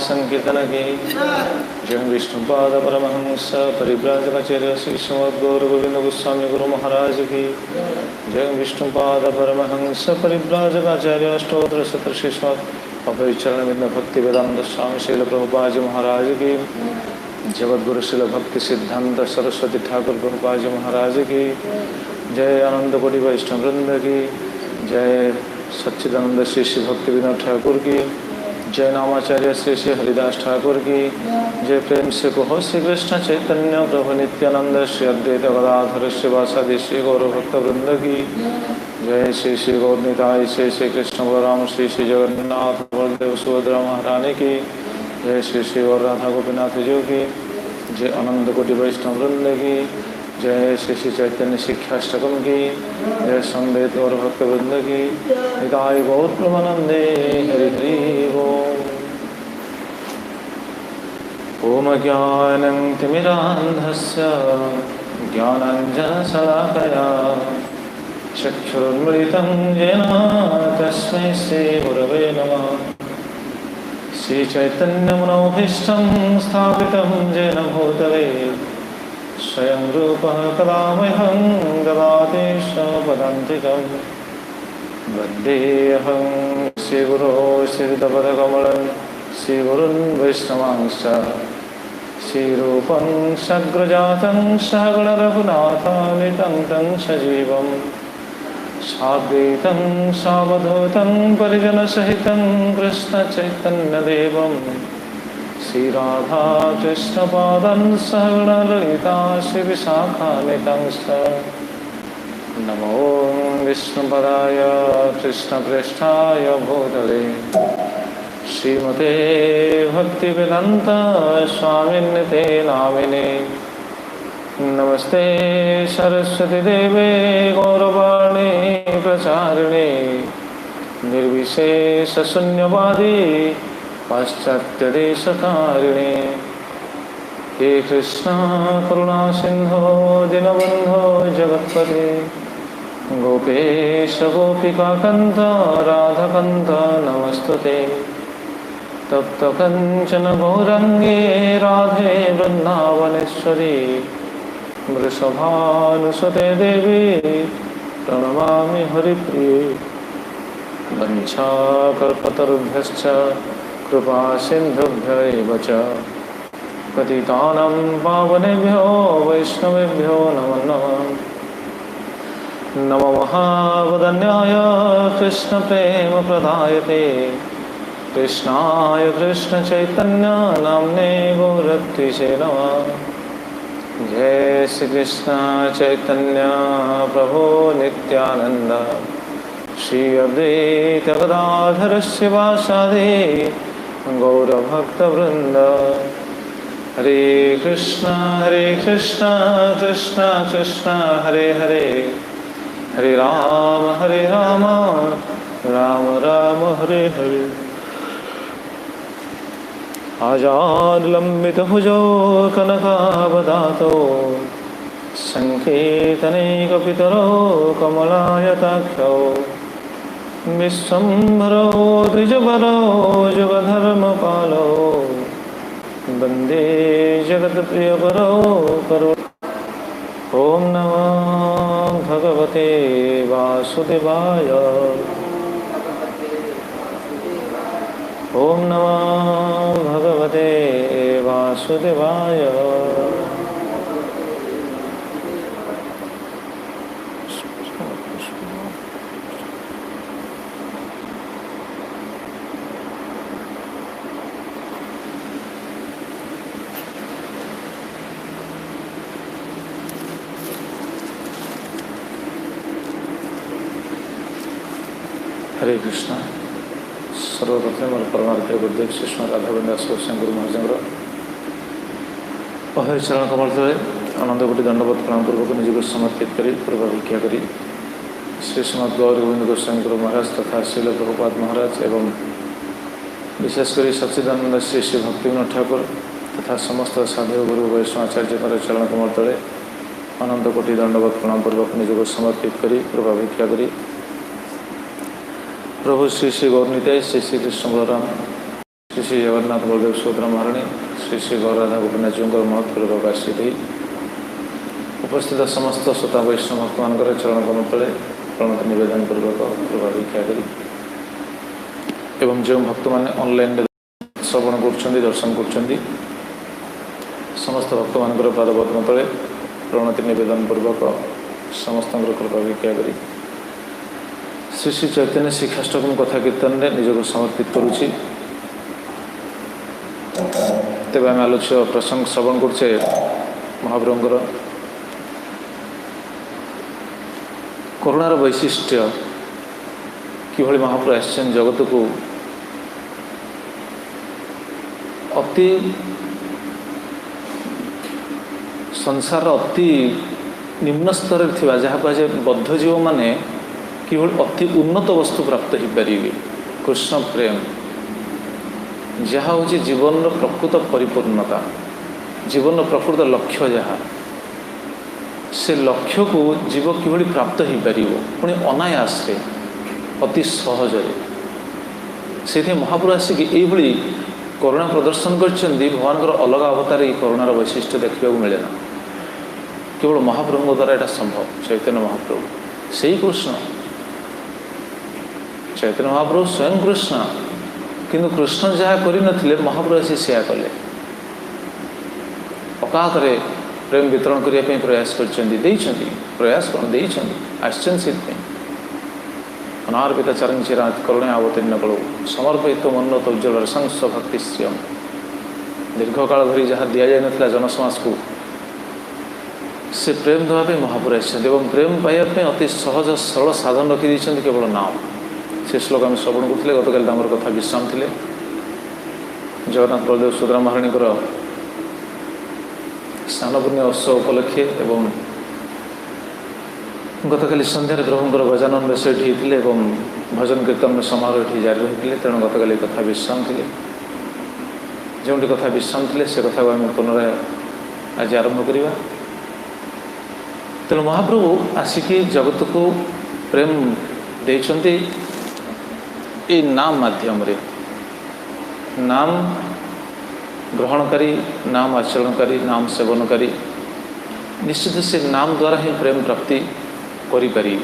संकीर्तन की जय विष्णुपाद परमहंस परिव्राजकाचार्य श्री श्रीमद् गौर गोविंद गोस्वामी गुरु महाराज की जय विष्णुपाद परमहंस परिव्राजकाचार्य अष्टोत्तर शतश्री श्रीमद् अभयचरण विंद भक्ति वेदांत स्वामी श्रील प्रभुपाद जी महाराज की जगत गुरु श्रील भक्ति सिद्धांत सरस्वती ठाकुर प्रभुपाद जी महाराज की जय आनंद कोटि वैष्णव वृंद की जय सच्चिदानंद श्री श्री भक्ति विनोद ठाकुर की जय नामाचार्य श्री श्री हरिदास ठाकुर की जय प्रेम से कहो श्री कृष्ण चैतन्य प्रभु नित्यानंद श्री अद्वैत गदाधर श्रीवासादि श्री गौर भक्त वृंद की जय श्री श्री गौरनिताय श्री श्री कृष्ण बलराम श्री श्री जगन्नाथ बलदेव सुभद्रा महारानी की जय श्री श्री गौर राधा गोपीनाथ जी की जय आनंद कोटि वैष्णव वृंद की जय श्री श्री चैतन्य शिक्षाष्टकम की जय संवेद और भक्त वृंद की निताय गौर प्रेमानंदे हरि हरि ओम ज्ञानं तिमिरान्धस्य ज्ञानाञ्जनशलाकया चक्षुरुन्मिलितं येन तस्मै श्रीगुरवे नमः श्रीचैतन्यमनोभीष्टं स्थापितं येन भूतले स्वयं रूपः कदा मह्यं ददाति पदान्तिकं वन्देऽहं श्रीगुरो श्रीयुतपदकमलं श्रीगुरुन् वैष्णवांश्च श्रीरूपं सग्रजातं सहगणरघुनाथान्वितं तं सजीवं साद्वैतं सावधूतं परिजनसहितं कृष्णचैतन्यदेवं श्रीराधा कृष्णपादं सहगणललिता श्रीविशाखान्वितं नमो विष्णुपदाय कृष्णप्रेष्ठाय भूतले श्रीमते भक्तिवेदान्त स्वामिन्निते नामिने नमस्ते सरस्वती देवे गौरवाणी प्रचारिणे निर्विशेषशून्यवादी पाश्चात्यदेशतारिणे हे कृष्ण करुणा सिंधो दीनबन्धो जगत्पते गोपेश गोपिकाकन्त राधाकन्त नमस्तुते तप्त कंचन गौरंगे राधे वृंदावनेश्वरी वृषभानुसुते देवी प्रणमामि हरिप्रिये वंशाकल्पतरुभ्यश्च कृपा सिन्धुभ्य एव च पतितानां पावनेभ्यो वैष्णवेभ्यो नमो नमः नमो महावदन्याय कृष्णप्रेमप्रदायते कृष्णाय कृष्ण चैतन्य नामने गौरत्विषे नमः जय श्री कृष्ण चैतन्य प्रभु नित्यानंद श्री अद्वैत गदाधर शिवासादि गौरभक्तवृंद हरे कृष्ण कृष्ण कृष्ण हरे हरे हरे राम राम राम हरे हरे आजानुलम्बितभुजौ कनकावदातो सङ्केतनैकपितरो कमलायताक्षौ विश्वम्भरो द्विजवरो जुगधर्मपालो वन्दे जगत्प्रियवरो करो ॐ नमो भगवते वासुदेवाय ओम नमो भगवते वासुदेवाय हरे कृष्ण। सर्वप्रथम मोर परमार्थ गुरुदेव श्रीष्म राधागोविंद दास गुरु महाराज अभय चरण कमल तले आनंद कोटि दंडवत प्रणाम पूर्वक निजक समर्पित कर पूर्व भिक्षा कर श्री श्रीमद गौर गोविंद गोस्वामी गुरु महाराज तथा श्रील प्रभुपाद महाराज एवं विशेषकर सच्चिदानंद श्री श्री भक्तिविनोद ठाकुर तथा समस्त साधु गुरु वैष्णवाचार्य चरण कमल तले आनंद कोटि दंडवत प्रणाम पूर्वक निजक समर्पित कर पूर्व भिक्षा कर प्रभु श्री श्री गौरनीताय श्री श्री कृष्ण बलराम श्री श्री जगन्नाथ बलदेव सुभद्रा महाराणी श्री श्री गौर राधा गोपीनाथ जी महत्वपूर्वक आश्रित उपस्थित समस्त श्रोता वैष्णव भक्त मान चरण कमल तले प्रणत निवेदन पूर्वक पूर्व भिक्षा कर जो भक्त मैंने ऑनलाइन श्रवण कर दर्शन कर समस्त भक्त मान पादपद्म तले प्रणति निवेदन पूर्वक समस्त कृपा भिक्षा कर श्री श्री चैतन्य शिक्षाष्टकम कथा कीर्तन में निजक समर्पित करुच्ची। तेज आम आलोच्य प्रसंग श्रवण करछे महाप्रभुंकर करुणार वैशिष्ट्य किभली महाप्रभु आसन जगत को अति संसार अति निम्न स्तर थिबा जहाँ कहे बद्ध जीव माने किभली अति उन्नत वस्तु प्राप्त हो पारे कृष्ण प्रेम जहाँ हूँ जीवन प्रकृत परिपूर्णता जीवन प्रकृत लक्ष्य जहाँ से लक्ष्य को जीव किभली प्राप्त हो पार पुणी अनायास अति सहज से महापुर आसिक यही करुणा प्रदर्शन कर भगवान अलग अवतार ये करुणार वैशिष्ट्य देखा मिले ना केवल महाप्रभु द्वारा यहाँ संभव चैतन्य महाप्रभु से ही कृष्ण चैतन्य महाप्रभु स्वयं कृष्ण किंतु कृष्ण जहाँ कर महाप्रभु आसी से कले अकात प्रेम वितरण करने प्रयास कर प्रयास कौन आश्चर्य अनार्पित चरण चिरात करुणे अवतीर्ण कलु समर्पित मनोत उज्ज्वल रसंस भक्ति श्रियम दीर्घ काल धरी जहाँ दि जा ना जनसमाज को से प्रेम देवाई महापुर आम प्रेम पाइबा अति सहज सरल साधन रखी केवल नाम से श्लोक आम श्रवण करते गतकाल आम कथा विश्राम थे जगन्नाथ बलदेव सुभद्रा महाराणी स्नानपूर्ण उत्सव उपलक्षे एवं गतकाली सन्धार प्रभुंर गजानन बेश ये भजन कीर्तन समारोह ये जारी रही तेणु गतकाली कथा विश्राम थे जो कथा विश्राम थे से कथा आम पुनराय आज आरंभ करवा तेणु महाप्रभु आसिकी जगत को प्रेम देते ये नाम माध्यम रे नाम ग्रहणकारी नाम आचरणकारी नाम सेवनकारी निश्चित से नाम द्वारा ही प्रेम प्राप्ति करें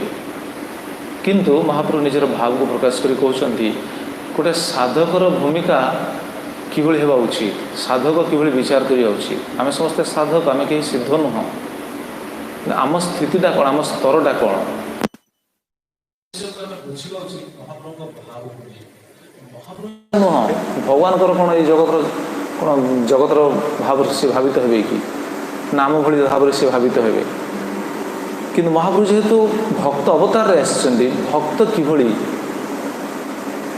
किंतु महाप्रभु निजर भाव को प्रकाश कर कहते गोटे साधकर भूमिका किभली हेबा उचित साधक किभली विचार करिया उचित आम समस्ते साधक आम कहीं सिद्ध नुह आम स्थितिटा कौन आम स्तरटा कौन नुह भगवान कौन ये जगतर कौन जगतर भाव से भावित हे कि नाम भली भाव से भावित हे किंतु महाप्रभु जेहेतु भक्त अवतार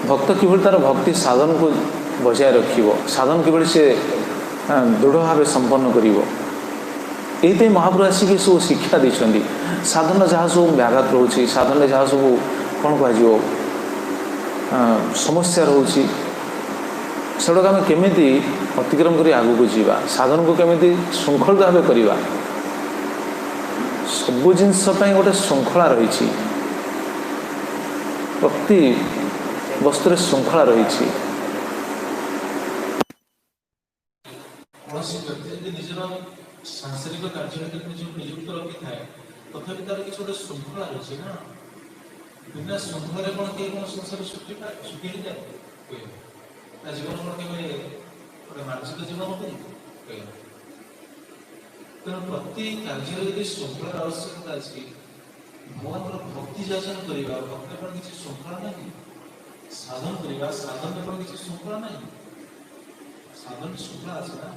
भक्त किभली तार भक्ति साधन को बजाय रखिब साधन किभली से दृढ़ भाव संपन्न करिवो ये महाप्रभु आसिक सब शिक्षा देते साधन जहाँ सब व्याघात रोचे साधन जहाँ सब कौन कह समस्या रोचे सेगुड़ा आम केमी अतिक्रम कर आग को जीवा साधन को केमी श्रृंखलित भाव करवा सबू जिनस गोटे श्रृंखला रही प्रति वस्तु श्रृंखला रही सांसारिक कार्य नियुक्त रखी थाए तथापि तार किसी गोटे श्रृंखला रही ना बिना श्रृंखला कौन कहीं कौन संसार सुखी जाए जीवन कौन के मानसिक जीवन हुए तेणु प्रति कार्य यदि श्रृंखलार आवश्यकता अच्छी भगवान भक्ति जाचन करवा भक्ति पर किसी श्रृंखला नहीं साधन करवा साधन पर किसी श्रृंखला नहीं साधन श्रृंखला अच्छे ना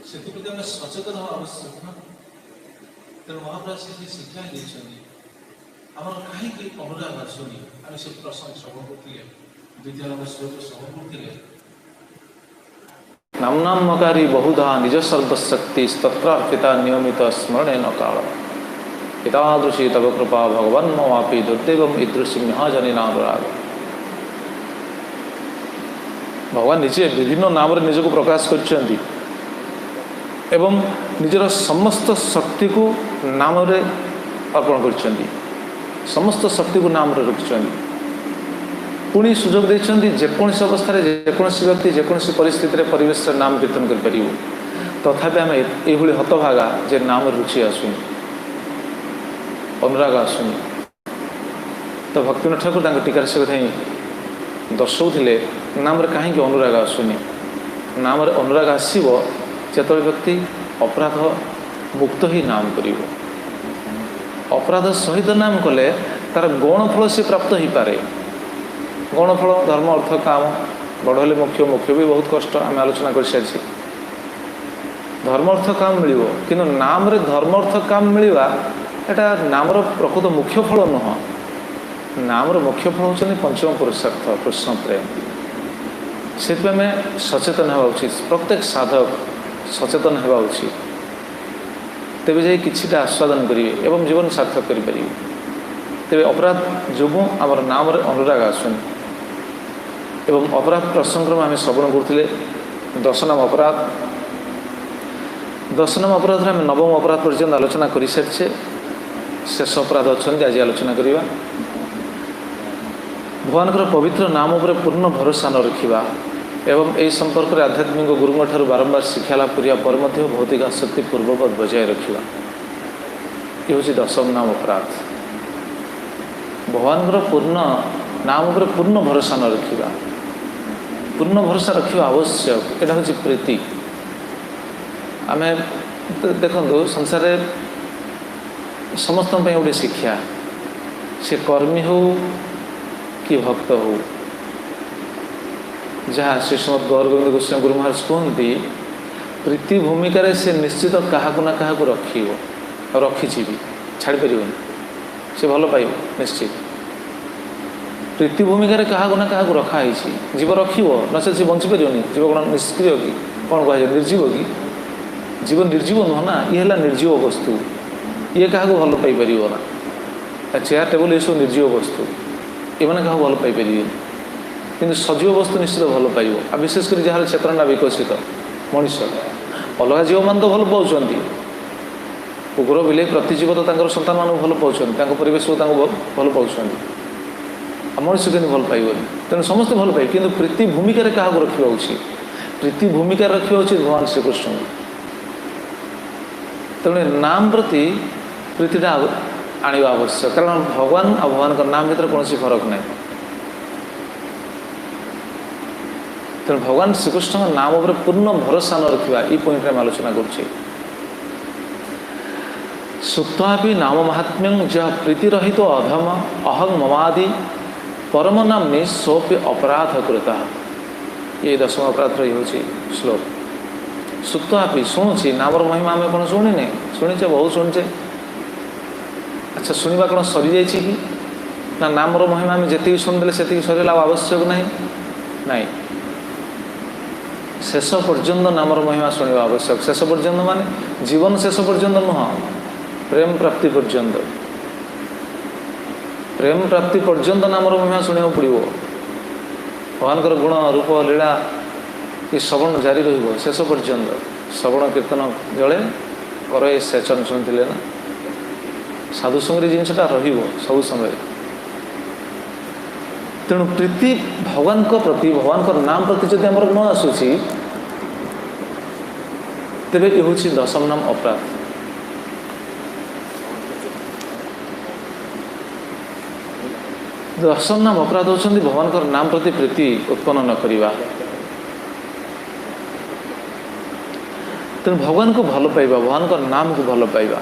से सचेतन हवा आवश्यक ना तेणु महाप्रभु शिक्षा देते ଆମର କାହିଁକି ଅନୁରାଗ ଆସୁନି? ଆମେ ସେ ପ୍ରସଙ୍ଗ ଶ୍ରବଣ କରୁଥିଲେ, ଦ୍ୱିତୀୟ ନମ୍ବର ଶ୍ଲୋକ ଶ୍ରବଣ କରୁଥିଲେ। नामनाम मकारी बहुधा निज सर्वशक्ति तत्र अर्पिता नियमित स्मरणे न काल एतादृशी तव कृपा भगवान मवापि दुर्दैवम ईदृशी महाजनी नानुराग। भगवान निजे विभिन्न नाम निजक प्रकाश करछन्ति एवं निजर समस्त शक्ति को नाम रे अर्पण करछन्ति, समस्त शक्ति को नाम रे रखिछन्ति। पुणी सुजोग देछन्ति जेकोसी अवस्था जेकोसी व्यक्ति जेकोसी परिस्थिति परिवेश नाम कीर्तन कर परिबो। तथापि आम एभली हतभागा जे नाम रुचि आसुनी, अनुराग आसुनी। तो भक्तिनाथ ठाकुर टीकार से कथा दर्शाऊले नाम कहीं अनुराग आसुनी। नाम अनुराग आसो जो व्यक्ति अपराध मुक्त ही नाम कर, अपराध सहित नाम कले तार गौणफल से प्राप्त हो पारे। गौणफल धर्म अर्थ काम बड़ मुख्य मुख्य भी बहुत कष्ट आम आलोचना कर सारी। धर्म अर्थ काम मिल कि नाम रे धर्म अर्थ काम मिलवा एटा नाम प्रकृत मुख्य फल नुह। नाम मुख्य फल होती पंचम पुरुषार्थ कृष्ण प्रेम। से सचेतन होगा उचित, प्रत्येक साधक सचेतन होगा उचित, तेज जा किछिटा आस्वादन करेंगे एवं जीवन सार्थक करें। तेज अपराध जो आमर नाम अनुराग आसुनी एवं अपराध प्रसंग में आम श्रवण करते 10 नम अपराध। 10 नम अपराध आम नवम अपराध पर्यंत आलोचना कर सारी। शेष अपराध अच्छा आज आलोचना करवा। भगवान पवित्र नाम पर पूर्ण भरोसा न रखा एवं यही संपर्क में आध्यात्मिक गुरुओं ठार बारंबार शिक्षा लाभ करने पर भौतिक आसक्ति पूर्ववत बजाय रखा, ये हूँ 10म नाम अपराध। भगवान पूर्ण नाम पर पूर्ण भरोसा न रखा, पूर्ण भरोसा रखा आवश्यक। यहाँ हूँ प्रीति। आम देखो संसार समस्त गोटे शिक्षा, से कर्मी हो कि भक्त हो। जहाँ श्री श्रीमद गौर गोविंद गोस्वामी गुरु महाराज कहते प्रीति भूमिका से निश्चित क्या ना क्या रखी भी छाड़ी पार से भल पाइब निश्चित। प्रीति भूमिका क्या ना क्या रखाई जीव रखी नचे सी बंची पार जीव कौन निष्क्रिय कि कौन कह निर्जीव कि जीव निर्जीव नुह ना, ये है निर्जीव वस्तु। ये क्या भल पाइपर ना, चेयर टेबुल ये सब निर्जीव वस्तु, ये क्या भल पाइपर कि सजीव वस्तु निश्चित भल पाइब। आ विशेषकर जहाँ चेतना विकसित मनुष्य अलग जीव मान तो भल पाँच, कुकुर बिले प्रति जीव तो संतान मान भल पाँच, परिवेश को भल पाँच, मनुष्य के भल पाइबन। तेणु समस्त भल पाइब कि प्रीति भूमिका क्या रखा उचित, प्रीति भूमिका रखा उचित भगवान श्रीकृष्ण। तेणु नाम प्रति प्रीतिटा आनिबा आवश्यक, कारण भगवान आ भगवान नाम भीतर कौन फरक ना। तेणु भगवान श्रीकृष्ण नाम पर पूर्ण भरोसा न रखा, ये पॉइंट में आलोचना करुचे। सुक्तापि नाम महात्म्यं जह प्रीति रहित तो अधम अहं ममादि परम नामनी सोपि अपराध कृता। ये 10म अपराध रही हूँ श्लोक। सुक्तापि शुणुची नामर महिमा आम कौन शुणिने, शुणीचे बहुत शुणुचे। अच्छा शुणा कौन सरी जाइए कि ना नामर महिमा आम जी शुणिदे से सरला आवश्यक ना ना, शेष पर्यंत नामर महिमा शुणा आवश्यक। शेष पर्यंत माने जीवन शेष पर्यंत नुह, प्रेम प्राप्ति पर्यंत। प्रेम प्राप्ति पर्यंत नामर महिमा शुणा पड़ो। भगवान गुण रूप लीला ये श्रवण जारी शेष पर्यंत। श्रवण कीर्तन जड़े कर सेचन शुणुते ना, साधु संगे जिनसा सब समय। तेणु प्रीति भगवान प्रति भगवान नाम प्रति जब आमर न आसूसी तेरे ये हूँ 10म नाम अपराध। दशम नाम अपराध होती भगवान नाम प्रति प्रीति उत्पन्न न करवा। तेणु भगवान को भल पाइबा, भगवान नाम को भल पाइबा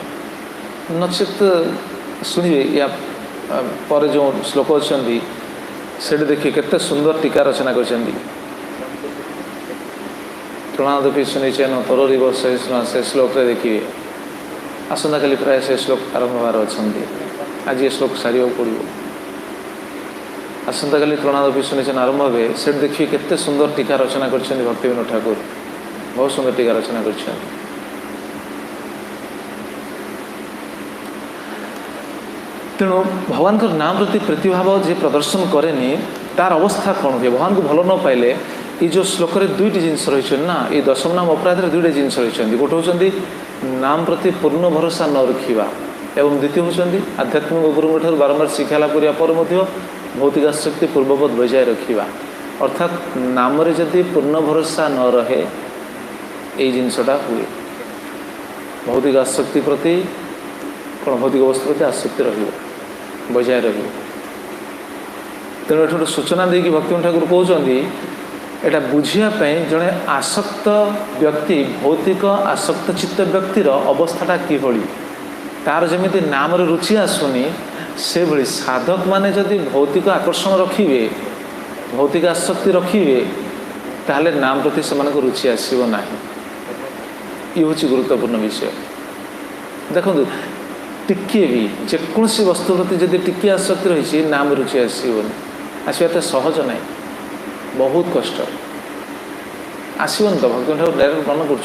नचेत शुणिए। या पर जो श्लोक अच्छा से देखिए केते सुंदर टीका रचना कर तृणादपि सुनिचेन तरोरिव से श्लोक देखिए। आसंता काली प्राय से श्लोक आरंभ होवार अच्छा। आज ये श्लोक सारे पड़ो आसंता काली प्रणादपि सुनिचन आरंभ हे से देखिए केते सुंदर टीका रचना कर भक्तिविनोद ठाकुर बहुत सुंदर टीका रचना कर तेणु भगवान का नाम प्रति प्रतिभाव जे प्रदर्शन कैनि तार अवस्था कौन हुए भगवान को भल न पाइले ये जो श्लोक दुईट जिनस रही ना ये दशम नाम अपराध दुईट जिनस रही गोटे होती नाम प्रति पूर्ण भरोसा न रखा एवं द्वितीय होती आध्यात्मिक गुरुओं ठार बारंबार शिक्षा लाभ करने भौतिक आसक्ति पूर्ववत बजाय रखा अर्थात नाम जदि पूर्ण भरोसा न रहे ये जिनसटा हुए भौतिक आसक्ति प्रति कौन भौतिक वस्तु प्रति आसक्ति रही बजाय रही तेणु ये गोटे सूचना देकी भक्तिविनोद ठाकुर कहते एटा बुझापी जड़े आसक्त व्यक्ति भौतिक आसक्त चित्त व्यक्तिर अवस्थाटा किभली तार जमी नाम रुचि आसुनी से भली साधक माने जदि भौतिक आकर्षण रखिए भौतिक आसक्ति रखिए ताहले नाम प्रति से रुचि आसब ना ये हूँ गुरुत्वपूर्ण विषय देखो टिके भी जेकोसी वस्तु प्रति जदि टिके आसक्ति रही नाम रुचि आसबन आसवा तो सहज ना बहुत कष्ट आसबन तो भक्ति ठाकुर डायरेक्ट मन कर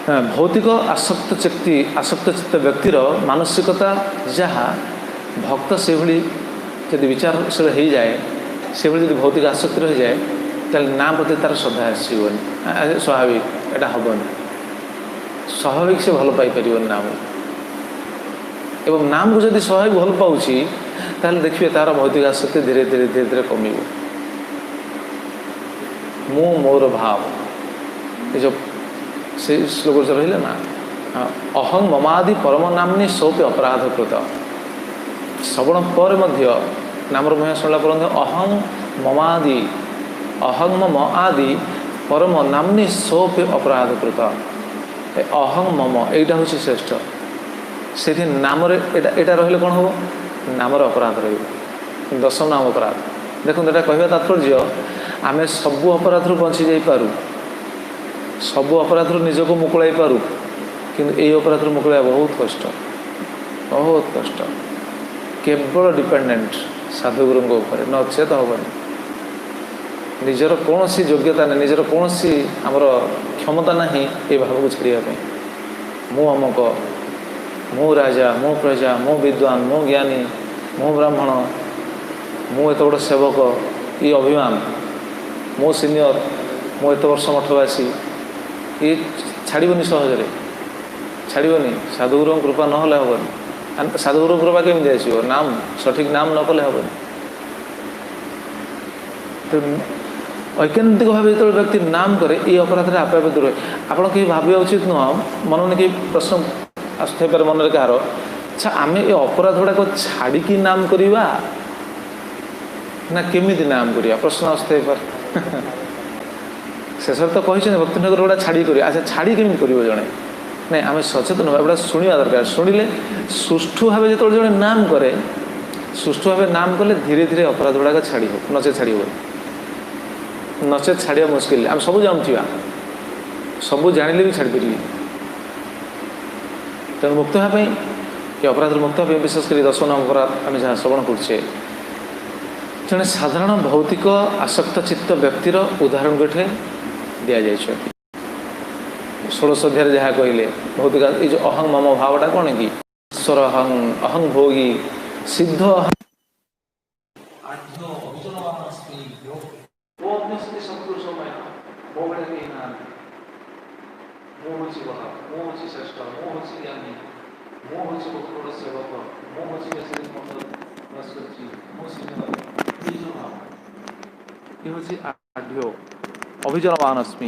भौतिक आसक्त चित्त व्यक्तिर मानसिकता जहाँ भक्त से भली यदि विचारशील हो जाए से भली यदि भौतिक आसक्ति रही जाए तेल नाम प्रति तार श्रद्धा आसबन स्वाभाविक एटा हेन स्वाभाविक से भल पाइपर नाम एवं नाम को जब स्वाभाविक भल पाऊँगी ताल देखिए तार भौतिक आसक्ति धीरे धीरे धीरे धीरे कम मु मोर भाव ये जो से श्लोक रहा ना अहं ममादि परम नामनी सोपि अपराध कृत श्रवण पर नाम महिमा शुणला पर अहं ममादि अहं मम आदि परम नामनी सोपि अपराध कृत अहं मम एटा हूँ श्रेष्ठ से नाम एटा रही कौन हम नाम अपराध रही दशम नाम अपराध देखो यहाँ कहवा तात्पर्य आम सबू अपराध बची जापू सबू अपराध निजक मुकुलाई पारू किंतु ये अपराध मुकुला बहुत कष्ट केवल डिपेंडेंट साधुगुरु ऊपर नचेत हेनी निजर कौन सी योग्यता नहीं निजर कौन सी आमर क्षमता ना ये भाव को छाड़ापी मु अमुक मु राजा मु प्रजा मु विद्वान मु ज्ञानी मु ब्राह्मण मु एत बड़ सेवक ये अभिमान मो सीनियर मु एत वर्ष मठवासी ये छाड़बनी सहजरे छाड़बनी साधुगुरु कृपा ना हेनी साधुगुरु कृपा केमी आसो नाम सठिक नाम न कले हेनी तो ऐकांतिक भाव जो व्यक्ति नाम करे ये अपराध आपे आपे दूर आप कहीं भाविया उचित नुह मन मन कहीं प्रश्न आसुपे मन कहार अच्छा आम ये अपराध गुड़ाक छाड़ी नाम करवा ना केमी नाम करवा प्रश्न आसुपे शेष तो कही भक्ति ठाकुर गुड़ा छाड़ी कर अच्छा छाड़ी केमी कर जड़े नहीं आम सचेतन गुड़ा शुणा दरकार शुणिले सुष्ठु भाव जो जड़े नाम करे सुष्ठु भाव नाम कले धीरे धीरे अपराध गुड़ाक छाड़ी हो नचे छाड़ी हो नचे छाड़ा मुस्किल आम सब जानूँ सबू जानिले भी छाड़ी पारि तेणु मुक्त होगापी ये अपराध मुक्त होगा विशेषकर दशम नाम अपराध आम जहाँ श्रवण करे जड़े साधारण भौतिक आसक्त चित्त व्यक्तिर उदाहरण गोटे दि जाए 16 अध्याय जहाँ कहले भौतिक ये जो अहं मम भावटा कौन कि ईश्वर अहं अहं भोगी सिद्ध अहं श्रेष्ठ मो हूँ ज्ञानी मो हूँ बहुत बड़ सेवक मो हूँ ये हूँ आढ़ अभिजनवान अस्मि।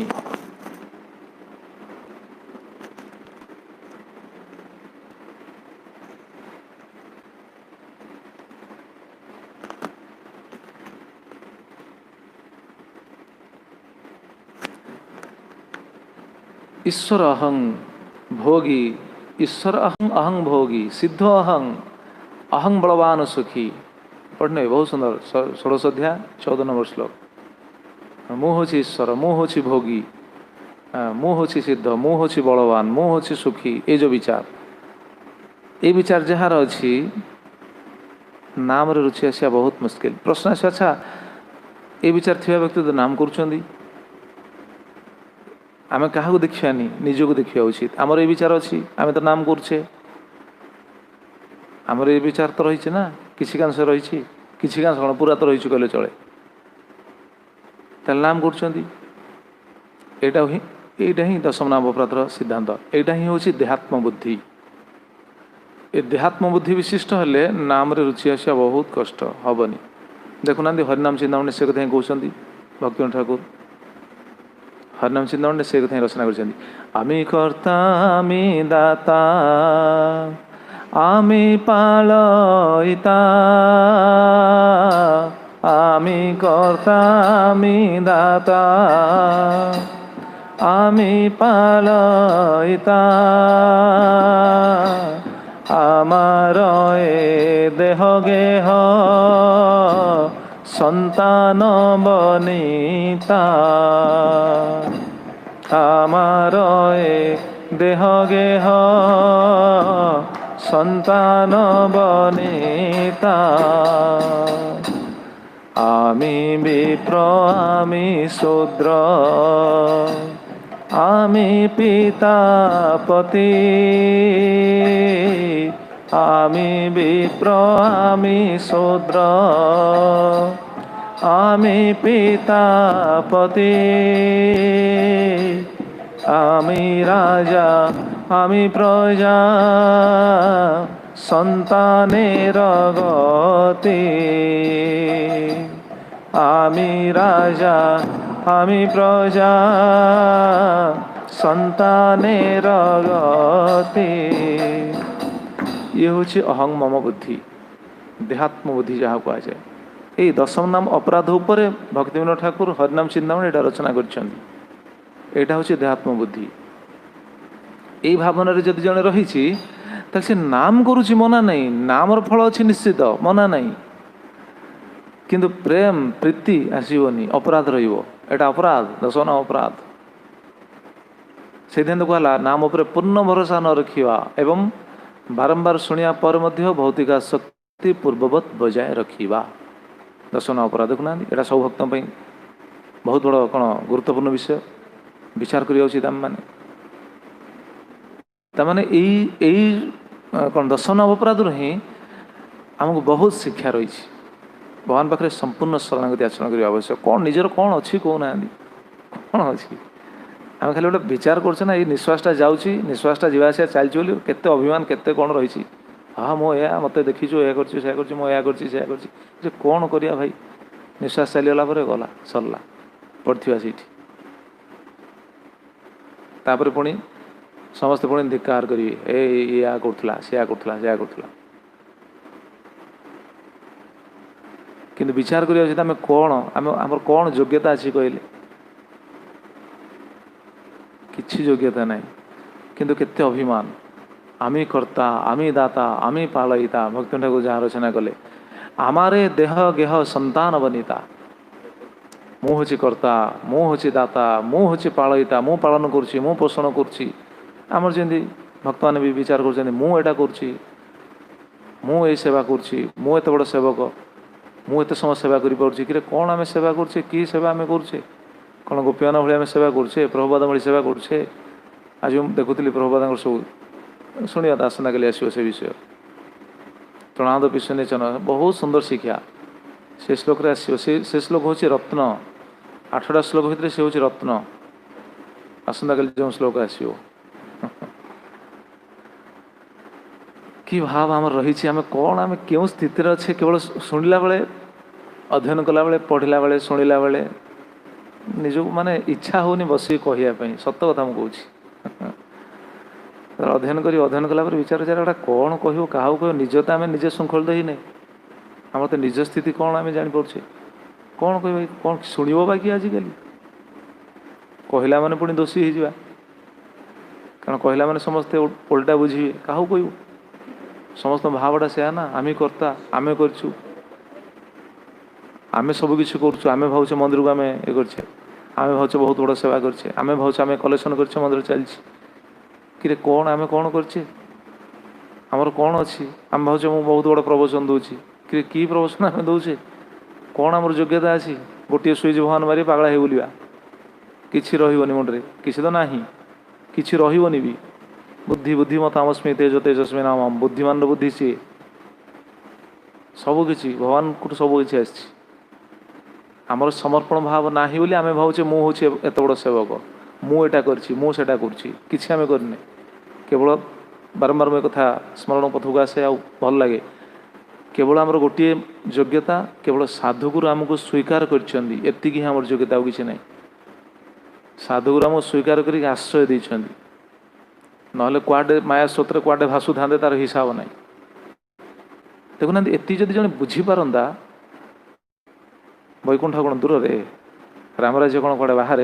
ईश्वर अहं भोगी, ईश्वर अहं अहं भोगी, सिद्ध अहं अहं बलवान सुखी। पढ़ने बहुत सुंदर 16 अध्याय 14 नंबर श्लोक। ମୁଁ ହେଉଛି ଈଶ୍ୱର, ମୁଁ ହେଉଛି ଭୋଗୀ, ମୁଁ ହେଉଛି ସିଦ୍ଧ, ମୁଁ ହେଉଛି ବଳବାନ, ମୁଁ ହେଉଛି ସୁଖୀ। ଏ ଯେଉଁ ବିଚାର, ଏ ବିଚାର ଯାହାର ଅଛି ନାମରେ ରୁଚି ଆସିବା ବହୁତ ମୁସ୍କିଲ। ପ୍ରଶ୍ନ ଆସିବ, ଆଚ୍ଛା ଏ ବିଚାର ଥିବା ବ୍ୟକ୍ତି ତ ନାମ କରୁଛନ୍ତି, ଆମେ କାହାକୁ ଦେଖିବାନି, ନିଜକୁ ଦେଖିବା ଉଚିତ। ଆମର ଏ ବିଚାର ଅଛି, ଆମେ ତ ନାମ କରୁଛେ, ଆମର ଏ ବିଚାର ତ ରହିଛି ନା, କିଛି କାଂଶ ରହିଛି, କିଛି କାଂଶ କ'ଣ ପୁରା ତ ରହିଛି କହିଲେ ଚଳେ। ତାହେଲେ ନାମ କରୁଛନ୍ତି, ଏଇଟା ହିଁ ଦଶମ ନାମ ଅପରାଧର ସିଦ୍ଧାନ୍ତ। ଏଇଟା ହିଁ ହେଉଛି ଦେହାତ୍ମ ବୁଦ୍ଧି। ଏ ଦେହାତ୍ମ ବୁଦ୍ଧି ବିଶିଷ୍ଟ ହେଲେ ନାମରେ ରୁଚି ଆସିବା ବହୁତ କଷ୍ଟ, ହେବନି। ଦେଖୁନାହାନ୍ତି ହରିନାମ ଚିନ୍ତାମଣି ସେ କଥା ହିଁ କହୁଛନ୍ତି ଭକ୍ତିବିନୋଦ ଠାକୁର। ହରିନାମ ଚିନ୍ତାମଣି ସେ କଥା ହିଁ ରଚନା କରିଛନ୍ତି। ଆମେ କର୍ତ୍ତା ଆମେ ଦାତା ଆମେ ପାଳୟିତା, আমি কর্তা আমি দাতা আমি পালয়িতা, আমার এ দেহ গেহ সন্তান বনিতা, আমার এ দেহ গেহ সন্তান বনিতা, আমি বিপ্র আমি শূদ্র আমি পিতাপতি, আমি বিপ্র আমি শূদ্র আমি পিতাপতি, আমি রাজা আমি প্রজা সন্তানের গতি, আমি রাজা আমি প্রজা সন্তানের গতি। ଇଏ ହେଉଛି ଅହଂ ମମ ବୁଦ୍ଧି, ଦେହାତ୍ମ ବୁଦ୍ଧି ଯାହା କୁହାଯାଏ। ଏଇ ଦଶମ ନାମ ଅପରାଧ ଉପରେ ଭକ୍ତିବିନୋଦ ଠାକୁର ହରିନାମ ଚିନ୍ତାମଣି ଏଇଟା ରଚନା କରିଛନ୍ତି। ଏଇଟା ହେଉଛି ଦେହାତ୍ମ ବୁଦ୍ଧି। ଏଇ ଭାବନାରେ ଯଦି ଜଣେ ରହିଛି ତାହେଲେ ସେ ନାମ କରୁଛି, ମନା ନାହିଁ, ନାମର ଫଳ ଅଛି ନିଶ୍ଚିତ, ମନା ନାହିଁ, କିନ୍ତୁ ପ୍ରେମ ପ୍ରୀତି ଆସିବନି, ଅପରାଧ ରହିବ। ଏଇଟା ଅପରାଧ, ଦଶମ ନାମ ଅପରାଧ। ସେଇଥିପାଇଁ ତ କୁହାହେଲା ନାମ ଉପରେ ପୂର୍ଣ୍ଣ ଭରସା ନ ରଖିବା ଏବଂ ବାରମ୍ବାର ଶୁଣିବା ପରେ ମଧ୍ୟ ଭୌତିକ ଆସକ୍ତି ପୂର୍ବବତ ବଜାୟ ରଖିବା ଦଶମ ନାମ ଅପରାଧ। ଦେଖୁନାହାନ୍ତି, ଏଇଟା ସବୁ ଭକ୍ତଙ୍କ ପାଇଁ ବହୁତ ବଡ଼ କ'ଣ ଗୁରୁତ୍ୱପୂର୍ଣ୍ଣ ବିଷୟ ବିଚାର କରିବା ଉଚିତ। ତାମାନେ ଏଇ କ'ଣ ଦଶମ ନାମ ଅପରାଧରୁ ହିଁ ଆମକୁ ବହୁତ ଶିକ୍ଷା ରହିଛି। ଭଗବାନ ପାଖରେ ସମ୍ପୂର୍ଣ୍ଣ ଶରଣାଗତି ଆଚରଣ କରିବା ଆବଶ୍ୟକ। କ'ଣ ନିଜର କ'ଣ ଅଛି କହୁନାହାନ୍ତି, କ'ଣ ଅଛି? ଆମେ ଖାଲି ଗୋଟେ ବିଚାର କରୁଛେ ନା, ଏଇ ନିଶ୍ୱାସଟା ଯାଉଛି, ନିଶ୍ୱାସଟା ଯିବା ଆସିବା ଚାଲିଛି ବୋଲି କେତେ ଅଭିମାନ, କେତେ କ'ଣ ରହିଛି। ହଁ ମୁଁ ଏହା, ମୋତେ ଦେଖିଛୁ, ଏହା କରୁଛି ସେୟା କରୁଛି, ମୁଁ ଏହା କରୁଛି ସେୟା କରୁଛି, ଯେ କ'ଣ କରିବା ଭାଇ? ନିଶ୍ୱାସ ଚାଲିଗଲା ପରେ ଗଲା, ସରିଲା, ପଡ଼ିଥିବା ସେଇଠି। ତାପରେ ପୁଣି ସମସ୍ତେ ପୁଣି ଧିକ୍କାର କରିବେ, ଏୟା କରୁଥିଲା, ସେୟା କରୁଥିଲା, ସେୟା କରୁଥିଲା। କିନ୍ତୁ ବିଚାର କରିବା ଉଚିତ, ଆମେ କ'ଣ, ଆମର କ'ଣ ଯୋଗ୍ୟତା ଅଛି କହିଲେ? କିଛି ଯୋଗ୍ୟତା ନାହିଁ, କିନ୍ତୁ କେତେ ଅଭିମାନ। ଆମେ କର୍ତ୍ତା ଆମେ ଦାତା ଆମେ ପାଳୟିତା, ଭକ୍ତିବିନୋଦ ଠାକୁର ଯାହା ରଚନା କଲେ। আমারে ଦେହ ଗେହ ସନ୍ତାନ ବନିତା, ମୁଁ ହେଉଛି କର୍ତ୍ତା, ମୁଁ ହେଉଛି ଦାତା, ମୁଁ ହେଉଛି ପାଳୟିତା, ମୁଁ ପାଳନ କରୁଛି, ମୁଁ ପୋଷଣ କରୁଛି। ଆମର ଯେମିତି ଭକ୍ତମାନେ ବି ବିଚାର କରୁଛନ୍ତି, ମୁଁ ଏଇଟା କରୁଛି, ମୁଁ ଏଇ ସେବା କରୁଛି, ମୁଁ ଏତେ ବଡ଼ ସେବକ, ମୁଁ ଏତେ ସମୟ ସେବା କରିପାରୁଛି। କିରେ କ'ଣ ଆମେ ସେବା କରୁଛେ? କି ସେବା ଆମେ କରୁଛେ? କ'ଣ ଗୋପୀମାନ ଭଳି ଆମେ ସେବା କରୁଛେ? ପ୍ରଭୁପାଦ ଭଳି ସେବା କରୁଛେ? ଆଜି ମୁଁ ଦେଖୁଥିଲି ପ୍ରଭୁପାଦଙ୍କର ସବୁ ଶୁଣିବା, ତ ଆସନ୍ତାକାଲି ଆସିବ ସେ ବିଷୟ। ପ୍ରଣାଦ ବିଶ୍ୱନେଚନ, ବହୁତ ସୁନ୍ଦର ଶିକ୍ଷା ସେ ଶ୍ଲୋକରେ ଆସିବ। ସେ ଶ୍ଲୋକ ହେଉଛି ରତ୍ନ। 8ଟା ଶ୍ଲୋକ ଭିତରେ ସେ ହେଉଛି ରତ୍ନ। ଆସନ୍ତାକାଲି ଯେଉଁ ଶ୍ଲୋକ ଆସିବ, କି ଭାବ ଆମର ରହିଛି, ଆମେ କ'ଣ, ଆମେ କେଉଁ ସ୍ଥିତିରେ ଅଛେ, କେବଳ ଶୁଣିଲା ବେଳେ अध्ययन कला बेले पढ़ला बेले शुणिला बेले निज माने इच्छा होनी बस कहवाई सत कथा मुझे अध्ययन कला विचार विचार गोटा कौन कह क्या कह निज तो आम निजे शृंखलित ही नहीं आम तो निज स्थिति कौन आम जापारे कौन कह कौन शुणव बाकी आजिकल कहला माने पुणी दोषी हो कारण कहला माने समस्ते उल्टा बुझे क्या कह समस्त भावटा से ना आम कर्ता आम करचु आम सबकि करें भावचे मंदिर को आम ये आम भावचे बहुत बड़ सेवा करें आम भावचे आम कलेक्शन कर मंदिर चलती कौन आम कौन करे आमर कौन अच्छी आम भावचे मुझे बहुत बड़ प्रवचन दूसरी कि प्रवचन आम दौचे कौन आमर योग्यता अच्छी गोटे स्विच भगवान मारी पागला हो बुलवा कि रही मुंडे किसी तो ना कि रही भी बुद्धि बुद्धिमतामस्मि तेज तेजस्वी नाम बुद्धिमान बुद्धि सी सबकि भगवान को सबकि आमर समर्पण भाव ना बोली आम भावचे मुझे एत बड़ सेवक मुझा करसी आम करने केवल बारंबार मैं कथा स्मरण पथ को आसे भल लगे केवल आमर गोटे योग्यता केवल साधुगुरु आमको स्वीकार करती आम योग्यता किसी ना साधुगुरु आमको स्वीकार कर आश्रय देते ना कुआडे माया स्रोत कुआडे भासु था तार हिसाब ना देखुना एति जदि जन बुझीपारंता वैकुंठ कौन दूर रे रामराज्य कौन कड़े बाहर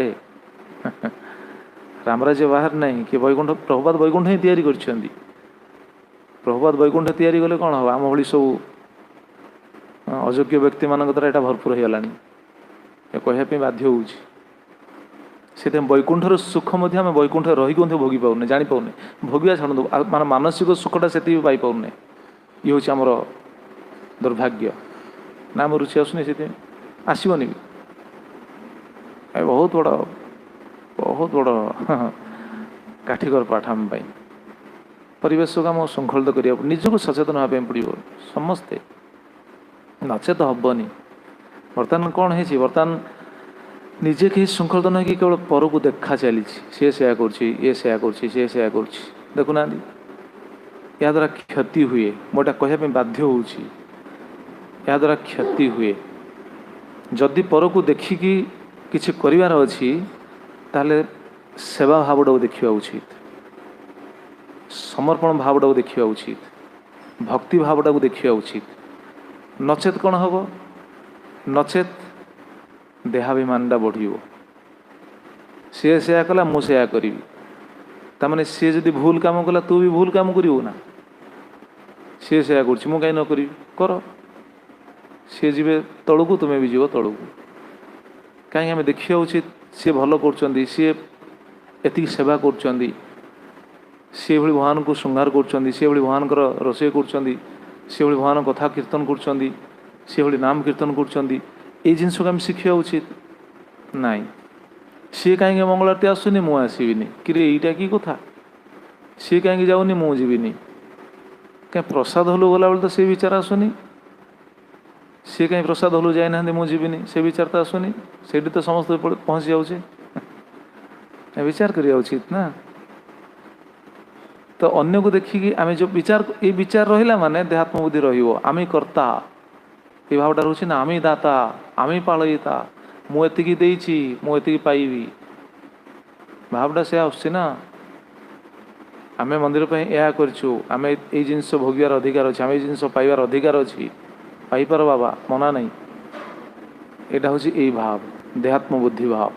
रामराज्य बाहर नहीं कि वैकुंठ प्रभुपाद वैकुंठ ही तैयारी करछंदी प्रभुपाद वैकुंठ तैयारी गले कौन हम आम भली सब अयोग्य व्यक्ति मान द्वारा यहाँ भरपूर हो गलानी कहवाई बाध्य होउछि से वैकुंठर सुख आम वैकुंठ रही भोगी पाने जापाने भोगवा छाड़ू मान मानसिक सुखटा से पाई पाने ये हूँ आमर दुर्भाग्य ना आम रुचि आसुनी से आसबनी भी बहुत बड़ काठिकर पाठ आम परिवेश को आम श्रृंखलित करा निजक सचेतन होगा पड़ो समस्ते नचेत हेनी बर्तमान कौन है बर्तमान निजे कहीं श्रृंखलित न कि केवल पर को देखा चली सी से कर देखुना या द्वारा क्षति हुए मोटा कहवाई बाध्य होउछि या द्वारा क्षति हुए जदि पर को देखिकी किछि करिवार अछि ताले सेवा भावटा को देखा उचित समर्पण भावटा को देखा उचित भक्ति भावटा को देखा उचित नचेत कौन हम नचेत देहाभिमानटा बढ़ सी से कला मुझे करी तामाने सी जदि भूल काम कला तू भी भूल काम करू ना सी से करूँ कहीं न करी कर सी जी तलू तुम्हें भी जीव तलू कहीं आम देखा उचित सी भल कर सी एति सेवा कर सी भली भगवान को श्रृंगार कर सी भली भगवान रोषे कर सी भली भगवान कथा कीर्तन कर सी भली नाम कीर्तन कर ये जिनस को आम शिखा उचित नाई सी कहीं मंगल आरती आसुनी मु आसबिनी कि यहीटा कि कथा सी कहीं जाऊनी मु जीविनी कहीं प्रसाद हलु गला बेले तो से विचार आसुनी सी कहीं प्रसाद हलु जाना मु जीविनी से विचार तो आसुनी से तो समस्त पहुँची जाऊे विचार करिया उचित ना तो अन्य को देखिकी आम जो विचार ये विचार रहा माने देहात्म बुद्धि रही कर्ता ये भावटा रोचे ना आमी दाता आमी पालयिता मुझे पाइबी भावटा से आसना आम मंदिर पर यह करें ये जिनस भोगार अधिकार अच्छे आम ये जिनस पाइबार अधिकार अच्छी पाइपर बाबा मना नहीं यहाँ हूँ यही भाव देहात्म बुद्धि भाव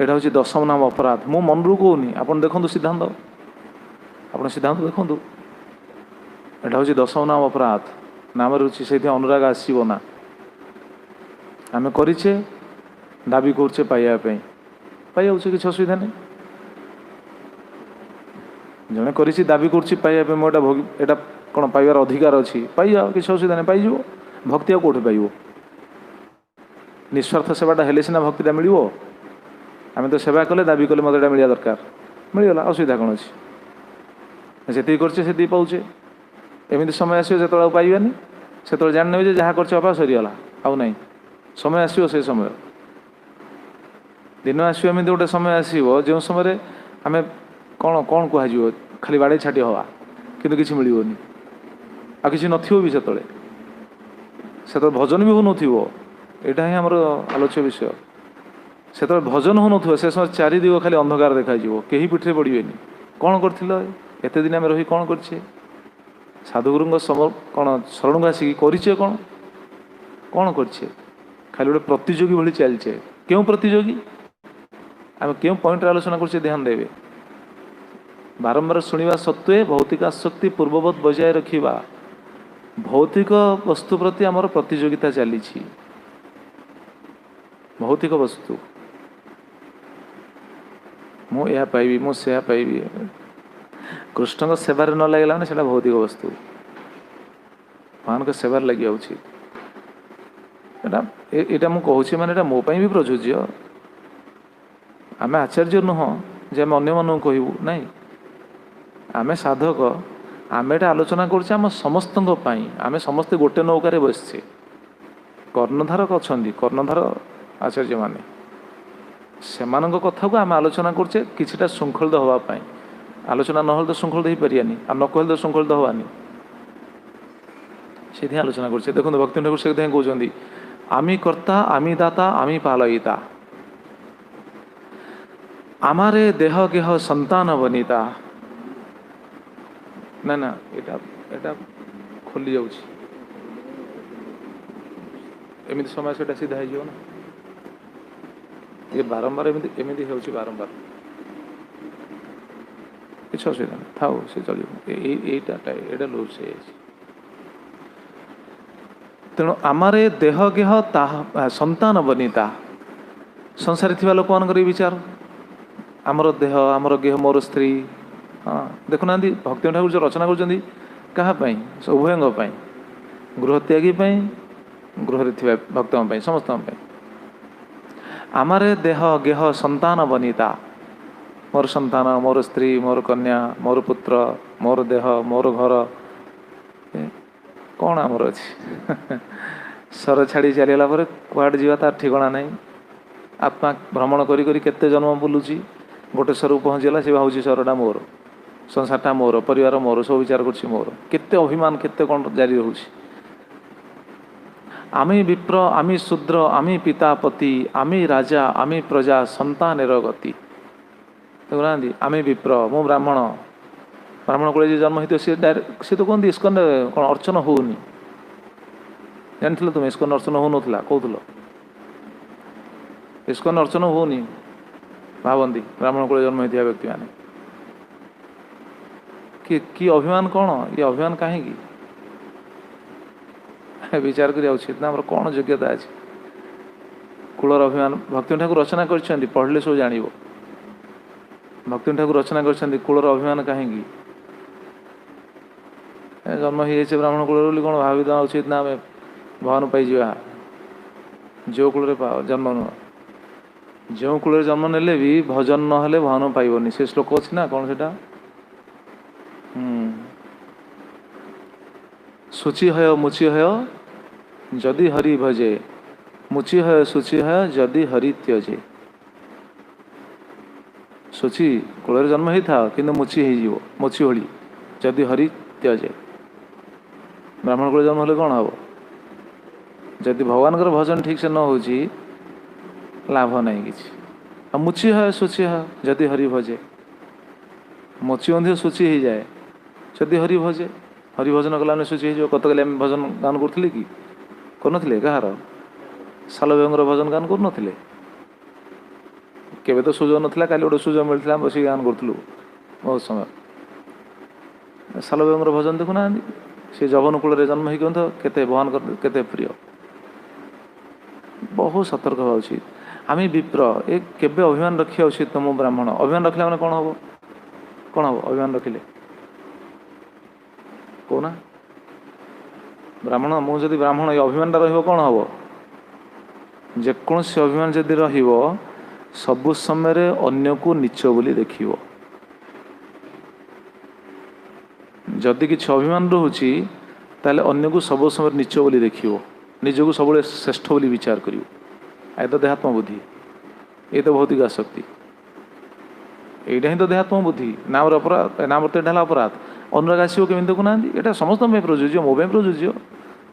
यहाँ हूँ दशम नाम अपराध मु मन रू कहूनी आप देखो सिद्धांत आप सिद्धांत देखूँ यहाँ हूँ दशम नाम अपराध नाम रुचि से अनुराग आसब ना आम करे दाबी करे पाइबापी पाइबे कि असुविधा नहीं जड़े कर दाबी कर मोटा भोग यहाँ कौन पाइबार अधिकार अच्छी पाई जाओ कि असुविधा नहीं पाई भक्ति कौटे पाइब निस्वार्थ सेवाटा हेले सीना भक्तिटा मिल आम तो सेवा कले दाबी कले मत मिलवा दरकार मिलगला असुविधा कौन अच्छी से कर पाचे एमती समय आसो जो पाइबानी से जाने जहाँ कर सरीगला आउ ना समय आसो से समय दिन आसो गोटे समय आसो जो समय आम कौन कौन कह खाली बाड़े छाटी हवा किंतु किसी मिलनी आ कि नथिबो भी से भजन भी होन यहाँ ही आमर आलोच्य विषय से भजन होन से समय चारि दिग खाली अंधकार देखा कहीं पिठे पड़े कौन करते दिन आम रही कौन करे साधुगुरु कौन शरण को आसिक करे कौन कौन करे खाली गोटे प्रतियोगी भाई चलचे क्यों प्रतियोगी आम क्यों पॉइंट आलोचना कर ध्यान देवे बारंबार शुणा सत्वे भौतिक आसक्ति पूर्ववत बजाय रखा भौतिक वस्तु प्रति आमर प्रतियोगिता चली भौतिक वस्तु मुझे पाइबी मुझे पाइबी कृष्ण सेवार न लगला मैंने से भौतिक वस्तु भगवान सेवार लगे यहाँ मुझे माने मोपाई भी प्रযোज्य आम आचार्य नुह जे आम अन्य मानू कहूँ ना आम साधक आम एटा आलोचना करछे आम समस्त आम समस्ते गोटे नौकार बसचे कर्णधारक अच्छा कर्णधार आचार्य माने सेमानक कथा को आम आलोचना करछे किछिटा शृंखलित होवापाई आलोचना न तो शृंखलित हो पारियानी आ न कहले तो शृंखलित हवानी से आलोचना करछे देखो भक्ति ठाकुर से कहते आमी कर्ता आमी दाता आमी पालयिता आमारे देह गेह संतान बनिता ना ना एटा खोली जाउछि एमती समय से सीधा हो ना ये बारंबार एमती होउछि बारंबार किछ असुविधा नहीं था से चलो लूज से तेणु आमारे देह गेह संतान बनिता संसार थी लोक मान विचार आमर देह आमर गेह मोर स्त्री हाँ देखुना भक्ति ठाकुर जो रचना करें उभय गृह त्यागी गृह थी भक्त समस्त आमारे देह गेह संतान बनिता मोर संतान मोर स्त्री मोर कन्या मोर पुत्र मोर देह मोर घर कौन आमर अच्छी सर छाड़ी चलला कुआड़ जावा तार ठिकाना नहीं आत्मा भ्रमण करी जन्म बुलूची गोटे सर पहुँचला सी भावी सरटा मोर संसारटा मोर परिवार मोर सब विचार कर मोर केते अभिमान केते कौन जारी रोचे आमी विप्र आमी शूद्र आमी पितापति आमी राजा आमी प्रजा संतान गति देखुना आमी विप्र मु ब्राह्मण ब्राह्मण को जन्म होती सी तो कहते इस्कन कौन अर्चन होनी जान तुम इस्कन अर्चन हो ना कहूल इस्कन अर्चन होनी भावती ब्राह्मण को जन्म होता व्यक्ति मैंने कि अभिमान कौन ये अभिमान कहीं विचार करिया उचित ना आम कौन योग्यता अच्छी कूलर अभिमान भक्ति ठाकुर रचना कर पढ़ले सब जान भक्ति ठाकुर रचना कर कूलर अभिमान कहीं जन्म हो ब्राह्मण कूल कौन भावी देवा उचित ना आम भवन पाइजा जो कूल जन्म नुह जो कूल जन्म नेले भी भजन ना भवन पाइबनी से श्लोक अच्छी ना कौन से शुचि है मुचि है जदि हरि भजे मुचि है शुचि है जदि हरि त्यजे शुचि कूल जन्म होता कि मुचि हो मुचि होली जदि हरि त्यजे ब्राह्मण कूल जन्म होले कौन हम जदि भगवान भजन ठीक से न हो लाभ नहीं कि मुचि है शुचि है जदि हरि भजे मुचि मध्य शुचि हो जाए जदि हरि भजे हरि भजन कला शुचि हो कत कल भजन गान करुले कि कर कहार सालभ्यंगर भजन गान कर केवे तो सुजोग नाला काली गोटे सुजोग मिलता बस गान करूँ बहुत समय सालभ्यंगर भजन देखुना सी जवन कूल जन्म हो केते भगवान केते प्रिय बहुत सतर्क हवा उचित आम विप्र ए केबे अभिमान रखा उचित तुम ब्राह्मण अभिमान रखला मैंने कौन हम अभिमान रखिले कहना ब्राह्मण मुझे ब्राह्मण ये अभिमान रहा कौन हम जेकोसी अभिमान जदि सबु समय अन्य को नीच बोली देख जदि किसी अभिमान रोचे ताले अन्य को सब समय नीच बोली देख निजक सब श्रेष्ठ बोली विचार कर तो देहात्म बुद्धि ये तो भौतिक आसक्ति यहाँ ही तो देहात्म बुद्धि नाम अपराध नाम अपराध अनुराग आसो केमी देखुना यहाँ समस्त प्रযোज्य मो प्रযোज्य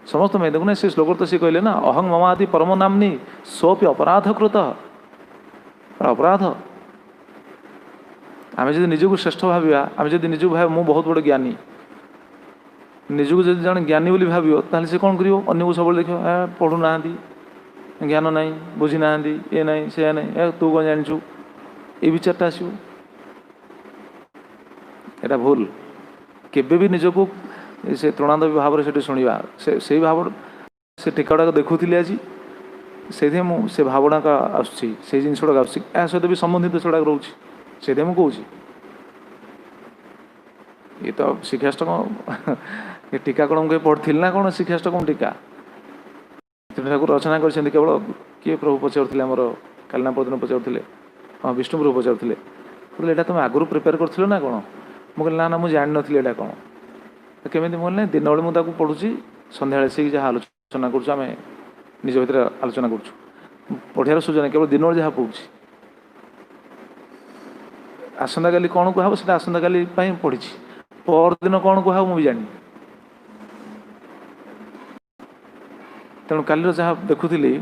समस्त में देखुना से श्लोक तो सी कहले ना अहं ममादि परम नामनी सोपि अपराध कृत अपराध आम जब निजक श्रेष्ठ भाविया आम जब निजक भाव मु बहुत बड़ ज्ञानी निजक जब जन ज्ञानी बोली भाव ताहले से कौन कर अन्य को सब देख पढ़ू ना ज्ञान ना बुझी ना ये ना से ना तू कौन जाचु ये विचारटा आसो यहाँ भूल केबे भी निजक से तृणाद भाव से शुणा से भाव से टीकाटा देखुली आज से भावना का आसुँच जिनस गुड़ा सहित भी संबंधित सेगुड़ा रोचे से कहूँ ये तो शिक्षाष्टक ये टीका कौन कहीं पढ़ी ना कौन शिक्षाष्टक टीका ठाकुर रचना कर केवल किए प्रभु पचारूले आमर कालना परदिन पचारूले हाँ विष्णु प्रभु पचारूले कहते यहाँ तुम आगु प्रिपेयर कर ना कौन मुझे ना ना मुझे जान नी यहाँ कौन केमी मुझे दिन बेले मुझे पढ़ुची सन्ध्या से जहाँ आलोचना करें निज भर आलोचना कर पढ़ार सुझा केवल दिन बेले जहाँ पढ़ुची आसंता काली कौन कहब से आसंता काली पढ़ी परदिन कौन कहब मुझे जानी तेणु काली जहाँ देखुली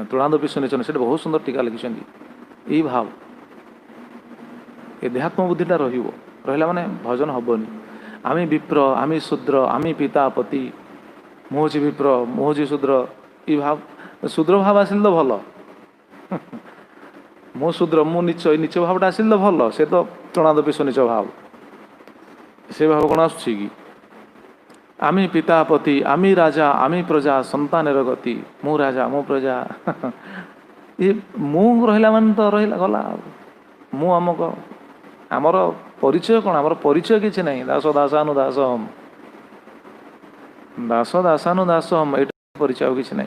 तुलादपी सुनिचन से बहुत सुंदर टीका लिखिं यही भाव ये देहात्म बुद्धिटा रहा माने भजन हेनी आमी विप्र आमी शूद्र आमी पिता पति मुझी विप्र मुझी शूद्र ये भाव शूद्र भाव आसिल तो भल मु शूद्र मु नीच नीच भावटा आसिल तो भल से तो तृणादपी सुनिच भाव से भाव कौन आसुची कि आमी पिता पति आमी राजा आमी प्रजा संतान गति मु राजा मु प्रजा ये मु रहा मान तो रहा गला मु आमक आमर परिचय कौन आमर परिचय किसी ना दास दासानुदास हम दास दासानुदास हम ये परिचय किसी ना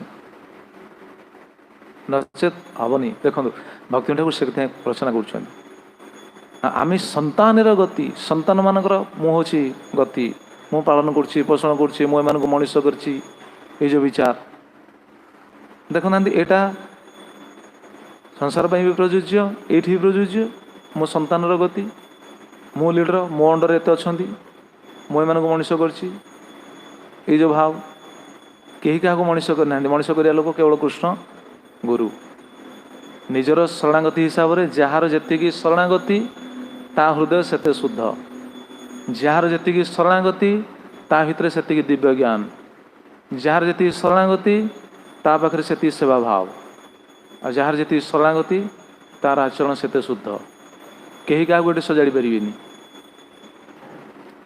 नचेत हेनी देखो भक्ति ठाकुर से रचना कर आमी संतान गति संतान मानकर मु हूँ गति मु पालन करुच्ची पोषण करुच्ची मु एम मनीष करची ये जो विचार देखना यहाँ संसार भी प्रযোज्य ये भी प्रযোज्य मो संतान गति मो लीडर मो अंडर एत अच्छा मु एम मनीष करची ये जो भाव कहीं क्या मनीष करना मनीष करिया लोक केवल कृष्ण गुरु निजर शरणागति हिसाब से जार जी शरणागति ता हृदय सेते शुद्ध जार जी शरणागति ता भितर से दिव्य ज्ञान जार जी शरणागति ता पाखे से सेवा भाव आ जार जी शरणागति तार आचरण सेते शुद्ध कहीं क्या गोटे सजाड़ी पारे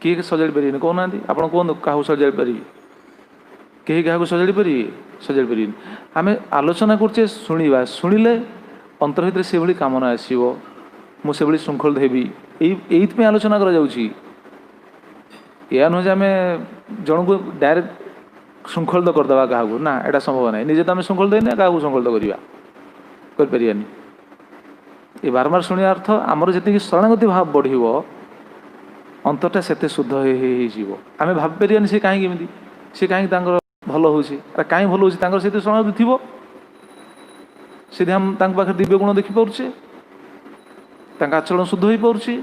किए सजाड़ी पारे कहना आप कहूँ क्या सजाड़ी पारे कहीं क्या सजाड़ी पारे सजाड़ी पारे आम आलोचना करचे शुणा शुणिले अंतर भर से भाई कामना आसो मुझे भाई श्रृंखल देवी ये आलोचना कर या नुहे आम जन को डायरेक्ट श्रृंखलित करदे क्या ना यहाँ संभव ना निजे तो आम श्रृंखल देना क्या श्रृंखलित करानी ये बारंबार शुणा अर्थ आमर जी शरणागति भाव बढ़ अंतरटा से शुद्ध आम भाई सी कहीं सी कहीं भल हो कहीं भल हो शरणागति थी सीधे हम पाखे दिव्य गुण देखिपे आचरण शुद्ध हो पार्ची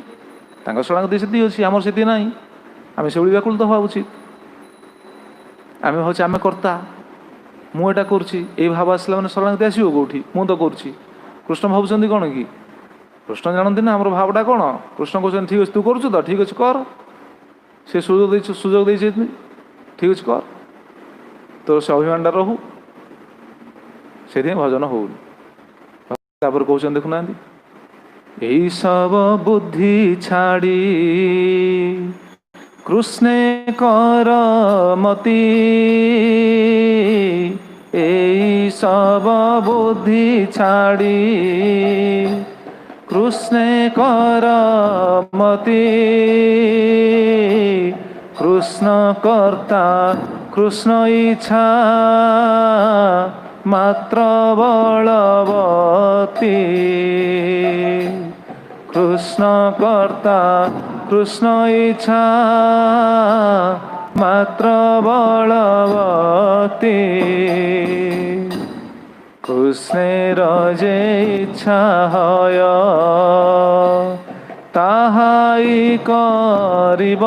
शरणागति से अच्छी आमर से ना आम से व्याकुलित हवा उचित आम भाव आम कर्ता मुझा करुँची भाव आसला मैंने शरणागति आसो कौटी मु तो करुँची कृष्ण भावुं कौन कि कृष्ण जानते ना आम भावटा कौन कृष्ण कहते ठीक अच्छे तू करुँ तो ठीक अच्छे कर से सुजोग दे ठीक अच्छे कर तो से अभिमानटा रहू से भजन हो कहते देखुना यही सब बुद्धि छाड़ी कृष्णे कर मती यही सब बुद्धि छाड़ी कृष्णे कर मती कृष्ण कर्ता कृष्ण इच्छा मात्र बलवती कृष्ण कर्ता कृष्ण इच्छा मात्र बलवती कृष्णेर जे इच्छा हय ताहाई करिब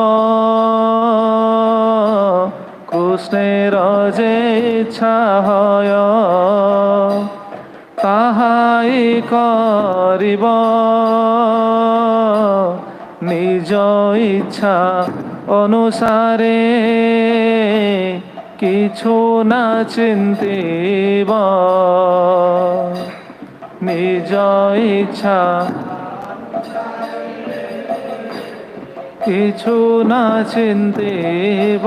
कृष्ण কৃষ্ণের যে ইচ্ছা হয় তাহাই করিব, নিজ ইচ্ছা অনুসারে কিছু না চিন্তিব, নিজ ইচ্ছা কিছু না চিন্তিব।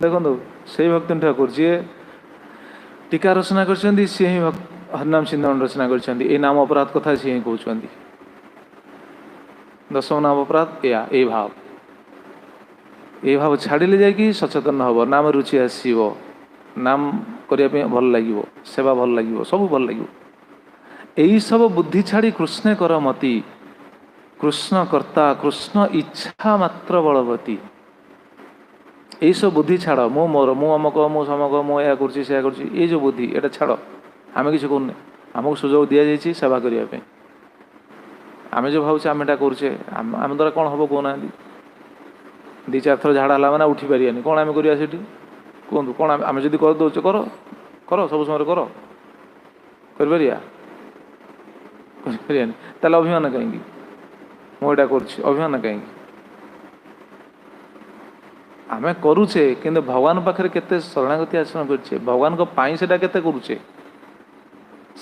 ଦେଖନ୍ତୁ ସେଇ ଭକ୍ତି ଠାକୁର ଯିଏ ଟୀକା ରଚନା କରିଛନ୍ତି ସିଏ ହିଁ ହରିନାମ ଚିନ୍ତନ ରଚନା କରିଛନ୍ତି। ଏଇ ନାମ ଅପରାଧ କଥା ସିଏ ହିଁ କହୁଛନ୍ତି। ଦଶମ ନାମ ଅପରାଧ ଏଇ ଭାବ ଛାଡ଼ିଲେ ଯାଇକି ସଚେତନ ହେବ, ନାମ ରୁଚି ଆସିବ, ନାମ କରିବା ପାଇଁ ଭଲ ଲାଗିବ, ସେବା ଭଲ ଲାଗିବ, ସବୁ ଭଲ ଲାଗିବ। ଏଇସବୁ ବୁଦ୍ଧି ଛାଡ଼ି କୃଷ୍ଣେ କର ମତି, କୃଷ୍ଣ କର୍ତ୍ତା କୃଷ୍ଣ ଇଚ୍ଛା ମାତ୍ର ବଳବତୀ। এইসব ବୁଦ୍ଧି ଛାଡ଼, ମୁଁ ମୋର, ମୁଁ ଅମକ, ମୁଁ ସମକ, ମୁଁ ଏହା କରୁଛି ସେୟା କରୁଛି, ଏଇ ଯେଉଁ ବୁଦ୍ଧି ଏଇଟା ଛାଡ଼। ଆମେ କିଛି କରୁନେ, ଆମକୁ ସୁଯୋଗ ଦିଆଯାଇଛି ସେବା କରିବା ପାଇଁ। ଆମେ ଯେଉଁ ଭାବୁଛେ ଆମେ ଏଟା କରୁଛେ, ଆମ ଦ୍ୱାରା କ'ଣ ହେବ କହୁନାହାନ୍ତି? 2-4 ଥର ଝାଡ଼ା ହେଲା ମାନେ ଉଠି ପାରିବାନି, କ'ଣ ଆମେ କରିବା ସେଠି କୁହନ୍ତୁ? କ'ଣ ଆମେ ଯଦି କରିଦେଉଛେ, କର ସବୁ ସମୟରେ କର, କରିପାରିବା? କରିପାରିବାନି। ତାହେଲେ ଅଭିମାନ କାହିଁକି? ମୁଁ ଏଇଟା କରୁଛି, ଅଭିମାନ କାହିଁକି? ଆମେ କରୁଛେ କିନ୍ତୁ ଭଗବାନ ପାଖରେ କେତେ ଶରଣାଗତି ଆଚରଣ କରୁଛେ, ଭଗବାନଙ୍କ ପାଇଁ ସେଟା କେତେ କରୁଛେ?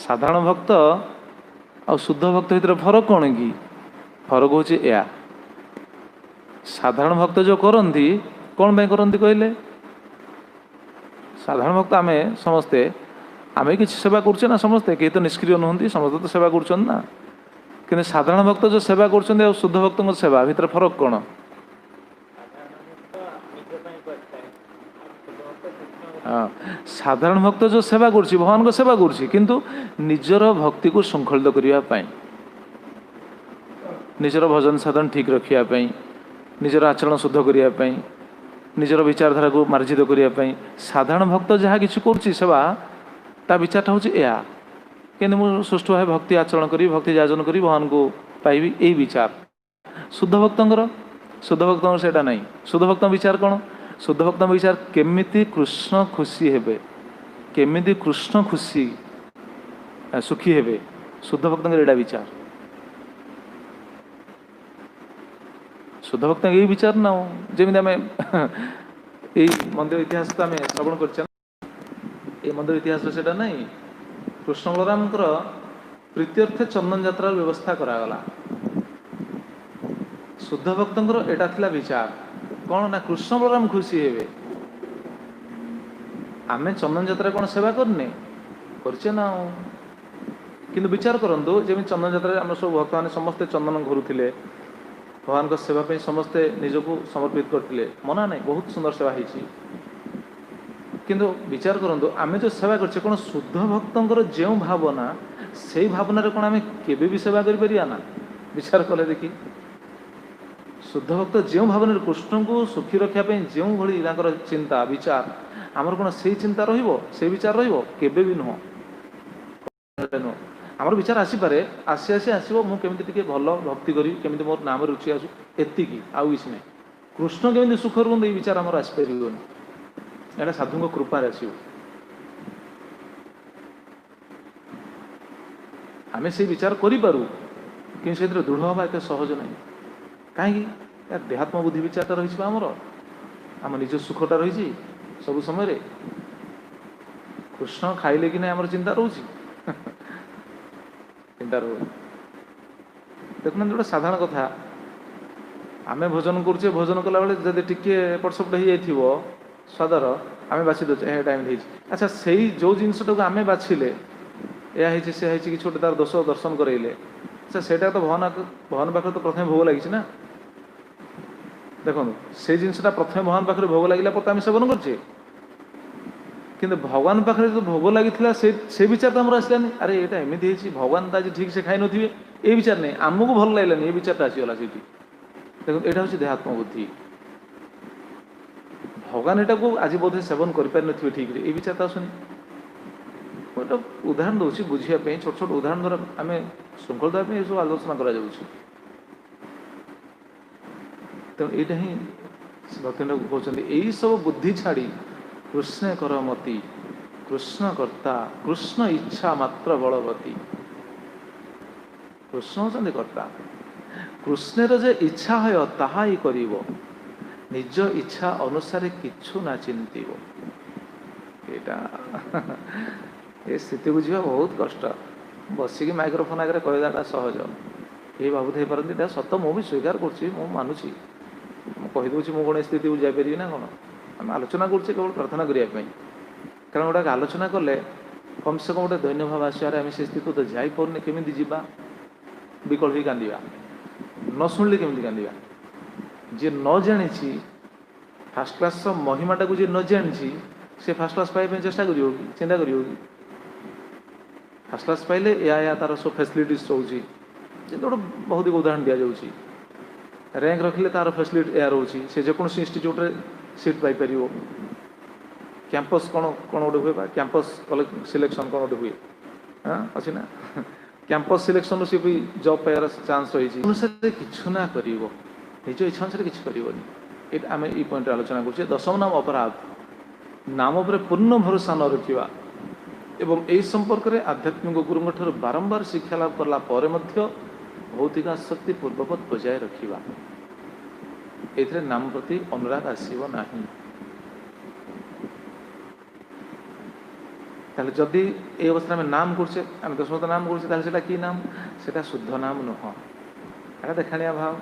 ସାଧାରଣ ଭକ୍ତ ଆଉ ଶୁଦ୍ଧ ଭକ୍ତ ଭିତରେ ଫରକ କ'ଣ କି? ଫରକ ହେଉଛି ଏହା, ସାଧାରଣ ଭକ୍ତ ଯେଉଁ କରନ୍ତି କ'ଣ ପାଇଁ କରନ୍ତି କହିଲେ? ସାଧାରଣ ଭକ୍ତ ଆମେ ସମସ୍ତେ, ଆମେ କିଛି ସେବା କରୁଛେ ନା ସମସ୍ତେ, କେହି ତ ନିଷ୍କ୍ରିୟ ନୁହନ୍ତି, ସମସ୍ତେ ତ ସେବା କରୁଛନ୍ତି ନା। କିନ୍ତୁ ସାଧାରଣ ଭକ୍ତ ଯେଉଁ ସେବା କରୁଛନ୍ତି ଆଉ ଶୁଦ୍ଧ ଭକ୍ତଙ୍କ ସେବା ଭିତରେ ଫରକ କ'ଣ? ହଁ, ସାଧାରଣ ଭକ୍ତ ଯେଉଁ ସେବା କରୁଛି ଭଗବାନଙ୍କ ସେବା କରୁଛି, କିନ୍ତୁ ନିଜର ଭକ୍ତିକୁ ଶୃଙ୍ଖଳିତ କରିବା ପାଇଁ, ନିଜର ଭଜନ ସାଧନ ଠିକ୍ ରଖିବା ପାଇଁ, ନିଜର ଆଚରଣ ଶୁଦ୍ଧ କରିବା ପାଇଁ, ନିଜର ବିଚାରଧାରାକୁ ମାର୍ଜିତ କରିବା ପାଇଁ ସାଧାରଣ ଭକ୍ତ ଯାହା କିଛି କରୁଛି ସେବା, ତା ବିଚାରଟା ହେଉଛି ଏହା, କିନ୍ତୁ ମୁଁ ସୁଷ୍ଠୁ ଭାବେ ଭକ୍ତି ଆଚରଣ କରିବି, ଭକ୍ତି ଯାଜନ କରି ଭଗବାନଙ୍କୁ ପାଇବି, ଏଇ ବିଚାର। ଶୁଦ୍ଧ ଭକ୍ତଙ୍କର ସେଇଟା ନାହିଁ। ଶୁଦ୍ଧ ଭକ୍ତଙ୍କ ବିଚାର କ'ଣ? ଶୁଦ୍ଧ ଭକ୍ତଙ୍କ ବିଚାର କେମିତି କୃଷ୍ଣ ଖୁସି ହେବେ, କେମିତି କୃଷ୍ଣ ସୁଖୀ ହେବେ, ଶୁଦ୍ଧ ଭକ୍ତଙ୍କର ଏଇଟା ବିଚାର। ଶୁଦ୍ଧ ଭକ୍ତଙ୍କ ଏଇ ବିଚାର ନା। ଯେମିତି ଆମେ ଏଇ ମନ୍ଦିର ଇତିହାସ ତ ଆମେ ଶ୍ରବଣ କରିଛେ, ଏଇ ମନ୍ଦିର ଇତିହାସରେ ସେଇଟା ନାହିଁ। କୃଷ୍ଣ ବଳରାମଙ୍କର ପ୍ରୀତ୍ୟର୍ଥେ ଚନ୍ଦନ ଯାତ୍ରାର ବ୍ୟବସ୍ଥା କରାଗଲା। ଶୁଦ୍ଧ ଭକ୍ତଙ୍କର ଏଇଟା ଥିଲା ବିଚାର କ'ଣ ନା କୃଷ୍ଣ ବଳରାମ ଖୁସି ହେବେ। ଆମେ ଚନ୍ଦନ ଯାତ୍ରା କ'ଣ ସେବା କରିନେ? କରିଛେ ନା। କିନ୍ତୁ ବିଚାର କରନ୍ତୁ, ଯେମିତି ଚନ୍ଦନ ଯାତ୍ରାରେ ଆମର ସବୁ ଭକ୍ତମାନେ ସମସ୍ତେ ଚନ୍ଦନ ଘୁରୁଥିଲେ, ଭଗବାନଙ୍କ ସେବା ପାଇଁ ସମସ୍ତେ ନିଜକୁ ସମର୍ପିତ କରିଥିଲେ, ମନା ନାହିଁ, ବହୁତ ସୁନ୍ଦର ସେବା ହେଇଛି। କିନ୍ତୁ ବିଚାର କରନ୍ତୁ, ଆମେ ଯେଉଁ ସେବା କରୁଛେ କ'ଣ ଶୁଦ୍ଧ ଭକ୍ତଙ୍କର ଯେଉଁ ଭାବନା, ସେଇ ଭାବନାରେ କ'ଣ ଆମେ କେବେ ବି ସେବା କରିପାରିବା ନା? ବିଚାର କଲେ ଦେଖି, ଶୁଦ୍ଧ ଭକ୍ତ ଯେଉଁ ଭାବନାରେ କୃଷ୍ଣଙ୍କୁ ସୁଖୀ ରଖିବା ପାଇଁ ଯେଉଁଭଳି ତାଙ୍କର ଚିନ୍ତା ବିଚାର, ଆମର କ'ଣ ସେଇ ଚିନ୍ତା ରହିବ, ସେଇ ବିଚାର ରହିବ? କେବେ ବି ନୁହଁ। ଆମର ବିଚାର ଆସିପାରେ, ଆସିବ ମୁଁ କେମିତି ଟିକେ ଭଲ ଭକ୍ତି କରିବି, କେମିତି ମୋର ନାମରେ ରୁଚି ଆସୁ, ଏତିକି, ଆଉ କିଛି ନାହିଁ। କୃଷ୍ଣ କେମିତି ସୁଖ ରୁହନ୍ତୁ ଏଇ ବିଚାର ଆମର ଆସିପାରିବନି। ଏଇଟା ସାଧୁଙ୍କ କୃପାରେ ଆସିବ। ଆମେ ସେଇ ବିଚାର କରିପାରୁ, କିନ୍ତୁ ସେଥିରେ ଦୃଢ଼ ହେବା ଏତେ ସହଜ ନାହିଁ। କାହିଁକି? ଦେହାତ୍ମ ବୁଦ୍ଧି ବିଚାରଟା ରହିଛି ବା ଆମର, ଆମ ନିଜ ସୁଖଟା ରହିଛି ସବୁ ସମୟରେ। କୃଷ୍ଣ ଖାଇଲେ କି ନାହିଁ ଆମର ଚିନ୍ତା ରହୁଛି? ଚିନ୍ତା ରହୁଛି। ଦେଖୁନାହାନ୍ତି, ଗୋଟେ ସାଧାରଣ କଥା, ଆମେ ଭୋଜନ କରୁଛେ, ଭୋଜନ କଲାବେଳେ ଯଦି ଟିକେ ଏପଟ ସେପଟ ହେଇଯାଇଥିବ ସ୍ୱାଦର, ଆମେ ବାଛି ଦେଉଛେ, ଏଇଟା ଏମିତି ହେଇଛି। ଆଚ୍ଛା, ସେଇ ଯେଉଁ ଜିନିଷଟାକୁ ଆମେ ବାଛିଲେ, ଏହା ହେଇଛି ସେ ହେଇଛି, କିଛି ଗୋଟେ ତାର ଦୋଷ ଦର୍ଶନ କରାଇଲେ, ଆଚ୍ଛା ସେଇଟା ତ ଭଗବାନ ପାଖରେ ତ ପ୍ରଥମେ ଭୋଗ ଲାଗିଛି ନା। ଦେଖନ୍ତୁ, ସେଇ ଜିନିଷଟା ପ୍ରଥମେ ଭଗବାନ ପାଖରେ ଭୋଗ ଲାଗିଲା ପରେ ତ ଆମେ ସେବନ କରୁଛେ। କିନ୍ତୁ ଭଗବାନ ପାଖରେ ଯେଉଁ ଭୋଗ ଲାଗିଥିଲା ସେ ବିଚାର ତ ଆମର ଆସିଲାନି। ଆରେ ଏଇଟା ଏମିତି ହେଇଛି, ଭଗବାନ ତ ଆଜି ଠିକ୍ ସେ ଖାଇନଥିବେ, ଏଇ ବିଚାର ନାହିଁ। ଆମକୁ ଭଲ ଲାଗିଲାନି, ଏଇ ବିଚାରଟା ଆସିଗଲା ସେଇଠି। ଦେଖନ୍ତୁ, ଏଇଟା ହେଉଛି ଦେହାତ୍ମ ବୁଦ୍ଧି। ଭଗବାନ ଏଟାକୁ ଆଜି ବୋଧେ ସେବନ କରିପାରିନଥିବେ ଠିକ୍ରେ, ଏଇ ବିଚାର ତ ଆସୁନି। ମୁଁ ଗୋଟେ ଉଦାହରଣ ଦେଉଛି ବୁଝିବା ପାଇଁ, ଛୋଟ ଛୋଟ ଉଦାହରଣ ଦ୍ୱାରା ଆମେ ଶୃଙ୍ଖଳ ଦେବା ପାଇଁ ଏସବୁ ଆଲୋଚନା କରାଯାଉଛି। ତେଣୁ ଏଇଟା ହିଁ भक्ति कहते यही सब बुद्धि छाड़ी कृष्ण कर मती कृष्ण कर्ता कृष्ण इच्छा मात्र बलवती। कृष्ण होचंदी कर्ता कृष्णर जे इच्छा है ताहा ही करिवो निज इच्छा अनुसार किछु ना चिंतिब। एटा ये स्थिति बुझा बहुत कष्ट बसिक माइक्रोफोन आगे कहवाटा सहज ये भावुथाई पारती सत मुझे स्वीकार करुँची मानुची कहीदे मुझे कौन स्थिति को जापरि ना कौन आम आलोचना करुचे केवल प्रार्थना करने कारण गोटे आलोचना कले कम से कम गोटे दैन्य भाव आसार आम से स्थिति तो जापे केमी जावा विकल ही कांदा न शुणिले केमी कांदा जी न जानी फास्ट क्लास महिमाटा को जी न जानी से फास्ट क्लास पाइबा चेष्टा करियो कि चिंता करियो कि फास्ट क्लास पाइले या तार सब फैसिलिटीज रोचे गोटे बहुत उदाहरण दि जाऊँगी रैंक रखिले तार फैसिलिटी या रोचे से जेकोसी इंस्टीट्यूट रे सीट पाइपर कैंपस कौन कौन गोटे हुए कैंपस सिलेक्शन कौन गोटे हुए हाँ अच्छी ना कैंपस सिलेक्शन सी भी जॉब पाइबार चांस रही अनुसार किछु ना कर निज इच्छा अनुसार किसी करनी ये आम ये पॉइंट आलोचना करुचे। दशम नाम अपराध नाम पर पूर्ण भरोसा न रखा एवं यही संपर्क में आध्यात्मिक गुरु बारंबार शिक्षा लाभ करला पर भौतिक आसक्ति पूर्ववत बजाय रखा ए नाम प्रति अनुराग आसब ना जदि ये अवस्था में नाम करुचे आम दशमत नाम करुचे कि नाम से शुद्ध नाम नुह एटा देखाणिया भाव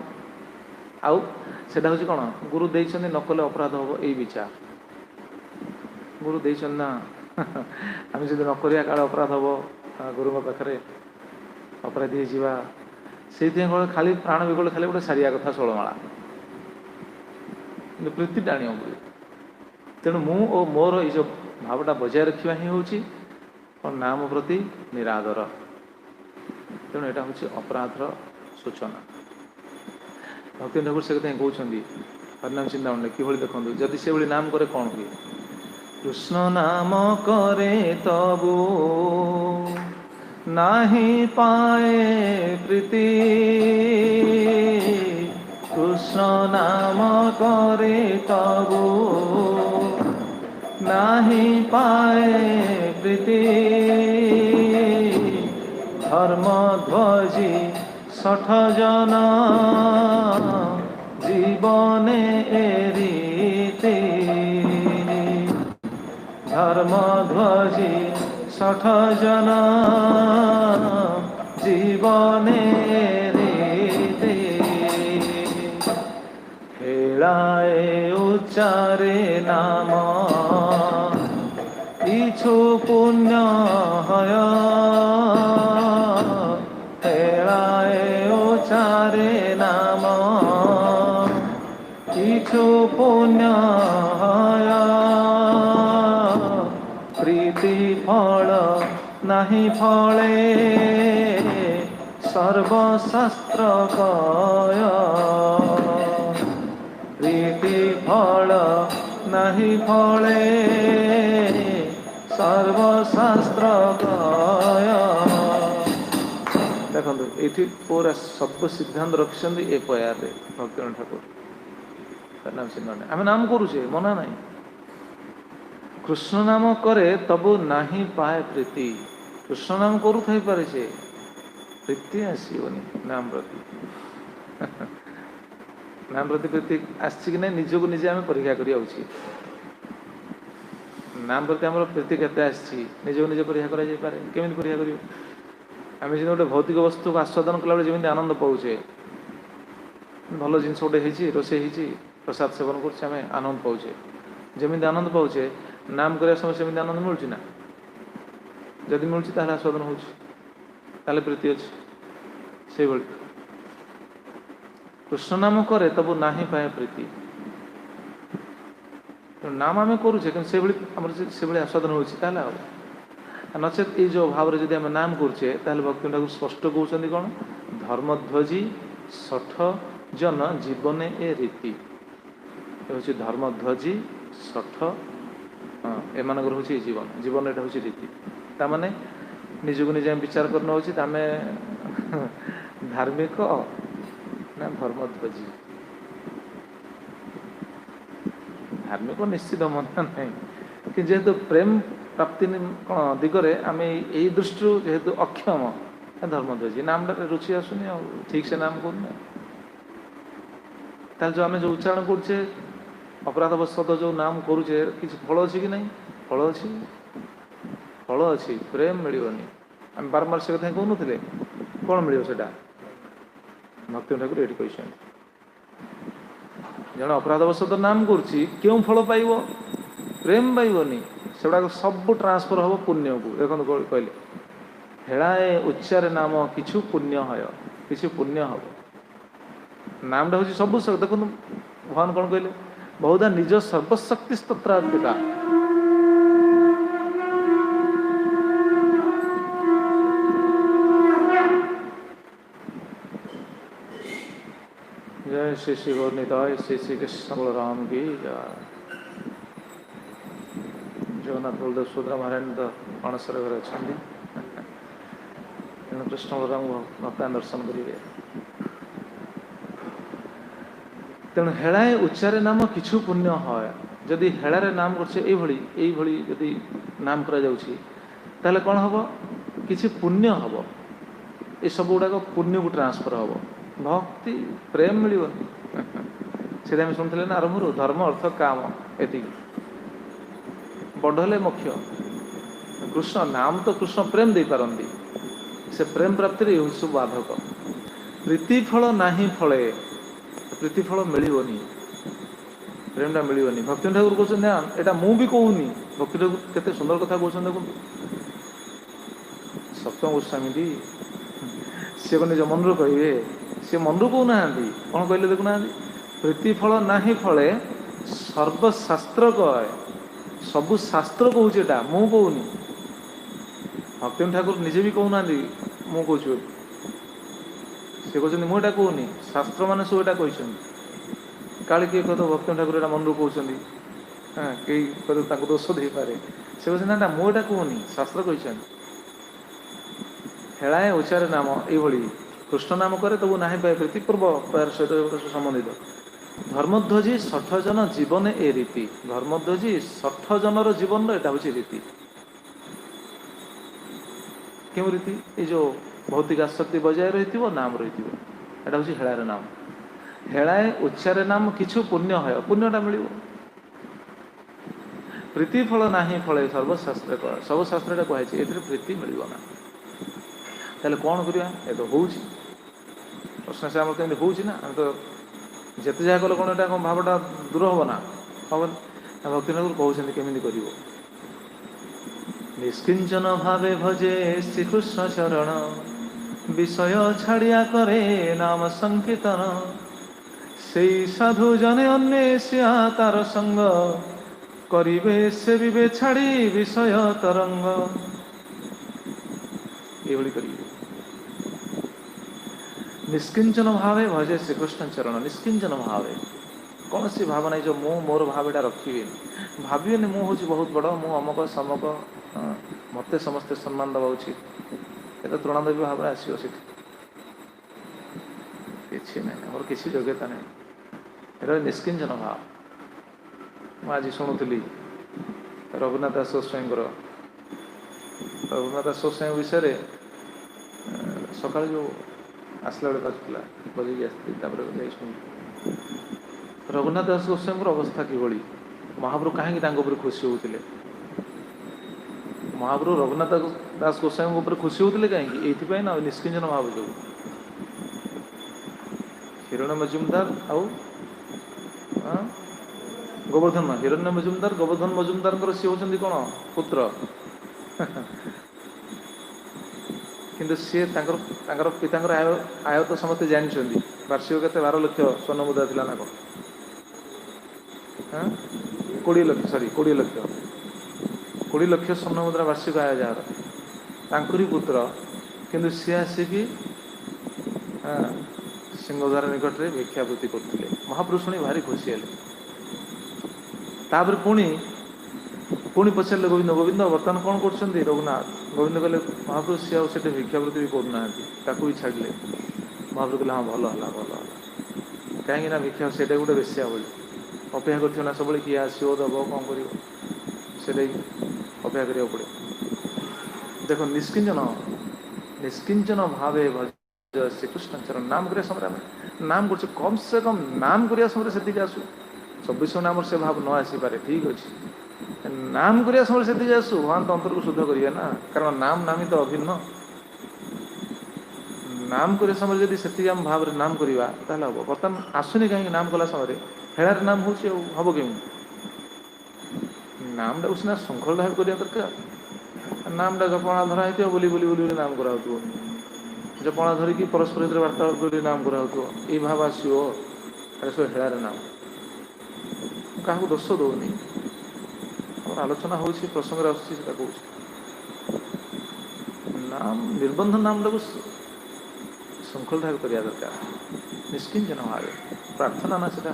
आउ सेटा हूँ कौन गुरु देते नकले अपराध हम यही विचार गुरु देते ना आम जब नकरिया काले अपराध हम गुरु पाखे अपराधी होगा से खाली प्राण विकल खाली गोटे सारिया कथा षोलमाला प्रीति टाणी पड़े तेणु मु मोर ये भावटा बजाय रखा ही हूँ नाम प्रति निरादर तेणु यहाँ हूँ अपराधर सूचना। भक्ति ठाकुर से कहते कहते हरिनाम चिंतामणि कि देखो जदि से भाई नाम करे कौन हुए कृष्ण नाम करे तबु नाही पाए प्रीति कृष्ण नाम करे तबु नाही पाए प्रीति धर्म ध्वजी 60 जन जीवने एरीति धर्म ध्वजी 60 जन जीवने एरीति हेलाए उच्चारे नाम इछु पुण्य हय हेलाए उच्चारे नाम इछु पुण्य हय प्रीति फल नहीं फले सर्वशास्त्र कय प्रीति फल नहीं फले सर्वशास्त्र कय देखो ये पूरा सब सिद्धांत रखिंट ए पयार भक्ति ठाकुर नाम सिंह आम नाम करुचे मना नहीं कृष्ण नाम करे तबु नहीं पाए प्रीति कृष्ण नाम करू थी पारे से प्रीति आसनी नाम प्रति नाम प्रति प्रीति आसी कि नहीं निजक निजे आम परीक्षा करा उचित नाम प्रति आम प्रीति केते आसी निजक निजे परीक्षा करें केमी परीक्षा कर आम जो गोटे भौतिक वस्तु को आस्वादन कला जमी आनंद पाचे भल जिन गोटे रोसे प्रसाद सेवन कर आनंद पाचे जमी आनंद पाचे नाम करने समय सेमती आनंद मिलूँ ना जदि मिलूँ आस्वादन हो प्रीति अच्छी से कृष्ण नाम करे तबु नाही पाए प्रीति नाम आम करुचे कि से आस्वादन हो नचेत ये जो भाव में जब आम नाम करुचे भक्ति ठाकुर स्पष्ट कहते कौन धर्मध्वजी 60 जन जीवने ए रीति हूँ धर्मध्वजी 60 हाँ एम हूँ जीवन जीवन यहाँ हूँ रीति ताने निजक निजे विचार करना उचित आम धार्मिक ना धर्मध्वजी धार्मिक निश्चित मना नहीं कि जेहेतु प्रेम प्राप्ति कौन दिगरे आम यही दृष्टि जेहेतु अक्षम धर्मध्वजी नामटा रुचि आसुनि ठीक से नाम करूँ ताल जो आम जो उच्चारण करुचे अपराधवशत जो नाम करुचे किसी फल अच्छी कि नहीं फल अच्छी फल अच्छी प्रेम मिलनी आम बारंबार से कथा कहून कौन मिल से भक्ति ठाकुर ये कहते जन अपराधवशत नाम करुच्ची क्यों फल पाइब प्रेम पाइबनी से सब ट्रांसफर हम पुण्य को देखो कहले हेलाए उच्चारे नाम किछु पुण्य हय किछु पुण्य हम नामटा हूँ सब देखो भगवान कौन कहले बहुधा निज सर्वशक्ति स्तोत्रार्पिता जय श्री श्री गौरनिताय श्री श्री कृष्ण बलराम की जय जगन्नाथ बलदेव सुभद्रा महाराज तो अणसर घर अच्छा तेणु कृष्ण बलराम भक्तान दर्शन करेंगे तेणु हेलाए उच्चारे नाम किछु पुण्य है जदि हेलारे नाम करछे नाम करा जाउछि ताले कौन हम किछि पुण्य हम ये सब गुड़ाक पुण्य को ट्रांसफर हम भक्ति प्रेम मिलनी से शुणुले ना आरंभ धर्म अर्थ काम एति बढ़ले मुख्य कृष्ण नाम तो कृष्ण प्रेम दे पारती से प्रेम प्राप्ति ये सब बाधक प्रीतिफल नाही फले प्रीतिफल मिलनी प्रेमटा मिलनी भक्ति ठाकुर कहते यहाँ मु भी कहूनी भक्ति ठाकुर केते सुंदर कथा कहते देखो सप्तम गोस्वामी दी सी को निज मन कहे सी मन कहना कौन कहले देखुना प्रीतिफल नाही फले सर्वशास्त्र कहे सबु शास्त्र कहूँ मु कहूनी भक्ति ठाकुर निजे भी कहना मु कहूँ सी कहते मुझे कहूनी शास्त्र मैंने सब यहाँ कहते काले किए कह भक्ति ठाकुर यहाँ मन कहते हाँ कई कह दोष दे पारे से कहते ना मुझे कहूनी शास्त्र कहते हेलाए उच्चारे नाम ये कृष्ण नाम करे तब ना पाए प्रीतिपूर्व प्यार सहित संबंधित धर्मध्वजी 60 जन जीवन ए रीति धर्मध्वजी 60 जनर जीवन यहाँ हूँ रीति क्यों रीति ये जो भौतिक आसक्ति बजाय रही नाम रही हूँ हेलार नाम हेलाए उच्चारे नाम किछु पुण्य है पुण्यटा मिल प्रीतिफल ना फल सर्वशास्त्र सब शास्त्र कहुई ये प्रीति मिलना ताले कौन करिया ये तो हूँ प्रश्न से आम कमी हूँ ना तो जिते जहाँ कले कौन यहाँ भावटा दूर हम ना हम भक्ति ठाकुर कहते केमी कर निष्किंचन भावे भजे श्रीकृष्ण चरण विषय छाड़िया करे नाम संकीर्तन से साधु जने अन्वेष्या तार संग करिबे सेविबे छाड़ी विषय तरंग ये करिए निष्किंचन भावे भजे श्रीकृष्ण चरण निष्किंचन भावे कौन सी भाव नहीं जो मु मोर भावटा रखी भावे मु हूँ बहुत बड़ मु अमक समक मत समस्ते सम्मान दबा उचित ये तृणादेवी भाव में आसो कि ना किसी योग्यता नहीं ये निष्किंचन भाव मुझे शुणुली रघुनाथ दास गोस्वामी रघुनाथ दास गोस्वामी विषय सकाल जो आसला बेले बाजुला बजे आसती रघुनाथ दास गोस्वामी अवस्था किभली महाप्रभु कहीं खुशी होते महाप्रभु रघुनाथ दास गोस्वामी खुशी होते कहीं ये ना निष्किंचन भाव जो हिरण्य मजुमदार आउ गोवर्धन हिरण्य मजुमदार गोवर्धन मजुमदार सी होती कौन पुत्र किंतु सी पिता आय तो समस्ते जानते वार्षिक के 12 लाख स्वर्ण मुद्रा थी ना कौन 20 लाख सॉरी 20 लाख स्वर्ण मुद्रा वार्षिक आय जार पुत्र किंतु सी आसिक सिंहद्वार निकट में भिक्षावृत्ति करते महाप्रभु शुणी भारी खुशी है पुणी पचारे गोविंद गोविंद बर्तमान कौन कर रघुनाथ गोविंद कहले महाप्रभु सी आउ भिक्षावृत्ति भी करना भी छाड़े महाप्रभु कहले हाँ भल है कहीं भिक्षा से गोटे बेश्या बोली ଅପେକ୍ଷା କରୁଛୁ ନା ସବୁବେଳେ କିଏ ଆସିବ ଦେବ କ'ଣ କରିବ, ସେଇଟା ଅପେକ୍ଷା କରିବାକୁ ପଡ଼େ। ଦେଖ ନିଷ୍କିଞ୍ଚନ ଭାବେ ଭଜ ଶ୍ରୀକୃଷ୍ଣ ଚରଣ। ନାମ କରିବା ସମୟରେ ଆମେ ନାମ କରୁଛୁ, କମ୍ ସେ କମ୍ ନାମ କରିବା ସମୟରେ ସେତିକି ଆସୁ। 24 ଘଣ୍ଟା ଆମର ସେ ଭାବ ନ ଆସିପାରେ, ଠିକ୍ ଅଛି, ନାମ କରିବା ସମୟରେ ସେତିକି ଆସୁ। ଭଗବାନ ତ ଅନ୍ତରକୁ ଶୁଦ୍ଧ କରିବେ ନା, କାରଣ ନାମ ନାମୀ ତ ଅଭିନ୍ନ। ନାମ କରିବା ସମୟରେ ଯଦି ସେତିକି ଆମ ଭାବରେ ନାମ କରିବା ତାହେଲେ ହେବ। ବର୍ତ୍ତମାନ ଆସୁନି କାହିଁକି? ନାମ କଲା ସମୟରେ ହେଳାରେ ନାମ ହେଉଛି, ଆଉ ହେବ କେମିତି? ନାମଟାକୁ ସିନା ଶୃଙ୍ଖଳ ଭାବେ କରିବା ଦରକାର। ନାମଟା ଜପଣା ଧରା ହେଇଥିବ, ବୋଲି ବୋଲି ବୋଲି ବୋଲି ନାମ କରାହେଉଥିବ। ଜପଣା ଧରିକି ପରସ୍ପର ଭିତରେ ବାର୍ତ୍ତାଳାପ କରି ନାମ କରାହେଉଥିବ, ଏଇ ଭାବ ଆସିବ। ଆରେ ସବୁ ହେଳାରେ ନାମ। ମୁଁ କାହାକୁ ଦୋଷ ଦେଉନି, ଆମର ଆଲୋଚନା ହେଉଛି, ପ୍ରସଙ୍ଗରେ ଆସୁଛି, ସେଟା କହୁଛି। ନାମ ନିର୍ବନ୍ଧ ନାମଟାକୁ ଶୃଙ୍ଖଳ ଭାବେ କରିବା ଦରକାର, ନିଷ୍କିଞ୍ଚନ ଭାବେ। ପ୍ରାର୍ଥନା ନା ସେଟା,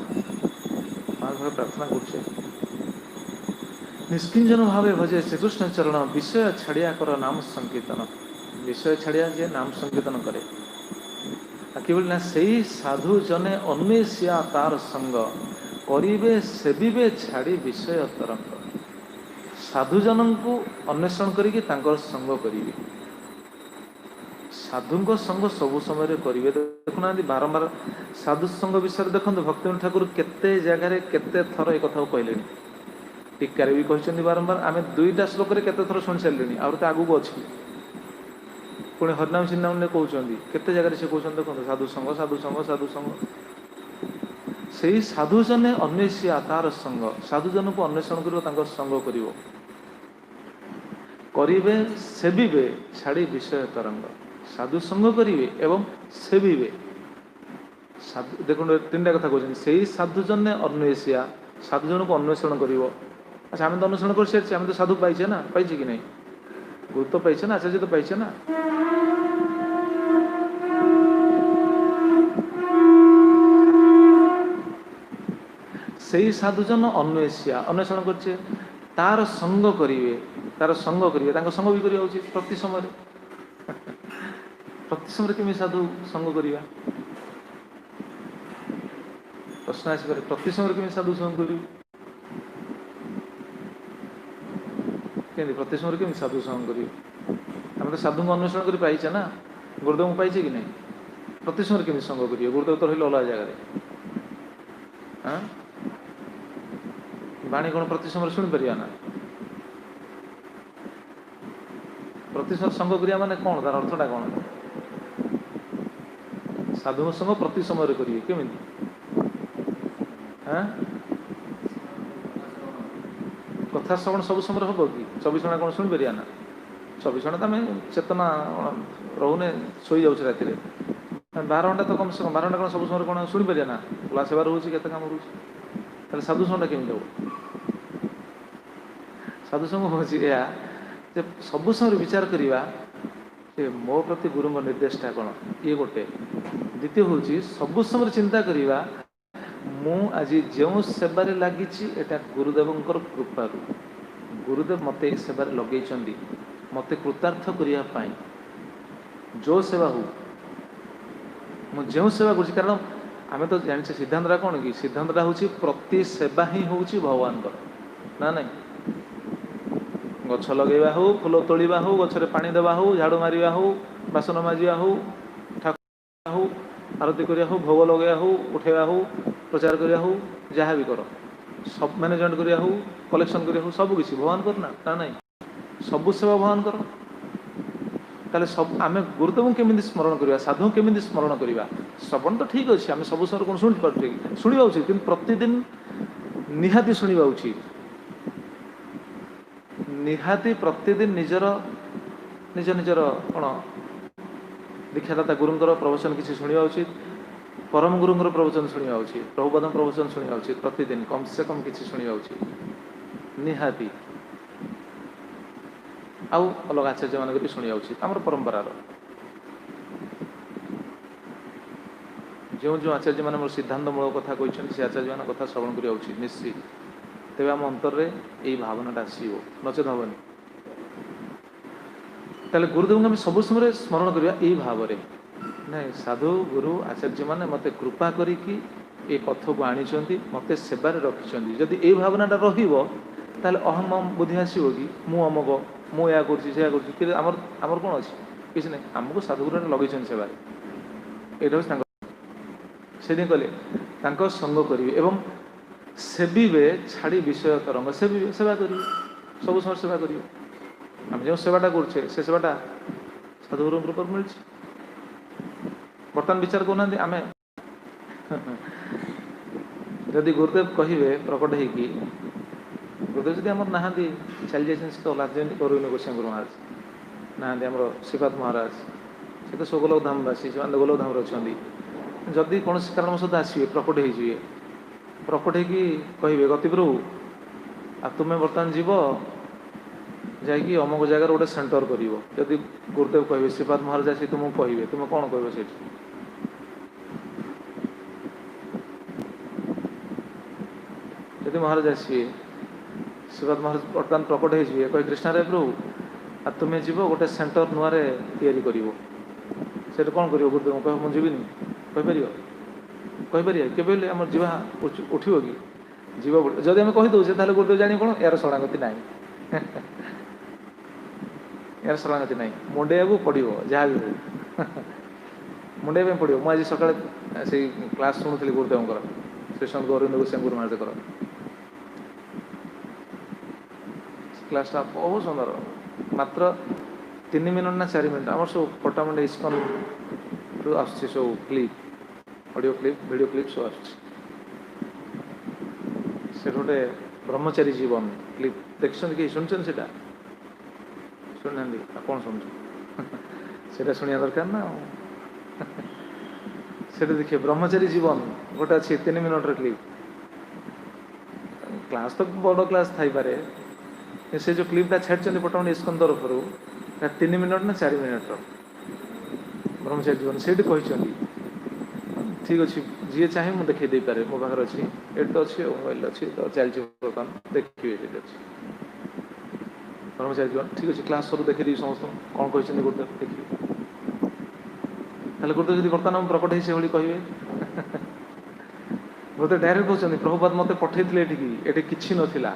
ଭାବେ ପ୍ରାର୍ଥନା କରୁଛେ। ନିଷ୍କିଞ୍ଚନ ଭାବେ ଭଜେ ଶ୍ରୀକୃଷ୍ଣ ଚରଣ, ବିଷୟ ଛାଡ଼ିଆ କର ନାମ ସଂକୀର୍ତ୍ତନ। ବିଷୟ ଛାଡ଼ିଆ ଯେ ନାମ ସଂକୀର୍ତ୍ତନ କରେ, କିଭଳି ନା ସେଇ ସାଧୁ ଜନେ ଅନ୍ୱେଷିଆ ତାର ସଙ୍ଗ, କରିବେ ସେବିବେ ଛାଡ଼ି ବିଷୟ ତରଙ୍ଗ। ସାଧୁଜନଙ୍କୁ ଅନ୍ୱେଷଣ କରିକି ତାଙ୍କର ସଙ୍ଗ କରିବେ। ସାଧୁଙ୍କ ସଙ୍ଗ ସବୁ ସମୟରେ କରିବେ। ଦେଖୁନାହାନ୍ତି ବାରମ୍ବାର ସାଧୁ ସଙ୍ଗ ବିଷୟରେ ଦେଖନ୍ତୁ, ଭକ୍ତିବିନୋଦ ଠାକୁର କେତେ ଜାଗାରେ କେତେ ଥର ଏ କଥାକୁ କହିଲେଣି। ଟୀକାରେ ବି କହିଛନ୍ତି ବାରମ୍ବାର, ଆମେ 2ଟା ଶ୍ଲୋକରେ କେତେ ଥର ଶୁଣି ସାରିଲେଣି, ଆହୁରି ତ ଆଗକୁ ଅଛି। ପୁଣି ହରିନାମ ଚିନ୍ତାମଣିରେ କହୁଛନ୍ତି, କେତେ ଜାଗାରେ ସେ କହୁଛନ୍ତି ଦେଖନ୍ତୁ, ସାଧୁ ସଙ୍ଗ, ସାଧୁ ସଙ୍ଗ, ସାଧୁ ସଙ୍ଗ। ସେଇ ସାଧୁଜନେ ଅନ୍ୱେଷିଆ ତାର ସଙ୍ଗ, ସାଧୁଜନକୁ ଅନ୍ୱେଷଣ କରିବ, ତାଙ୍କ ସଙ୍ଗ କରିବ। କରିବେ ସେବିବେ ଛାଡ଼ି ବିଷୟ ତରଙ୍ଗ। ସାଧୁ ସଙ୍ଗ କରିବେ ଏବଂ ସେବିବେ। ଦେଖନ୍ତୁ 3ଟା କଥା କହୁଛନ୍ତି, ସେଇ ସାଧୁଜନେ ଅନ୍ୱେଷିଆ, ସାଧୁଜନକୁ ଅନ୍ୱେଷଣ କରିବ। ଆଚ୍ଛା, ଆମେ ତ ଅନ୍ୱେଷଣ କରିସାରିଛେ, ଆମେ ତ ସାଧୁ ପାଇଛେ ନା, ପାଇଛେ କି ନାହିଁ? ଗୁରୁ ତ ପାଇଛେ ନା, ଆଚାର୍ଯ୍ୟ ତ ପାଇଛେ ନା। ସେଇ ସାଧୁଜନ ଅନ୍ୱେଷିଆ, ଅନ୍ୱେଷଣ କରିଛେ, ତାର ସଙ୍ଗ କରିବେ, ତାର ସଙ୍ଗ କରିବେ, ତାଙ୍କ ସଙ୍ଗ ବି କରିବା ଉଚିତ ପ୍ରତି ସମୟରେ। ପ୍ରତି ସମୟରେ କେମିତି ସାଧୁ ସଙ୍ଗ କରିବା? ପ୍ରଶ୍ନ ଆସିପାରେ, ପ୍ରତି ସମୟରେ କେମିତି ସାଧୁ ସଙ୍ଗ କରିବୁ? କେମିତି ପ୍ରତି ସମୟରେ କେମିତି ସାଧୁ ସଙ୍ଗ କରିବୁ? ଆମେ ତ ସାଧୁଙ୍କୁ ଅନ୍ୱେଷଣ କରି ପାଇଛେ ନା, ଗୁରୁଦେବଙ୍କୁ ପାଇଛେ କି ନାହିଁ? ପ୍ରତି ସମୟରେ କେମିତି ସଙ୍ଗ କରିବେ? ଗୁରୁଦେବ ତ ରହିଲେ ଅଲଗା ଜାଗାରେ। ବାଣୀ କ'ଣ ପ୍ରତି ସମୟରେ ଶୁଣିପାରିବା ନା? ପ୍ରତି ସମୟରେ ସଙ୍ଗ କରିବା ମାନେ କ'ଣ, ତାର ଅର୍ଥଟା କ'ଣ? ସାଧୁଙ୍କ ସଙ୍ଗ ପ୍ରତି ସମୟରେ କରିବେ, କେମିତି? କଥା ଶ୍ରବଣ ସବୁ ସମୟରେ ହେବ କି? 24 ଘଣ୍ଟା କ'ଣ ଶୁଣିପାରିବା ନା? 24 ଘଣ୍ଟା ତ ଆମେ ଚେତନା ରହୁନେ, ଶୋଇଯାଉଛେ ରାତିରେ। 12 ଘଣ୍ଟା ତ କମ୍ ସେ କମ୍, 12 ଘଣ୍ଟା କ'ଣ ସବୁ ସମୟରେ କ'ଣ ଶୁଣିପାରିବା ନା? କ୍ଲାସ୍ ହେବାର ରହୁଛି, କେତେ କାମ ରହୁଛି, ତାହେଲେ ସାଧୁ ସଙ୍ଗଟା କେମିତି ହେବ? ସାଧୁ ସଙ୍ଗ ହେଉଛି ଏହା ଯେ ସବୁ ସମୟରେ ବିଚାର କରିବା ଯେ ମୋ ପ୍ରତି ଗୁରୁଙ୍କ ନିର୍ଦ୍ଦେଶଟା କ'ଣ, ଇଏ ଗୋଟେ। ଦ୍ୱିତୀୟ ହେଉଛି ସବୁ ସମୟରେ ଚିନ୍ତା କରିବା, ମୁଁ ଆଜି ଯେଉଁ ସେବାରେ ଲାଗିଛି ଏଇଟା ଗୁରୁଦେବଙ୍କର କୃପାରୁ। ଗୁରୁଦେବ ମୋତେ ଏ ସେବାରେ ଲଗେଇଛନ୍ତି, ମୋତେ କୃତାର୍ଥ କରିବା ପାଇଁ। ଯେଉଁ ସେବା ହଉ, ମୁଁ ଯେଉଁ ସେବା କରୁଛି, କାରଣ ଆମେ ତ ଜାଣିଛେ ସିଦ୍ଧାନ୍ତଟା କ'ଣ କି? ସିଦ୍ଧାନ୍ତଟା ହେଉଛି ପ୍ରତି ସେବା ହିଁ ହେଉଛି ଭଗବାନଙ୍କର, ନା ନାହିଁ? ଗଛ ଲଗେଇବା ହଉ, ଫୁଲ ତୋଳିବା ହଉ, ଗଛରେ ପାଣି ଦେବା ହଉ, ଝାଡ଼ୁ ମାରିବା ହଉ, ବାସନ ମାଜିବା ହଉ, ଠାକୁର ହଉ, ଆରତି କରିବା ହଉ, ଭୋଗ ଲଗାଇବା ହଉ, ଉଠାଇବା ହଉ, ପ୍ରଚାର କରିବା ହଉ, ଯାହା ବି କର, ସବୁ ମ୍ୟାନେଜମେଣ୍ଟ କରିବା ହଉ, କଲେକ୍ସନ୍ କରିବା ହଉ, ସବୁ କିଛି ଭଗବାନଙ୍କର ନା, ନା ନାହିଁ? ସବୁ ସେବା ଭଗବାନଙ୍କର। ତାହେଲେ ଆମେ ଗୁରୁଦେବଙ୍କୁ କେମିତି ସ୍ମରଣ କରିବା, ସାଧୁଙ୍କୁ କେମିତି ସ୍ମରଣ କରିବା? ଶ୍ରବଣ ତ ଠିକ୍ ଅଛି, ଆମେ ସବୁ ସମୟରେ କ'ଣ ଶୁଣିପାରୁଛେ କି? ଶୁଣିବା ଉଚିତ, କିନ୍ତୁ ପ୍ରତିଦିନ ନିହାତି ଶୁଣିବା ଉଚିତ। ନିହାତି ପ୍ରତିଦିନ ନିଜର କ'ଣ ଦୀକ୍ଷାଦାତା ଗୁରୁଙ୍କର ପ୍ରବଚନ କିଛି ଶୁଣିବା ଉଚିତ, ପରମ ଗୁରୁଙ୍କର ପ୍ରବଚନ ଶୁଣିବା ଉଚିତ, ପ୍ରଭୁପାଦଙ୍କ ପ୍ରବଚନ ଶୁଣିବା ଉଚିତ, ପ୍ରତିଦିନ କମ୍ ସେ କମ୍ କିଛି ଶୁଣିବା ଉଚିତ, ନିହାତି। ଆଉ ଅଲଗା ଆଚାର୍ଯ୍ୟମାନଙ୍କୁ ବି ଶୁଣିବା ଉଚିତ, ଆମର ପରମ୍ପରାର। ଯେଉଁ ଆଚାର୍ଯ୍ୟମାନେ ମୋର ସିଦ୍ଧାନ୍ତମୂଳକ କଥା କହିଛନ୍ତି, ସେ ଆଚାର୍ଯ୍ୟମାନଙ୍କ କଥା ଶ୍ରବଣ କରିବା ଉଚିତ ନିଶ୍ଚିତ। ତେବେ ଆମ ଅନ୍ତରରେ ଏଇ ଭାବନାଟା ଆସିବ, ନଚେତ ହେବନି। ତାହେଲେ ଗୁରୁଦେବଙ୍କୁ ଆମେ ସବୁ ସମୟରେ ସ୍ମରଣ କରିବା ଏଇ ଭାବରେ, ନାଇଁ ସାଧୁ ଗୁରୁ ଆଚାର୍ଯ୍ୟମାନେ ମୋତେ କୃପା କରିକି ए कथ को आनी मत सेवार रखिंट जदि ये भावनाटा रहा अहम बुद्धि आसो कि मु अमक मु या करमर कौन अच्छी किसी ना आमको साधुगुरु लगे सेवार यहाँ से कहले संग करेंगे एवं सेविबे छाड़ी विषय तरंग सेविबे सेवा करेंगे सब समय सेवा करेंगे आम जो सेवाटा करें से सेवाटा साधुगुरु कृपा मिली बर्तमान विचार करना आम जदि गुरुदेव कहे प्रकट हो गुरुदेव जब आम ना चली जाए तो लाजमी गौरविंद गोस्वामी गुरु महाराज ना आम श्रीपाद महाराज से तो स्वगोलोक धामवासी से गोलोक धाम अच्छा जदि कौन कारण सहित आसवे प्रकट हो कहे गति प्रभु आ तुम्हें बर्तमान जीव जाकि अमुक जगार गोटे सेंटर कर जदि गुरुदेव कहे श्रीपाद महाराज आसी तुमको कहे तुम कौन कह से जदि महाराज आसवे श्रीपाद महाराज बर्तमान प्रकट हो कहे कृष्णराय प्रभु आ तुम्हें जीव गोटे सेंटर नुआ तैयारी कर कौन कर गुरुदेव कह मुझे जीविनी कहीपर के आम जीवा उठो कि जीव जदि आम कहीदे ताले गुरुदेव जानी कौन यार शरणागति ना यार शरणागति ना मुंडे को पड़ो जहाँ भी हो मुंडे पड़ो मुझे सका से क्लास शुणुली गुरुदेव श्री सन्त गौरविंद गोस्वामी गुरु महाराज क्लासटा बहुत सुंदर मात्र 3 मिनट ना 4 मिनट आम सब पटामंडे इस्कन आस clip audio clip video clip सब आसे गोटे ब्रह्मचारी जीवन क्लिप देखते कि शुणुन से शुणुना कौन शुणु शुणा दरकार ना से देखिए ब्रह्मचारी जीवन गोटे अच्छे 3 मिनट क्लिप क्लास तो बड़ क्लास थी पारे से जो क्लिपटा छाड़ी पटामंडी इस्कन तरफ 3 मिनट ना 4 मिनट ब्रह्मचारी जीवन से कहते ठीक अच्छे जी चाहे मुझे देखी दे पारे मो पाखे अच्छी ये तो अच्छी मोबाइल अच्छी तो चलती बर्तमान देखिए अच्छी ब्रह्मचारी जीवन ठीक अच्छे क्लास सब देखी समस्त कौन कहते गुरुदेव देखिए ताले गुरुदेव जी बर्तमान प्रकट हो से कहे गुरुदेव डायरेक्ट कहते प्रभुपाद मत पठे ये किसी नाला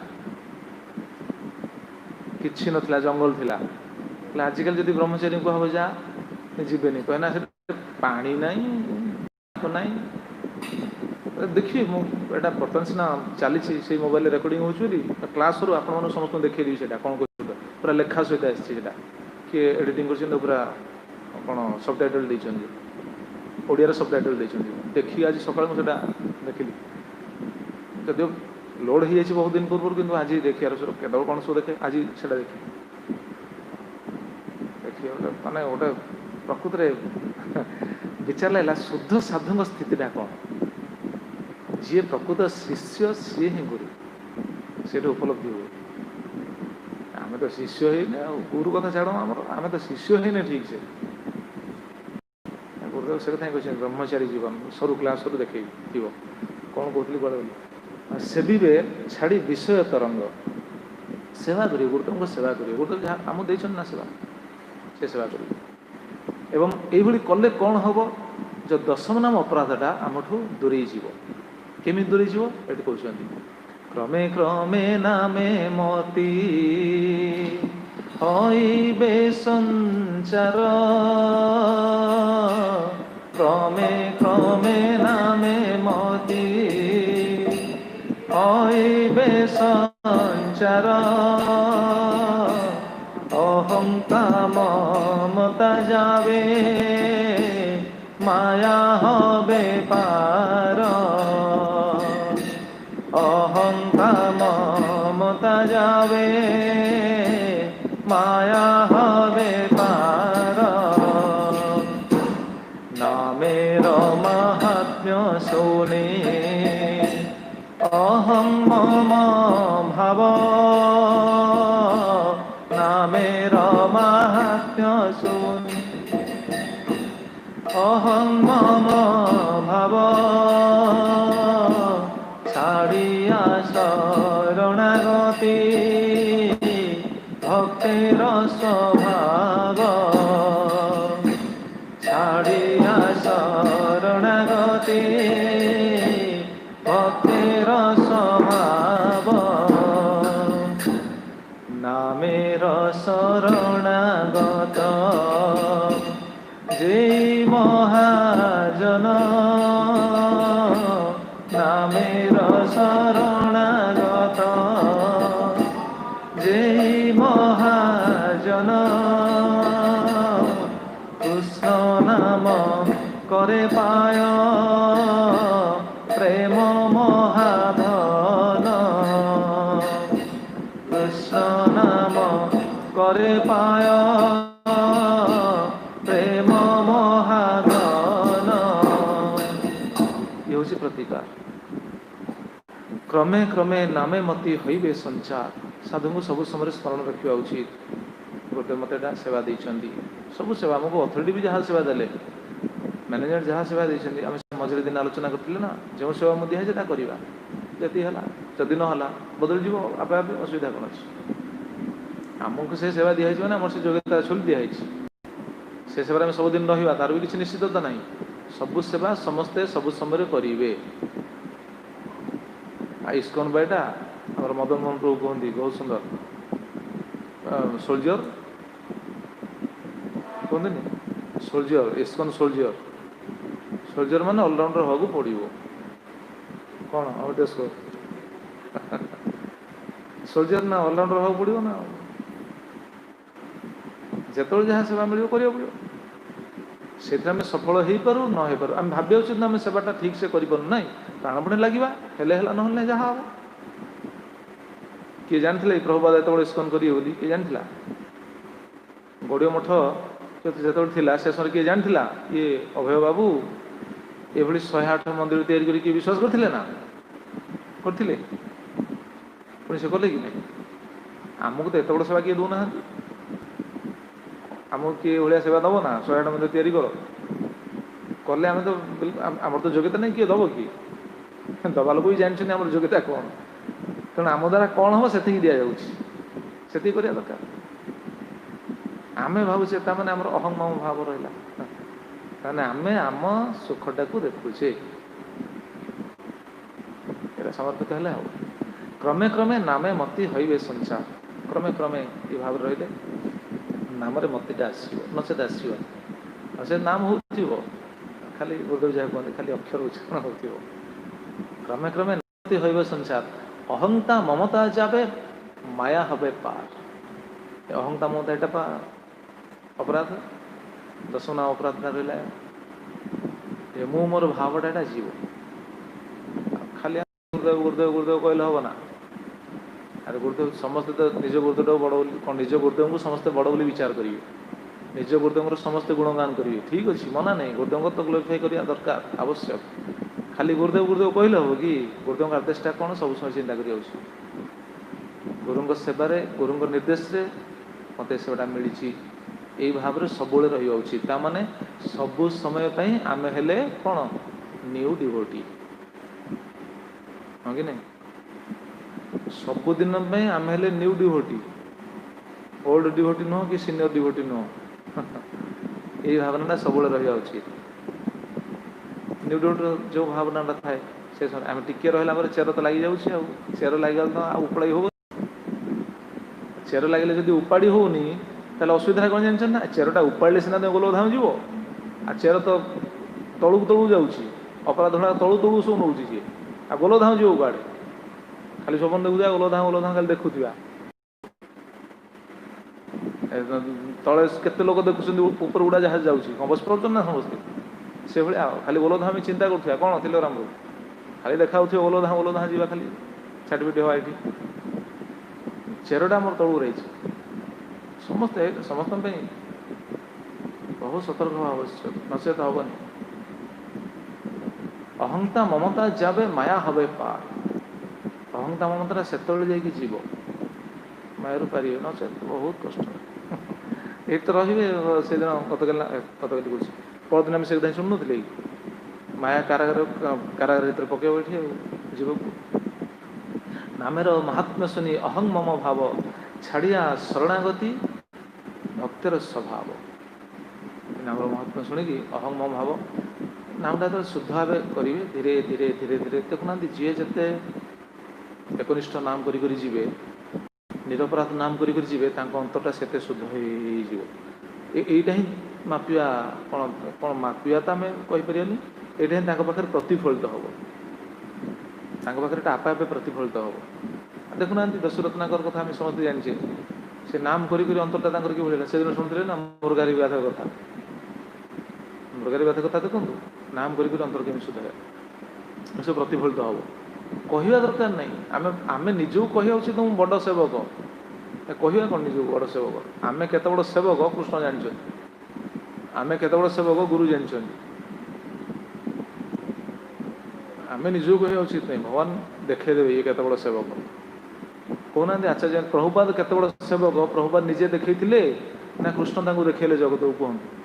किसी नाला जंगल थिला आजिकल जब ब्रह्मचारी को हम जा जीवेनि कहना पानी नहीं ना देखिए मुझे बर्तमान सीना चली मोबाइल रेकर्डिंग हो क्लास रू आप समस्त देखी कौन कह पूरा लेखा सहित आसा किए एडिटिंग कर पूरा कौन सब टाइटल ओडिया सब टाइटल देखिए आज सका मुझे देखिली जदि लोड हो जाए बहुत दिन पूर्व कि आज देखिए केवल कौन सब देखे आज से देखिए देखिए माने गोटे प्रकृत विचार लगा शुद्ध साधु स्थितिटा कौन जी प्रकृत शिष्य सी ही गुरु से उपलब्धि हुए आम तो शिष्य ही गुरु कथा छाड़ आम तो शिष्य ही ठीक से गुरुदेव से कथा कहते ब्रह्मचारी जीवन सरू क्लास रू देखे कौन कहती कौन सेविबे छाड़ी विषय तरंग सेवा करिए गुरुदेव को सेवा करिए गुरुदेव जहाँ आम देना सेवा से सेवा करिए एवं ये कले कौन हम जो 10 नाम अपराधटा आमठू दूरे जीव केमी दूरे जीव ये कहते क्रमे क्रमे नामे मती हईबे संचार क्रमे क्रमे नामे मती हईबे संचार अहंकार ममता जावे माया हबे पार अहंकार ममता जावे माया हबे पार नामेर महात्म्य सोने अहम मम भाव नामेर महात्म्य सोने अहम मम भाव छाड़िया शरणागति भक्तिर स्वभाव छाड़िया शरणागति नामेर शरणागत जे महाजन नामेर शरणागत जे महाजन कृष्ण नाम करे पाय प्रेम महाधन कृष्ण नाम करे पाय प्रेम महाधन ये हूँ प्रतिकार क्रमे क्रमे नामे मती हईबे संचार साधु को सब समय स्मरण रखा उचित गोटे मत सेवा देती सब सेवा आमको अथॉरिटी भी जहाँ सेवा देले मैनेजर जहाँ सेवा देती आम मझे दिन आलोचना करते ना जो सेवा मुझे दिखाई करवा जी है जदि ना बदल जीव आपे आपे असुविधा कौन अच्छी आमको से सेवा दिखाई ना आम से योग्यता छुल दिखाई से सेवा में सबुदिन रहा तार भी किसी निश्चितता ना सबू सेवा समस्ते सबु समय करेंगे इस्कन बाईटा आम मदन मोहन प्रभु कहते बहुत सुंदर सोल्जर कहते सोल्जर इस्कन सोल्जर सोल्जर मान अलराउंडर हाँ पड़ो कौन टेस्ट कर सोल्जर ना अलराउंडर हाँ पड़ो ना जिते जहाँ सेवा मिल कर पड़ो से सफल हो पारू न हो पारू आम भाव उचित आम सेवाटा ठीक से करूँ ना प्राणपणे लगे हेले ना जहाँ हम किए जानी प्रभुपाद जो इस्कन करेंगे बोली किए जानी गड़िया मठ जो थिला से समय किए जानी ये अभय बाबू ये 108 मंदिर तैयारी किए विश्वास करते ना करते पुणी से कले कि नहीं आमको तो एत बड़ सेवा किए दौना आमको किए भाया सेवा दब ना 108 मंदिर तैयारी कर कले आम तो आम तो योग्यता नहीं किए दब कि दबा लोक भी जानते आम योग्यता कौन तेणु आम द्वारा कौन हम से दि जाऊँगी से करवा दरकार आम भावुचे मैंने आम अहम मम भाव रहा आम आम सुखटा को देखुचे ये समर्पित है हम क्रमे क्रमे नामे मती हईबे संसार क्रमे क्रमे ये भाव रही नाम मतीटा आसो नचेत आसो से नाम हो खाली गुरुदेव जहाँ कहते खाली अक्षर उच्चारण हो क्रमे क्रमे मती हईबे संसार अहंता ममता जाबे माया हबे पार अहंता ममता एटा पा अपराध दशना अपराध रहा ये मु मोर भावटा जीव खाली गुरुदेव गुरुदेव गुरुदेव कहले हम ना अरे गुरुदेव समस्ते तो निज गुरुदेव बड़ कौन निज गुरुदेव को समस्ते बड़ बोली विचार करेंगे निज गुरुदेव समस्ते गुणगान करेंगे ठीक अच्छे मना नहीं गुरुदेव तो ग्लोरीफाई करवा दरकार आवश्यक खाली गुरुदेव गुरुदेव कहले हम कि गुरुदेव आदेशटा कौन सब समय चिंता कर गुरु सेवार गुरु निर्देश मत सेवाटा मिली यही भाव में सब रहा उचित ताने सबु समय आम हेले कौन न्यू डिवोटी हाँ कि नहीं सबुदिन आम हेले न्यू डिवोटी ओल्ड डिवोटी नुह कि सीनियर डिवोटी नुह यही भावना सब रहा उचित न्यू डिवोटी जो भावना थाए से आम टिके रहा चेर तो लगी जाऊँ चेर लगे तो उपड़ाई हो चेर लगे जब उपाड़ी होनी ताले असुविधा कौन जानते ना चेरटा उपाड़े सीना गोलधाम जीव आ चेर तो तलू तलू जाऊँगी अपराध तलू तलू सब नौ सी आ गोलधाम जीव कुआड़े खाली स्वप्न देखुआ गोलधाम खाली देखुआ तले केते लोक देखुं ऊपर गुड़ा जहाज जाऊँगी कौन बस पार्छ ना समस्ते से भाया खाली गोलधाम चिंता करुआ कौन थी राम खाली देखा गोलधाम जीवा खाली सर्टिफिकेट हवा ये चेरटा मोर तलू रही समस्ते समस्त बहुत सतर्क हवा आवश्यक नचेत हेनी अहंता ममता जाबे माया हबे पार अहंता ममता से जीव मायर पारे नचेत बहुत कष्ट ये तो रे से दिन कतकाली परदिन आम से शुणु माया कारागार भर पकेब ये जीव को नामेर महात्म्य शुनि अहं मम भाव छाड़िया शरणागति भक्तर स्वभाव नाम महात्मा शुणिकी अहं मम भाव नामटा तो शुद्ध भाव करेंगे धीरे धीरे धीरे धीरे देखुना जी जिते एकनिष्ठ नाम करी जीवे निरपराध नाम करी जीवे अंतरटा से शुद्ध होईटा ही मापिया कौन कौन मापिया तो आम कहीपर ये पाखे प्रतिफलित हम पाखे आपे आपे प्रतिफलित हम देखुना दशरत्नाकर कथा आम समस्त जाने से नाम करी अंतरटा कि से दिन शुणुले ना मुर्गारी व्याध कथा मुर्गारी व्याध कथा देखो नाम करी अंतर केमी शुद्ध है सब प्रतिफलित हम कहवा दरकार नहीं आम निजू कह तुम बड़ सेवक कहवा कौन निज बड़ सेवक आम केत बड़ सेवक कृष्ण जानी आम केत बड़ सेवक गुरु जानी आम निजू कह उचित नहीं भगवान देखदेवे ये केत बड़ सेवक कहना आचार्य प्रभुपाद केत बड़ सेवक प्रभुपाद निजे देखते ना कृष्ण देखले जगत को कहते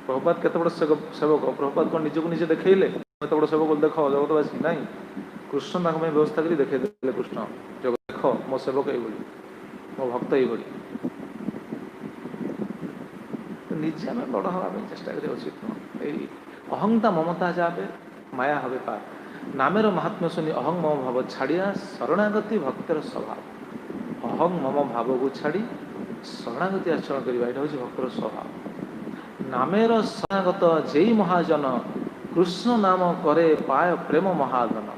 प्रभुपाद केत बड़ सेवक प्रभुपाद कौन निजक निजे देखले एत बड़ सेवक देख जगतवासी ना कृष्ण व्यवस्था कर देखते कृष्ण जगत देख मो सेवक ये मो भक्त ये निजे आम बड़ हाँ चेष्टा कर उचित अहंता ममता जाए माया हवे पार नामेर महात्म्य शुनि अहं मम भाव छाड़िया शरणागति भक्तर स्वभाव अहं मम भाव को छाड़ी शरणागति आचरण करवा यहाँ हूँ भक्तर स्वभाव नामेर शरणागत जेई महाजन कृष्ण नाम करे पाय प्रेम महाजन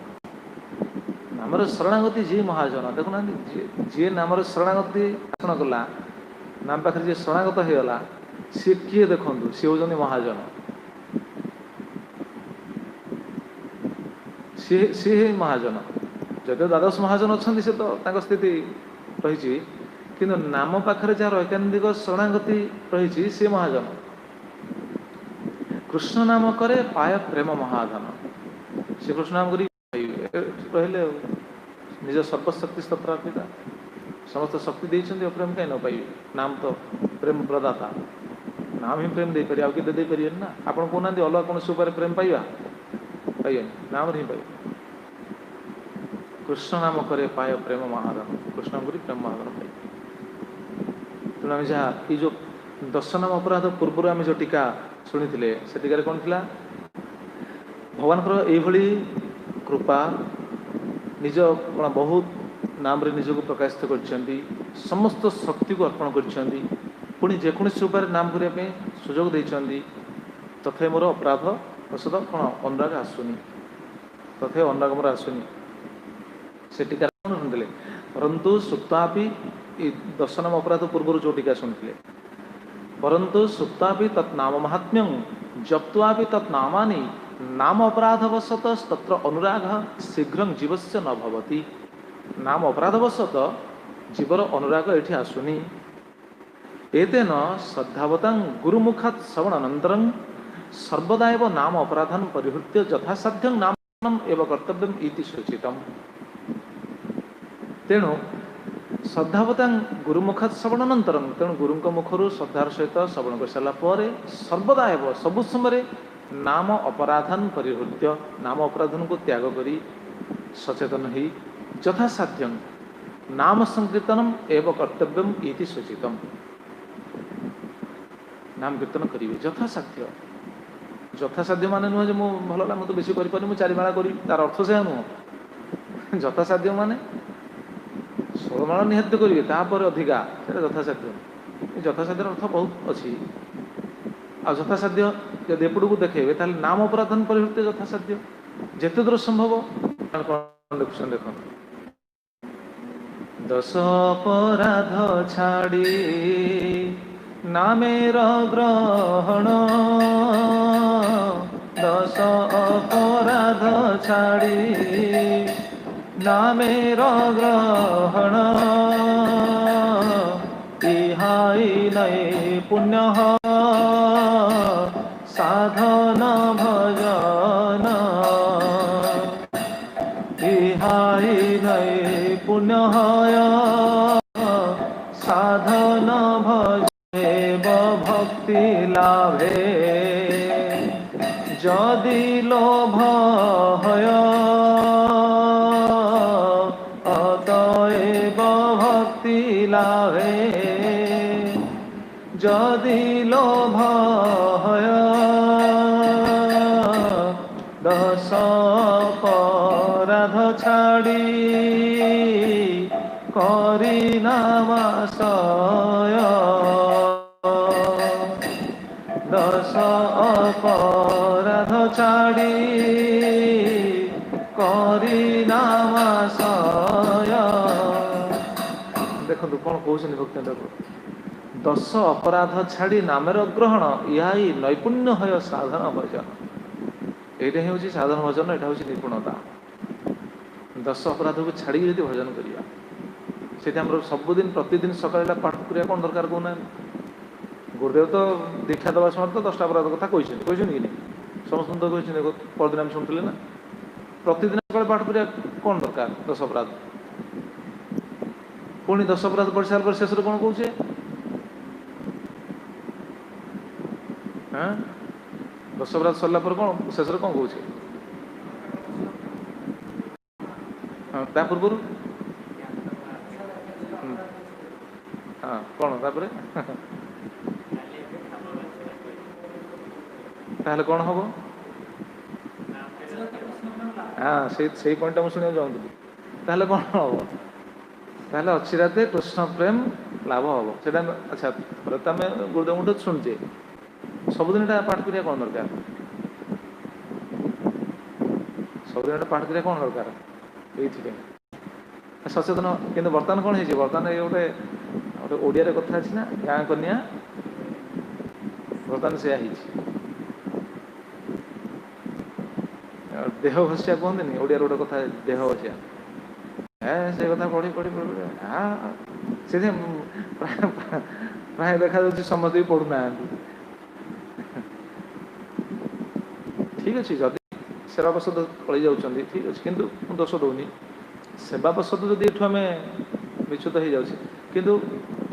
नामर शरणागति जी महाजन देखुना जी नामर शरणागति आचरण कला नाम पाखे जी शरणागत होगला सी किए देखु सी हूँ महाजन सी महाजन जदि द्वादश महाजन अच्छा से तो स्थिति रही कि नाम पाखे जार ऐकान्तिक शरणागति रही सी महाजन कृष्ण नाम करे पाय प्रेम महाधन श्री कृष्ण नाम रहिले निज सर्वशक्ति स्तत्रार्पिता समस्त शक्ति देते प्रेम कहीं न पाइबे नाम तो प्रेम प्रदाता नाम ही प्रेम दे पारे आउ किए दे पारे ना आप कहना अलग कौन उपाय प्रेम पाइबा पाइबे नाम ही पाइबे कृष्ण नाम करे पाय प्रेम महाधन कृष्ण नाम करी प्रेम महाधन पाइबे तेणु आम जहाँ ये जो 10 नाम अपराध पूर्व आम जो टीका शुणी से टीकार कौन थी भगवान ये कृपा निज कौन बहुत नाम रे निजक प्रकाशित कर समस्त शक्ति को अर्पण कर पुणी जेकोसी उपाय नाम करने सुजोग देती तथे मोर अपराध औषध कौन अनुराग आसुनी तथे अनुराग मोर आसुनी से टीका शुणुले परंतु सुक्तापि 10 नाम अपराध पूर्व जो टीका शुणुले परंतु सुप्तापि तत्नाम महात्म्यं जप्त्वापि तत्नामानि नाम अपराधवशत तत्र अनुराग शीघ्र जीवस्य न भवति नाम अपराधवशत जीवर अनुराग एठी आसुनी एतेन श्रद्धावतां गुरुमुखात् श्रवणानन्तरं सर्वदा एव नाम अपराधं परिहृत्य यथासाध्यं नामम् एव कर्तव्यम् इति सूचितम् तेणु श्रद्धावता गुरुमुखात श्रवणानंतरम तेणु गुरु मुखर श्रद्धार सहित श्रवण कर सारापर सर्वदा एवं सबु समय नाम अपराधन परिहृत्य नाम अपराधन को त्याग करी सचेतन ही यथासाध्यं नाम संकीर्तनम एवं कर्तव्यम इति सूचितम नाम कीर्तन करेंगे यथासाध्य यथासाध्य मान नुह जो भल लगे तो बेसी कर चारि माला करी तार अर्थ से नुह यथासाध्य माने 16 माला निहत्य करेंगे तापर अधिका से यथासाध्य यथासाध्य अर्थ बहुत अच्छी आ यथासाध्य जब एपड़ को देखेबे ताले नाम अपराधन परिहृत्य यथासाध्य जिते दूर संभव देख 10 अपराध छाड़ी नामेर ग्रहण 10 अपराध छाड़ी नामेर ग्रहण इहाई नै पुण्य साधन भजन इहाई नै पुण्य साधन भजेब भक्ति लाभे जदि लोभ हय अतएव भक्ति लाभे जदि लोभ हय 10 अपराध छाड़ी କରି ନାମାଶୟ, ଦଶ ଅପରାଧ ଛାଡ଼ି କରି ନାମାଶୟ। ଦେଖନ୍ତୁ କ'ଣ କହୁଛନ୍ତି ଭକ୍ତି ଠାକୁର, ଦଶ ଅପରାଧ ଛାଡ଼ି ନାମର ଗ୍ରହଣ, ଏହା ହିଁ ନୈପୁଣ୍ୟ ହୟ ସାଧନ ଭଜନ। ଏଇଟା ହିଁ ହେଉଛି ସାଧନ ଭଜନ, ଏଇଟା ହେଉଛି ନିପୁଣତା। ଦଶ ଅପରାଧକୁ ଛାଡ଼ିକି ଯଦି ଭଜନ କରିବା, ସେଇଟା ଆମର ସବୁଦିନ ପ୍ରତିଦିନ ସକାଳେ ପାଠ କରିବା କ'ଣ ଦରକାର କହୁନାହାନ୍ତି। ଗୁରୁଦେବ ତ ଦୀକ୍ଷା ଦେବା ସମୟରେ ତ 10ଟା ଅପରାଧ କଥା କହିଛନ୍ତି କି ନାହିଁ, ସମସ୍ତଙ୍କୁ ତ କହିଛନ୍ତି। ପରଦିନ ଆମେ ଶୁଣୁଥିଲେ ନା, ପ୍ରତିଦିନ ସକାଳେ ପାଠ କରିବା କ'ଣ ଦରକାର, 10 ଅପରାଧ। ପୁଣି 10 ଅପରାଧ ପଢ଼ି ସାରିଲା ପରେ ଶେଷରେ କ'ଣ କହୁଛେ, ହଁ 10 ଅପରାଧ ସରିଲା ପରେ କ'ଣ ଶେଷରେ କ'ଣ କହୁଛେ, ହଁ ତା ପୂର୍ବରୁ ହଁ କ'ଣ ତାପରେ ତାହେଲେ କ'ଣ ହବ? ହଁ ସେଇ ପଏଣ୍ଟଟା ମୁଁ ଶୁଣିବାକୁ ଚାହୁଁଥିଲି। ତାହେଲେ କ'ଣ ହବ? ତାହେଲେ ଅଚିରାତେ କୃଷ୍ଣ ପ୍ରେମ ଲାଭ ହବ। ସେଇଟା ଆଚ୍ଛା, ଥରେ ତ ଆମେ ଗୁରୁଦେବଙ୍କଠୁ ଶୁଣୁଛେ, ସବୁଦିନ ଏଇଟା ପାଠ କରିବା କ'ଣ ଦରକାର? ସବୁଦିନ ଏଇଟା ପାଠ କରିବା କ'ଣ ଦରକାର? ଏଇଥିପାଇଁ ସଚେତନ। କିନ୍ତୁ ବର୍ତ୍ତମାନ କ'ଣ ହେଇଛି, ବର୍ତ୍ତମାନ ଏଇ ଗୋଟେ ଓଡ଼ିଆରେ କଥା ଅଛି ନା, ଗାଁ କନ୍ୟା, ବର୍ତ୍ତମାନ ସେୟା ହେଇଛି। ଦେହ ଘଷିଆ କୁହନ୍ତିନି, ଓଡ଼ିଆର ଗୋଟେ କଥା, ଦେହ ଘଷିଆ। ସେ କଥା ପଢ଼ି ସେଥିପାଇଁ ପ୍ରାୟ ଦେଖାଯାଉଛି ସମସ୍ତେ ବି ପଢ଼ୁନାହାନ୍ତି। ଠିକ୍ ଅଛି, ଯଦି ସେବା ପ୍ରସାଦ ପଳେଇ ଯାଉଛନ୍ତି ଠିକ୍ ଅଛି, କିନ୍ତୁ ମୁଁ ଦୋଷ ଦେଉନି। ସେବା ପ୍ରସାଦ ଯଦି ଏଠୁ ଆମେ ବିଚ୍ୟୁତ ହେଇଯାଉଛି, କିନ୍ତୁ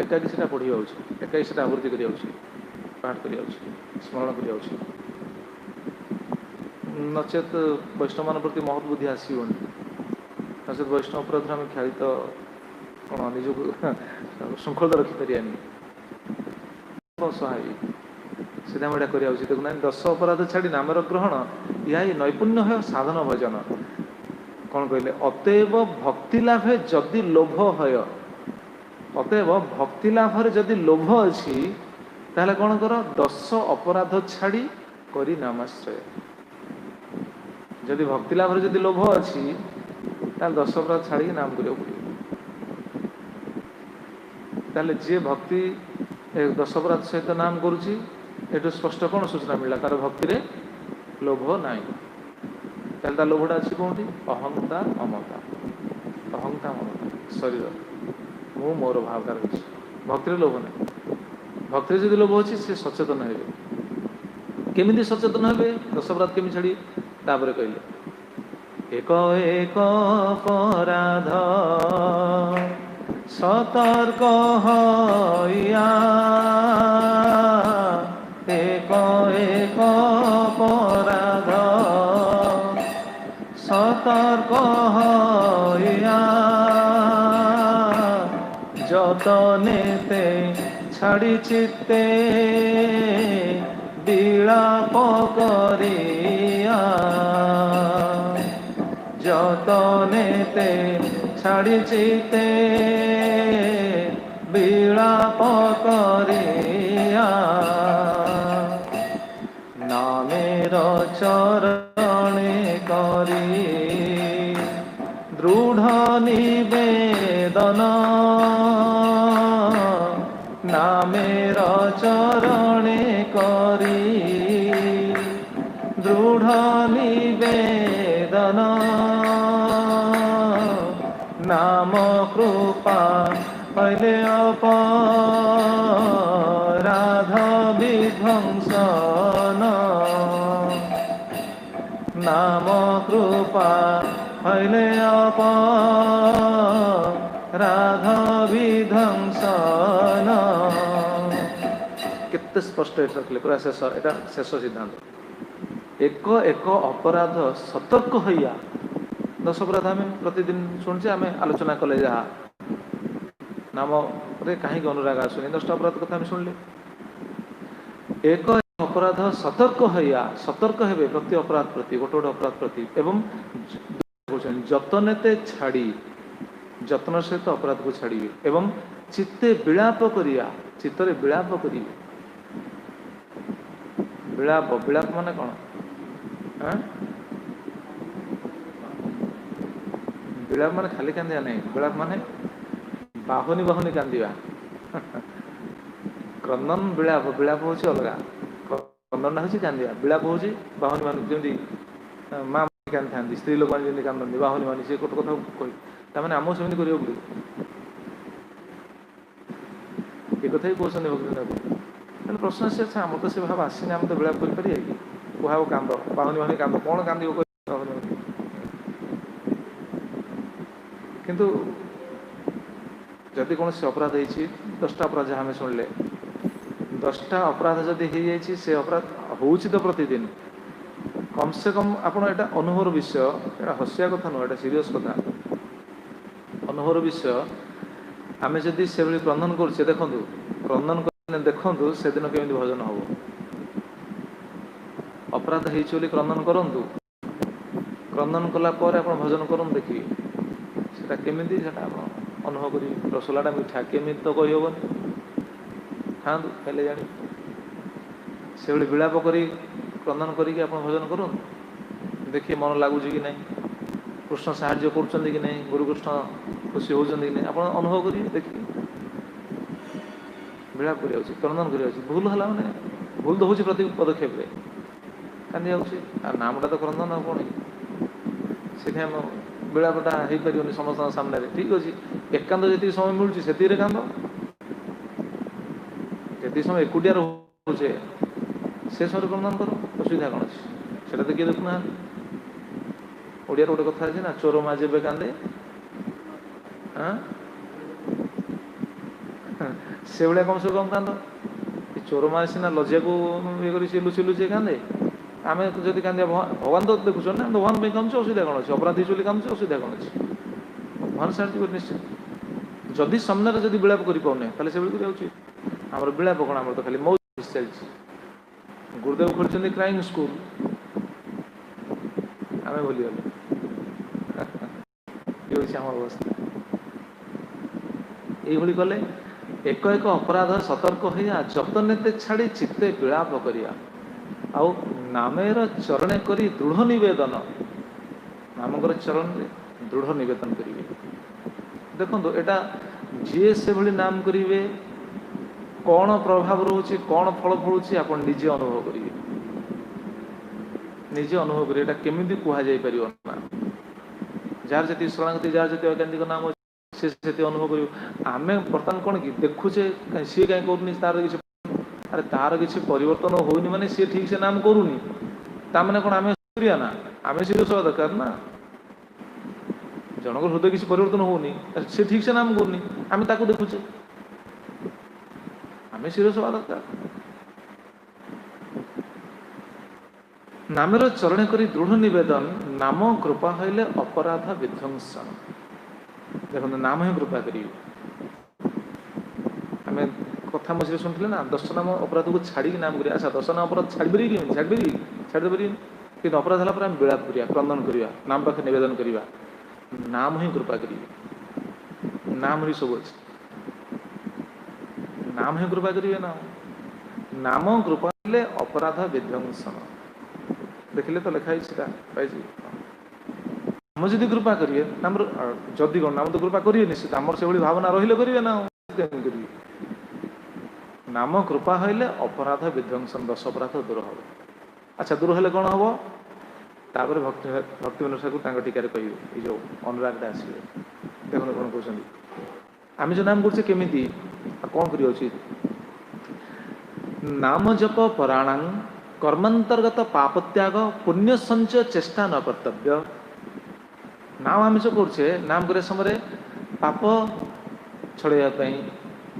ଏକାକି ସେଟା ପଢ଼ି ଯାଉଛି, ଏକାକି ସେଟା ଆବୃତ୍ତି କରିଯାଉଛି, ପାଠ କରିଯାଉଛି, ସ୍ମରଣ କରିଯାଉଛି। ନଚେତ ବୈଷ୍ଣବମାନଙ୍କ ପ୍ରତି ମହତ୍ ବୁଦ୍ଧି ଆସିବନି। ନଚେତ ବୈଷ୍ଣବ ଅପରାଧରେ ଆମେ ଖ୍ୟାଳିତ କ'ଣ ନିଜକୁ ଶୃଙ୍ଖଳିତ ରଖିପାରିବାନି, ଅସହାୟ। ସେଇଟା ଆମେ ଏଇଟା କରିବା ଉଚିତ। ଦେଖୁନାହାନ୍ତି, 10 ଅପରାଧ ଛାଡ଼ି ନାମର ଗ୍ରହଣ, ଏହା ହିଁ ନୈପୁଣ୍ୟ ହୟ ସାଧନ ଭଜନ। କ'ଣ କହିଲେ? ଅତଏବ ଭକ୍ତି ଲାଭେ ଯଦି ଲୋଭ ହୟ, ଅତଏବ ଭକ୍ତି ଲାଭରେ ଯଦି ଲୋଭ ଅଛି, ତାହେଲେ କ'ଣ କର? 10 ଅପରାଧ ଛାଡ଼ି କରି ନାମାଶ୍ରୟ। ଯଦି ଭକ୍ତି ଲାଭରେ ଯଦି ଲୋଭ ଅଛି, ତାହେଲେ 10 ଅପରାଧ ଛାଡ଼ିକି ନାମ କରିବାକୁ ପଡ଼ିବ। ତାହେଲେ ଯିଏ ଭକ୍ତି 10 ଅପରାଧ ସହିତ ନାମ କରୁଛି, ଏଠୁ ସ୍ପଷ୍ଟ କ'ଣ ସୂଚନା ମିଳିଲା? ତାର ଭକ୍ତିରେ ଲୋଭ ନାହିଁ। ତାହେଲେ ତା ଲୋଭଟା ଅଛି କେଉଁଠି? ଅହଂତା ମମତା, ଅହଂତା ମମତା, ଶରୀର, ମୁଁ ମୋର ଭାବ ତାର ଅଛି। ଭକ୍ତିରେ ଲୋଭ ନାହିଁ। ଭକ୍ତିରେ ଯଦି ଲୋଭ ଅଛି, ସେ ସଚେତନ ହେବେ। କେମିତି ସଚେତନ ହେବେ? 10 ଅପରାଧ କେମିତି ଛାଡ଼ିବେ? ତାପରେ କହିଲେ, ଏକ ଏକ ଅପରାଧ ସତର୍କ ହଇଆ, ଏକ ଏକ ଅପରାଧ সতর্ক হইয়া যতনেতে ছাড়ি চিত্তে বিলাপ করিয়া যতনেতে ছাড়ি চিত্তে বিলাপ করিয়া নামের চরণে করি দৃঢ় নিবেদন নামের চরণে করি দৃঢ় নিবেদন নাম কৃপা হইলে অপরাধ বিধ্বংসন নাম কৃপা হইলে অপরাধ বিধ্বংসন। କେତେ ସ୍ପଷ୍ଟ ଏଠି ରଖିଲେ, ପୁରା ଶେଷ, ଏଟା ଶେଷ ସିଦ୍ଧାନ୍ତ। ଏକ ଏକ ଅପରାଧ ସତର୍କ ହଇଆ। 10 ଅପରାଧ ଆମେ ପ୍ରତିଦିନ ଶୁଣୁଛେ, ଆମେ ଆଲୋଚନା କଲେ ଯାହା ନାମରେ କାହିଁକି ଅନୁରାଗ ଆସୁନି, 10ଟା ଅପରାଧ କଥା ଆମେ ଶୁଣିଲେ। ଏକ ଅପରାଧ ସତର୍କ ହଇଆ, ସତର୍କ ହେବେ ପ୍ରତି ଅପରାଧ ପ୍ରତି, ଗୋଟେ ଗୋଟେ ଅପରାଧ ପ୍ରତି, ଏବଂ कहते जतनेते छाड़ी जत्न सहित अपराध को छाड़िए एवं चित्ते विलाप करिया चित्तरे विलाप करिए। विलाप विलाप माने कौन? विलाप माने खाली कांदिया नहीं, विलाप माने बाहुनी बाहुनी कांदिया। क्रंदन विलाप विलाप हूँ अलग, क्रंदन हूँ कांदिया, विलाप हूँ बाहुनी बाहुनी जमी माँ कांदी था स्त्री लोक मैंने कांदी बाहुनी बाहुनी से गोटे कथा कह ताने आम सेमती कर कथा ही कहते भक्ति प्रश्न से अच्छा आम तो से भाव आसनी आम तो विलाप कर कह कांद बाहुनी बाहुनी कांद कौन कांद किंतु जदि कौन से अपराध होती 10टा अपराध जहाँ शुणिले 10टा अपराध जदि हो जाए से अपराध हो तो प्रतिदिन कम से कम आप अनुभव विषय यहाँ हसिया कथा नुह एटा सीरीयस कथा अनुभव विषय आम जदि से क्रंदन कर देखूँ क्रंदन कर देखूँ से दिन केमी भजन हम अपराध होली क्रंदन करूँ क्रंदन कलापर आप भजन करूँ देखिए सेटा केमिति अनुभव कर रसगोल्ला मीठा केमी तो कहीहबन खाँतु खाइले जानी से विलाप कर क्रंदन करके आप भजन करूँ देखिए मन लगुच कि नहीं कृष्ण साहाଯ୍य कर कि नहीं गुरुकृष्ण खुशी होती कि नहीं आप अनुभव करिए देखिए विलाप कर क्रंदन कर भूल है मैंने भूल तो हूँ प्रति पदक्षेप कांदी जाऊँगी नामटा तो क्रंदन आ कौन से आम विलापटा हो पार समस्त सामने ठीक अच्छे एकांत जी समय मिलूँ से कांद जी समय एकुटिया रोचे से समय क्रंदन कर असुविधा कौन अच्छे तो किए देखुना ओडिया गोटे कथा अच्छे ना चोर माँ जेबे कांदे से भाया कम से कम कांद चोर माँ सीना लज्जा को ये कर लुचि लुचि कांदे आम जब कांदिया भगवान तो देखुच ना भगवान कांदे असुविधा कौन अच्छे अपराधी चली कांदे असुविधा कौन अच्छे भगवान साहाଯ୍य निश्चित जदि सामने जब विलाप कर पाने से उचित आम विलाप कौन आम तो खाली मौज चलती गुरुदेव खोलते क्राइम स्कूल आम भूलीगल ये आम अवस्था ये कले एक एक अपराध सतर्क होइया जतनेते छाड़ी चित्ते विलाप करिया आउ नामेर चरणे करी दृढ़ निवेदन नामकर चरण दृढ़ निवेदन करिवे देखो एटा जी से भली नाम करिवे कौन प्रभाव रोचे कौन फल फलुची आप निजे अनुभव करिवे निजे अनुभव करिवे एटा केमिति कुहा जाय परियो ना जार जति शरणागति जार जति अज्ञानिक नाम से अनुभव कर आम बर्तमान कौन कि देखुचे सी कहीं करूनी तार किसी अरे तार किसी परिवर्तन होनी माने सी ठीक से नाम करूनी ताने कौन आम सूर्या ना आम सीरियस हवा दरकार ना जनक हृदय किसी परिवर्तन होनी सी ठीक से नाम करूनी आम ताको देखुचे आम सीरियस हवा दरकार नामेर चरण करी दृढ़ निवेदन नाम कृपा हईले अपराध विध्वंसन देखो नाम ही कृपा करिए आम कथा मझे शुणुले ना 10 नाम अपराध को छाड़ी नाम करिए अच्छा 10 नाम अपराध छाड़ पारि छाड़ी पारि कि अपराध है विलाप करिया क्रंदन करिया नाम पाखे निवेदन करिया नाम ही कृपा करिए नाम ही सब अच्छे नाम ही कृपा करिए ना नाम कृपा अपराध विध्वंसन देखिले तो लिखाई पाई हम जब कृपा करिए नाम जदि कौन नाम तो कृपा करिए निश्चित आम से भावना रही करेंगे ना नाम कृपा हईले अपराध विध्वंसन 10 अपराध दूर हम अच्छा दूर हेले कौन हम तापर भक्ति भक्ति अनुसार टीकार कहे जो अनुरागटा आसवे देखो कौन कहते आम जो नाम करते केमी कौन कर नाम जप पराणां कर्मांतर्गत पापत्याग पुण्य संचय चेष्टा न कर्तव्य नाम आम जो करछे नाम करे समय पाप छड़ाई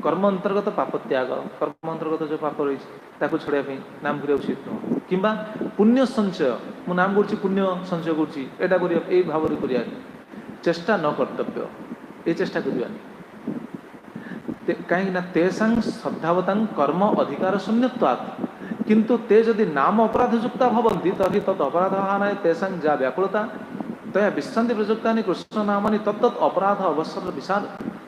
कर्म अंतर्गत पाप त्याग कर्म अंतर्गत जो पाप रही ताको छड़ाई नाम करिया उचित नुह किंबा पुण्य संचय मु नाम कर पुण्य संचय कर भाव करिया चेष्टा न कर्तव्य ये चेष्टा करवानी कहीं तेषां श्रद्धावतां कर्म अधिकार शून्यत्वात् किंतु ते जदि नाम अपराध युक्ता भवन्ति तर्हि तत् अपराधः तेषां जा व्याकुलता तया विश्रांति प्रयुक्ता कृष्ण नामानि तत्त अपराध अवसर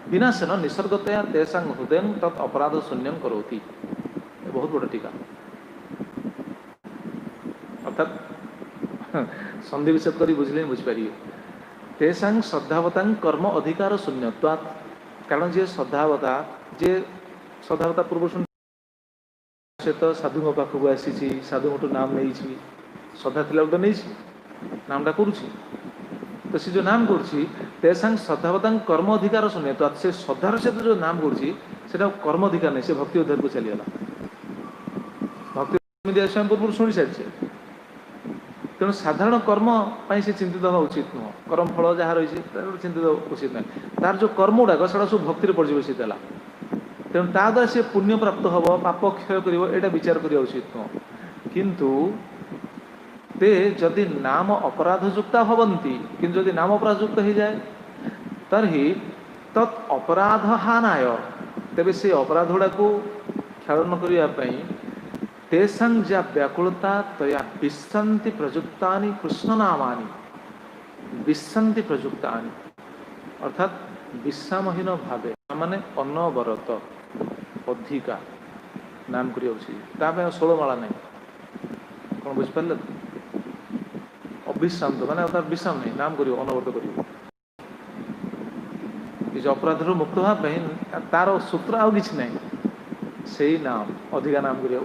विनाशन निसर्गतया तेषां हृदय तत् अपराध शून्यं करोति। बहुत बड़ा टीका। अर्थात संधि विच्छेद करी बुझले बुझिपारे तेषां श्रद्धावता कर्म अधिकार शून्यत्वात्। कारण जे श्रद्धावता पूर्व से तो साधु पाखक आसी साधु नाम नहीं श्रद्धा थिला तो नहीं नामटा करुँची तो सी जो नाम करेषा श्रद्धावता कर्म अधिकार शून्यत्वात्। से श्रद्धार सहित जो नाम करा कर्म अधिकार नहीं, से भक्ति उद्धार को चलीगला। भक्ति स्वयं पूर्व शुणी सारी तेणु साधारण कर्म से चिंतित हवा उचित नुह। कर्म फल जहाँ रही चिंतित उचित ना। तार जो कर्म गुड़ाक से सब भक्ति पर्यवेसित है। तेणु ता द्वारा से पुण्य प्राप्त हम पाप क्षय कर विचार करने उचित नुह। किंतु ते जदि नाम अपराध युक्ता भवन्ति किंतु जदि नाम अपराध युक्त हो जाए तर्हि तत् अपराध हानाय तेबे से अपराध गुड़ा को क्षालन करने तेषां जा व्याकुलता तया विश्रांति प्रयुक्तानि कृष्ण नामानि विश्रांति प्रयुक्तानि अर्थात विश्रामहीन भावे माने अनवरत अधिका नाम करिया 16 माला नहीं कौन बुझिपारे अविश्रांत माने अर्थात विश्राम नहीं नाम करियो अनवरत करियो जो अपराध मुक्त होगा तार सूत्र आउ किसी ना से नाम अधिका नाम करिया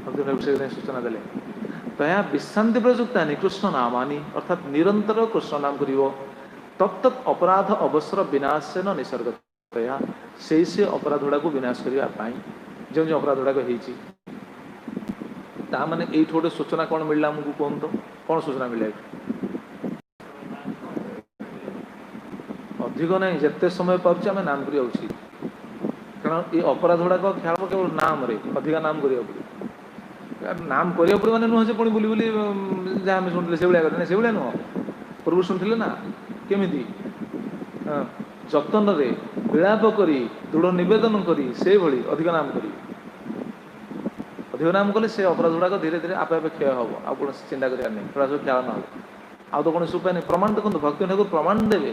सूचना देले तया विश्रांति प्रयुक्ता कृष्ण नामानि अर्थात निरंतर कृष्ण नाम करियो तत्त अपराध अवसर विनाशन निसर्गतया से अपराध गुड़ा को विनाश करने जो जो अपराध गुड़ाक होने ये गोटे सूचना कौन मिलला आमको कहतु कौन सूचना मिले अधिक ना जिते समय पार्चे आम नाम करिया उचित कारण ये अपराध गुड़ाक ख्याल केवल नाम रे अधिका नाम करिया नाम करिया पड़े माने नुह पुणी बुली बुली जहाँ आम शुणुले से भाया से भाया नुह पूर्व शुणुले ना केमिति जतन रे विलाप करी दृढ़ निवेदन करी से भली अधिक नाम करी अधिक नाम कले से अपराध गुड़ाक धीरे धीरे आपे आपे क्षय हम आ कौन चिंता करार नहीं थोड़ा सब ख्याल ना आ तो कौन उपाय नहीं प्रमाण देखो भक्ति ठाकुर प्रमाण देवे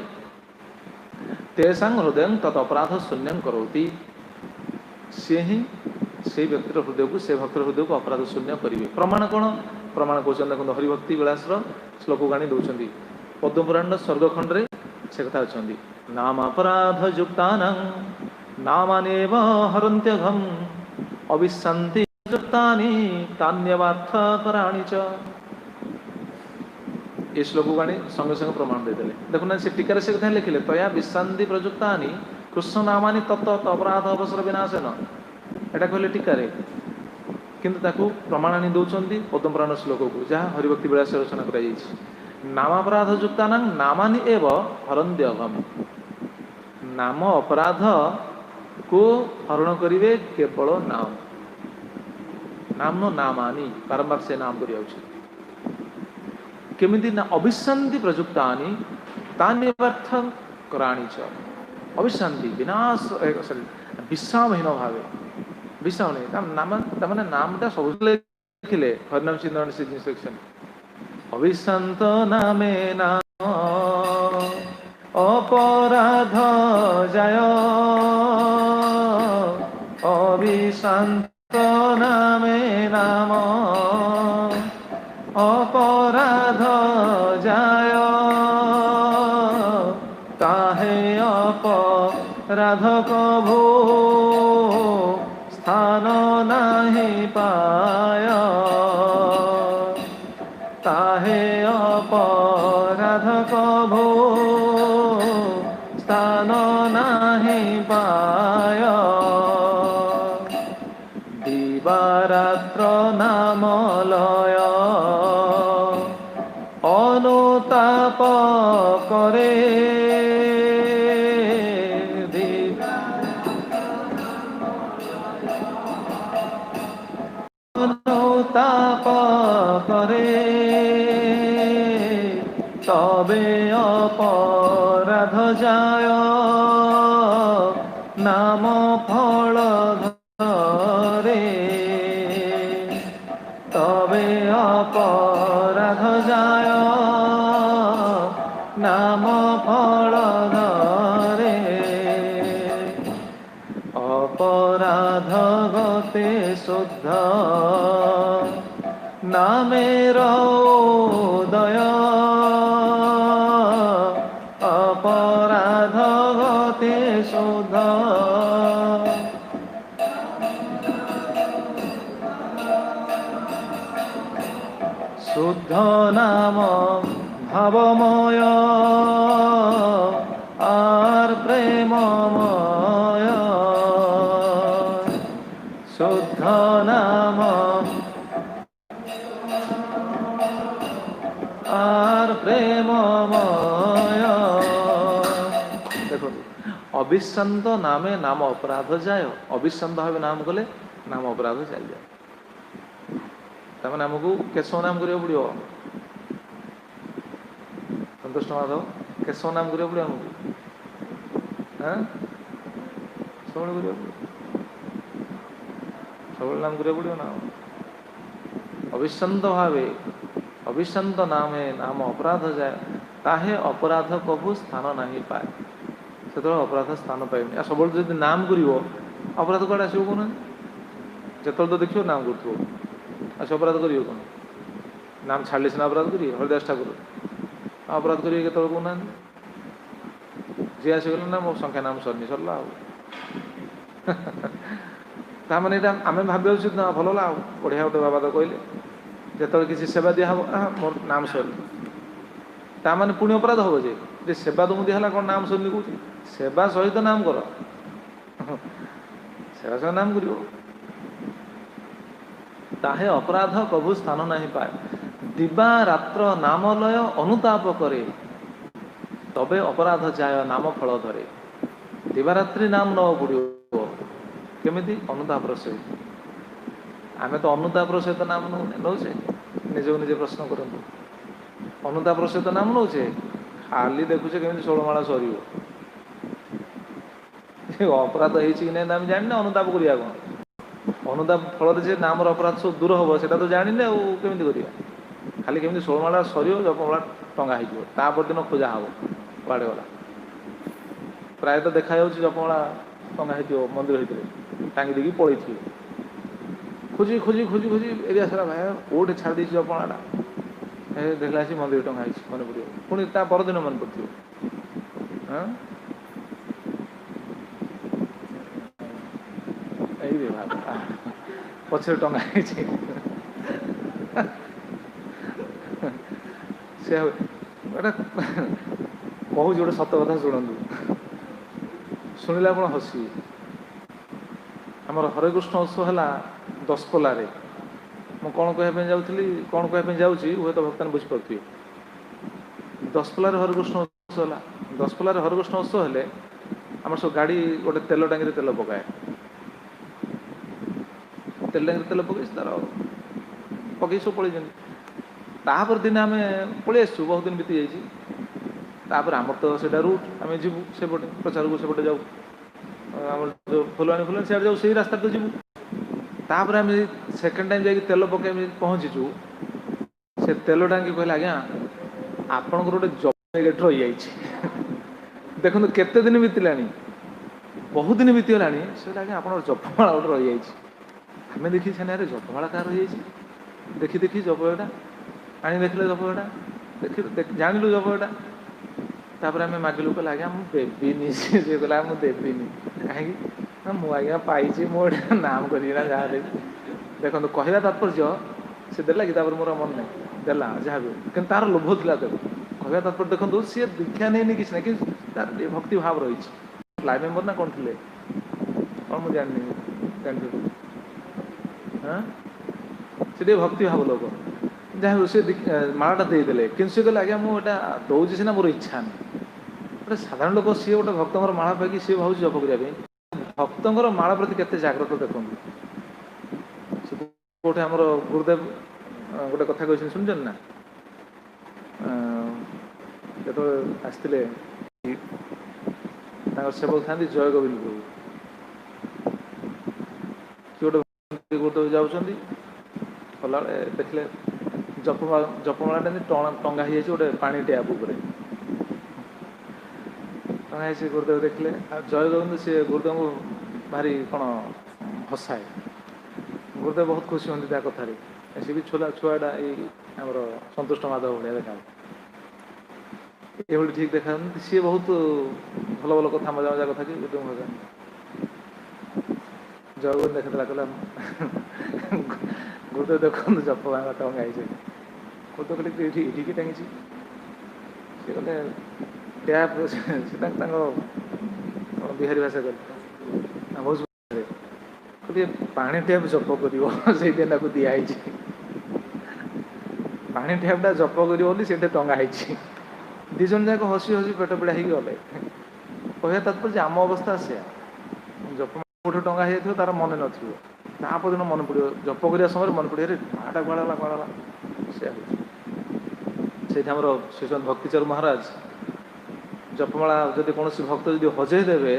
तेषां हृदय तत् अपराध शून्यं करोति सी ही से व्यक्तिर हृदय को से भक्तर हृदय को अपराध शून्य करेंगे प्रमाण कौन प्रमाण कहते देखो हरिभक्ति विलास श्लोक गाणी दौरान पद्मपुराण स्वर्गखंड से कथा अच्छा नाम अपराध युक्ता नामानेव हरन्त्यघम अविश्रांति युक्तानि तान्यवार्थ कराणि च ये श्लोक गाणी संगे संगे प्रमाण देदेले देखुना से टीकार से कथा लिखिले तया विश्रांति प्रयुक्तानि कृष्ण नामानि तत्त अपराध अवसर विनाशन एटा कहले टीकार किंतु ताकू प्रमाण आनी दौरान पद्मपुराण श्लोक को जहाँ हरिभक्ति विलास रचना कर नामापराध युक्ता नामानि एव हरन्त्यघम नाम अपराध को हरण करिवे केवल नाम नाम नो नामानि बारंबार से नाम करिया केमिति ना अविश्रांति प्रयुक्तानि तान्यवार्थ कराणि च अविश्रांति विनाश विश्रामहीन भावे विश्राम नहीं नाम तमाने नामटा सब लिखिले हरिनाम चिंतन सेक्शन अविश्रांत नामे नाम अपराध जाय अविश्रांत नामे नाम अपराध जाय ताहे अपराध कभो स्थान नहीं पाय ताहे अपराध कभो स्थान नहीं पाय दिवारात्र नाम लय अनुताप करे अनुताप करे तबे अपराध जाय नाम फल धरे तबे अपराध जाय নামের উদয় অপরাধ গতে শুদ্ধ শুদ্ধ নাম ভাবময় আর প্রেমময় শুদ্ধ নাম আর প্রেমময়। দেখুন অবিশ্রান্ত নামে নাম অপরাধ যায়, অবিশ্রান্ত ভাবে নাম কলে নাম অପରାଧ ଚାଲିଯାଏ। ତାମାନେ ଆମକୁ କେଶବ ନାମ କରିବାକୁ ପଡ଼ିବ, ସନ୍ତୋଷ ମାଧବ କେଶବ ନାମ କରିବାକୁ ପଡ଼ିବ ଆମକୁ, ସବୁବେଳେ କରିବାକୁ ପଡ଼ିବ, ସବୁବେଳେ ନାମ କରିବାକୁ ପଡ଼ିବ ନା। ଅବିଶ୍ରାନ୍ତ ଭାବେ ଅବିଶ୍ରାନ୍ତ ନାମେ ନାମ ଅପରାଧ ଯାଏ, ତାହେ ଅପରାଧ କଭୁ ସ୍ଥାନ ନାହିଁ ପାଏ। ସେତେବେଳେ ଅପରାଧ ସ୍ଥାନ ପାଇବନି। ଆଉ ସବୁବେଳେ ଯଦି ନାମ କରିବ ଅପରାଧ କୁଆଡ଼େ ଆସିବ କହୁନାହାନ୍ତି? ଯେତେବେଳେ ତ ଦେଖିବ ନାମ କରୁଥିବ, ଆଉ ସେ ଅପରାଧ କରିବ କ'ଣ? ନାମ ଛାଡ଼ିଲେ ସିନା ଅପରାଧ କରିବେ। ହରିଦାସ ଠାକୁର ଅପରାଧ କରିବେ କେତେବେଳେ କହୁନାହାନ୍ତି? ଯିଏ ଆସିଗଲେ ନା ମୋ ସଂଖ୍ୟା ନାମ ସରିନି, ସରିଲା ଆଉ। ତାମାନେ ଏଇଟା ଆମେ ଭାବିଯାଉଛୁ ନା ଭଲ ହେଲା ଆଉ ବଢ଼ିଆ ଗୋଟେ ବାବା ତ କହିଲେ ଯେତେବେଳେ କିଛି ସେବା ଦିଆହେବ ମୋର ନାମ ସରିନି, ତାମାନେ ପୁଣି ଅପରାଧ ହେବ ଯେ ସେବା ତ ମୁଁ ଦିଆହେଲା କ'ଣ ନାମ ସରିନି କହୁଛି? ସେବା ସହିତ ନାମ କର, ସେବା ସହିତ ନାମ କରିବ। ତାହେ ଅପରାଧ କଭୁ ସ୍ଥାନ ନାହିଁ ପାଏ, ଦିବା ରାତ୍ର ନାମଲୟ ଅନୁତାପ କରେ, ତବେ ଅପରାଧ ଯାୟ ନାମ ଫଳ ଧରେ। ଦିବାରାତ୍ରି ନାମ ନେବାକୁ ପଡ଼ିବ। କେମିତି? ଅନୁତାପର ସହିତ। ଆମେ ତ ଅନୁତାପର ସହିତ ନାମ ନେଉଛେ, ନିଜକୁ ନିଜେ ପ୍ରଶ୍ନ କରନ୍ତୁ। ଅନୁତାପର ସହିତ ନାମ ନେଉଛେ, ଖାଲି ଦେଖୁଛେ କେମିତି 16 ମାଳ ସରିବ। ଅପରାଧ ହେଇଛି କି ନାହିଁ ଆମେ ଜାଣିନେ, ଅନୁତାପ କରିବା କ'ଣ? ଅନୁତାପ ଫଳରେ ଯେ ନାମର ଅପରାଧ ସବୁ ଦୂର ହେବ ସେଇଟା ତ ଜାଣିଲେ, ଆଉ କେମିତି କରିବା? ଖାଲି କେମିତି 16 ମାଳ ସରିବ, ଜପମାଳା ଟଙ୍ଗା ହେଇଯିବ, ତାପର ଦିନ ଖୋଜା ହେବ କୁଆଡ଼େ ଗଲା। ପ୍ରାୟତଃ ଦେଖାଯାଉଛି ଜପମାଳା ଟଙ୍ଗା ହେଇଥିବ ମନ୍ଦିର ଭିତରେ, ଟାଙ୍ଗି ଦେଇକି ପଳେଇଥିବେ। ଖୋଜି ଖୋଜି ଖୋଜି ଖୋଜି ଏରିଆ ସାରା ଭାଇ କେଉଁଠି ଛାଡ଼ି ଦେଇଛି ଜପମାଳାଟା, ଦେଖିଲା ଆସି ମନ୍ଦିର ଟଙ୍ଗା ହେଇଛି, ମନେ ପଡ଼ିବ। ପୁଣି ତା ପରଦିନ ମନେ ପଡ଼ିଥିବ। ଏଇ ଭାବ ପଛରେ ଟଙ୍ଗା ହେଇଛି। ସେ ଗୋଟେ କହୁଛି ଗୋଟେ ସତ କଥା ଶୁଣନ୍ତୁ, ଶୁଣିଲେ ଆପଣ ହସିବେ। ଆମର ହରେକୃଷ୍ଣ ଉତ୍ସବ ହେଲା ଦଶପଲ୍ଲାରେ। ମୁଁ କ'ଣ କହିବା ପାଇଁ ଯାଉଥିଲି, କ'ଣ କହିବା ପାଇଁ ଯାଉଛି ହୁଏତ ଭକ୍ତାନ ବୁଝିପାରୁଥିବେ। ଦଶପଲ୍ଲାରେ ହରେକୃଷ୍ଣ ଉତ୍ସବ ହେଲା। ଦଶପଲ୍ଲାରେ ହରେକୃଷ୍ଣ ଉତ୍ସବ ହେଲେ ଆମର ସବୁ ଗାଡ଼ି ଗୋଟେ ତେଲ ଟାଙ୍କିରେ ତେଲ ପକାଏ, ତେଲ ଟାଙ୍କିରେ ତେଲ ପକେଇ ତାର ପକେଇ ସବୁ ପଳେଇଛନ୍ତି। ତାପରେ ଦିନେ ଆମେ ପଳେଇ ଆସିଛୁ, ବହୁତ ଦିନ ବିତି ଯାଇଛି। ତାପରେ ଆମର ତ ସେଇଟା ରୁଟ୍, ଆମେ ଯିବୁ ସେପଟେ ପ୍ରଚାରକୁ, ସେପଟେ ଯାଉ ଆମର ଯେଉଁ ଫୁଲବାଣୀ ସିଆଡ଼େ ଯାଉ, ସେଇ ରାସ୍ତାରେ ତ ଯିବୁ। ତାପରେ ଆମେ ସେକେଣ୍ଡ ଟାଇମ୍ ଯାଇକି ତେଲ ପକାଇ ପହଞ୍ଚିଛୁ, ସେ ତେଲ ଟାଙ୍କି କହିଲେ ଆଜ୍ଞା ଆପଣଙ୍କର ଗୋଟେ ଜମି ଏଠି ରହିଯାଇଛି। ଦେଖନ୍ତୁ କେତେ ଦିନ ବିତିଲାଣି, ବହୁତ ଦିନ ବିତିଗଲାଣି। ସେ ଆଜ୍ଞା ଆପଣଙ୍କର ଜପମାଳା ଗୋଟେ ରହିଯାଇଛି। ଆମେ ଦେଖି ଛାନିଆରେ ଜପମାଳା କାହାର ରହିଯାଇଛି, ଦେଖି ଦେଖି ଜପଟା ଆଣି ଦେଖିଲେ, ଜପଟା ଦେଖି ଜାଣିଲୁ ଜପଟା। ତାପରେ ଆମେ ମାଗିଲୁ, କହିଲେ ଆଜ୍ଞା ମୁଁ ଦେବିନି। ସିଏ କହିଲା ମୁଁ ଦେବିନି। କାହିଁକି ନା ମୁଁ ଆଜ୍ଞା ପାଇଛି, ମୁଁ ଏଇଟା ନାମ କରିବି ନା ଯାହା ଦେବି। ଦେଖନ୍ତୁ କହିବା ତାତ୍ପର୍ଯ୍ୟ ସେ ଦେଲା କି, ତାପରେ ମୋର ମନେ ନାହିଁ, ଦେଲା ଯାହା ବି, କିନ୍ତୁ ତାର ଲୋଭ ଥିଲା। ତାକୁ କହିବା ତାତ୍ପର୍ଯ୍ୟ ଦେଖନ୍ତୁ, ସିଏ ଦୀକ୍ଷା ନେଇନି କିଛି ନାହିଁ, କିନ୍ତୁ ତାର ଟିକେ ଭକ୍ତି ଭାବ ରହିଛି। ଲାଇଭ୍ ମେମ୍ବର ନା କ'ଣ ଥିଲେ କ'ଣ ମୁଁ ଜାଣିନି, ଜାଣିଥିଲି ସେ ଟିକେ ଭକ୍ତି ଭାବ ଲୋକ। ଯାହା ହଉ ସେ ମାଳାଟା ଦେଇଦେଲେ, କିନ୍ତୁ ସେ କହିଲେ ଆଜ୍ଞା ମୁଁ ଏଇଟା ଦେଉଛି ସିନା, ମୋର ଇଚ୍ଛା ନାହିଁ। ଗୋଟେ ସାଧାରଣ ଲୋକ, ସିଏ ଗୋଟେ ଭକ୍ତଙ୍କର ମାଳା ପାଇକି ସିଏ ଭାବୁଛି ଜପ କରିବା ପାଇଁ, ଭକ୍ତଙ୍କର ମାଳ ପ୍ରତି କେତେ ଜାଗ୍ରତ ଦେଖନ୍ତୁ। କେଉଁଠି ଆମର ଗୁରୁଦେବ ଗୋଟେ କଥା କହିଛନ୍ତି ଶୁଣିଛନ୍ତି ନା? ଯେତେବେଳେ ଆସିଥିଲେ ତାଙ୍କର ସେବକ ଥାନ୍ତି ଜୟ ଗୋବିନ୍ଦ ପ୍ରଭୁ, କିଏ ଗୋଟେ ଗୁରୁଦେବ ଯାଉଛନ୍ତି, ଗଲାବେଳେ ଦେଖିଲେ ଜପମାଳାଟା ଟଙ୍ଗା ହେଇଯାଇଛି ଗୋଟେ ପାଣି ଟ୍ୟାପ୍ ଉପରେ ଟଙ୍ଗା ହେଇଛି। ଗୁରୁଦେବ ଦେଖିଲେ, ଆଉ ଜୟ ଗୋବିନ୍ଦ ସିଏ ଗୁରୁଦେବଙ୍କୁ ଭାରି କ'ଣ ହସାଏ। ଗୁରୁଦେବ ବହୁତ ଖୁସି ହୁଅନ୍ତି ତା କଥାରେ। ସେ ବି ଛୁଆଟା ଏଇ ଆମର ସନ୍ତୁଷ୍ଟ ମାଧବ ଭଳିଆ ଦେଖା ଏଭଳି ଠିକ୍ ଦେଖାଯାଉନ୍ତି। ସିଏ ବହୁତ ଭଲ ଭଲ କଥା ମଜା ମଜା କଥା କି ଗୋଟେ ମଜା ଜଗବନ୍ଧୁ ଦେଖିଥିଲା କହିଲା ଗୋଟେ ଦେଖନ୍ତୁ ଜପ ଭାঙା ଟଙ୍ଗା ହେଇଛି ଗୋଟେ କହିଲେ ଏଇଠି ଏଇଠିକି ଟାଙ୍ଗିଛି। ସେ କହିଲେ ଟ୍ୟାପ୍ ସେ ତାଙ୍କ ବିହାରୀ ଭାଷା କହିଲେ କହିଲେ ପାଣି ଟ୍ୟାପ୍ ଜପ କରିବ ସେଇଥିପାଇଁ ତାକୁ ଦିଆହେଇଛି। ପାଣି ଟ୍ୟାପ୍ଟା ଜପ କରିବ ବୋଲି ସେଇଠି ଟଙ୍ଗା ହେଇଛି। ଦୁଇ ଜଣ ଯାକ ହସି ହସି ପେଟ ପିଡ଼ା ହେଇକି ଗଲେ। କହିବା ତାତ୍ପର୍ଯ୍ୟ ଆମ ଅବସ୍ଥା ସେୟା ଜପ କୋଉଠି ଟଙ୍ଗା ହେଇଯାଇଥିବ ତାର ମନେ ନଥିବ, ତାପରଦିନ ମନେ ପଡ଼ିବ, ଜପ କରିବା ସମୟରେ ମନେ ପଡ଼ିବ ରେ ମାଟା କୁଆଡ଼େ ଗଲା ସେୟା ହେଉଛି। ସେଇଠି ଆମର ଶ୍ରୀଯୁକ୍ତ ଭକ୍ତିଚରଣ ମହାରାଜ ଜପମାଳା ଯଦି କୌଣସି ଭକ୍ତ ଯଦି ହଜେଇ ଦେବେ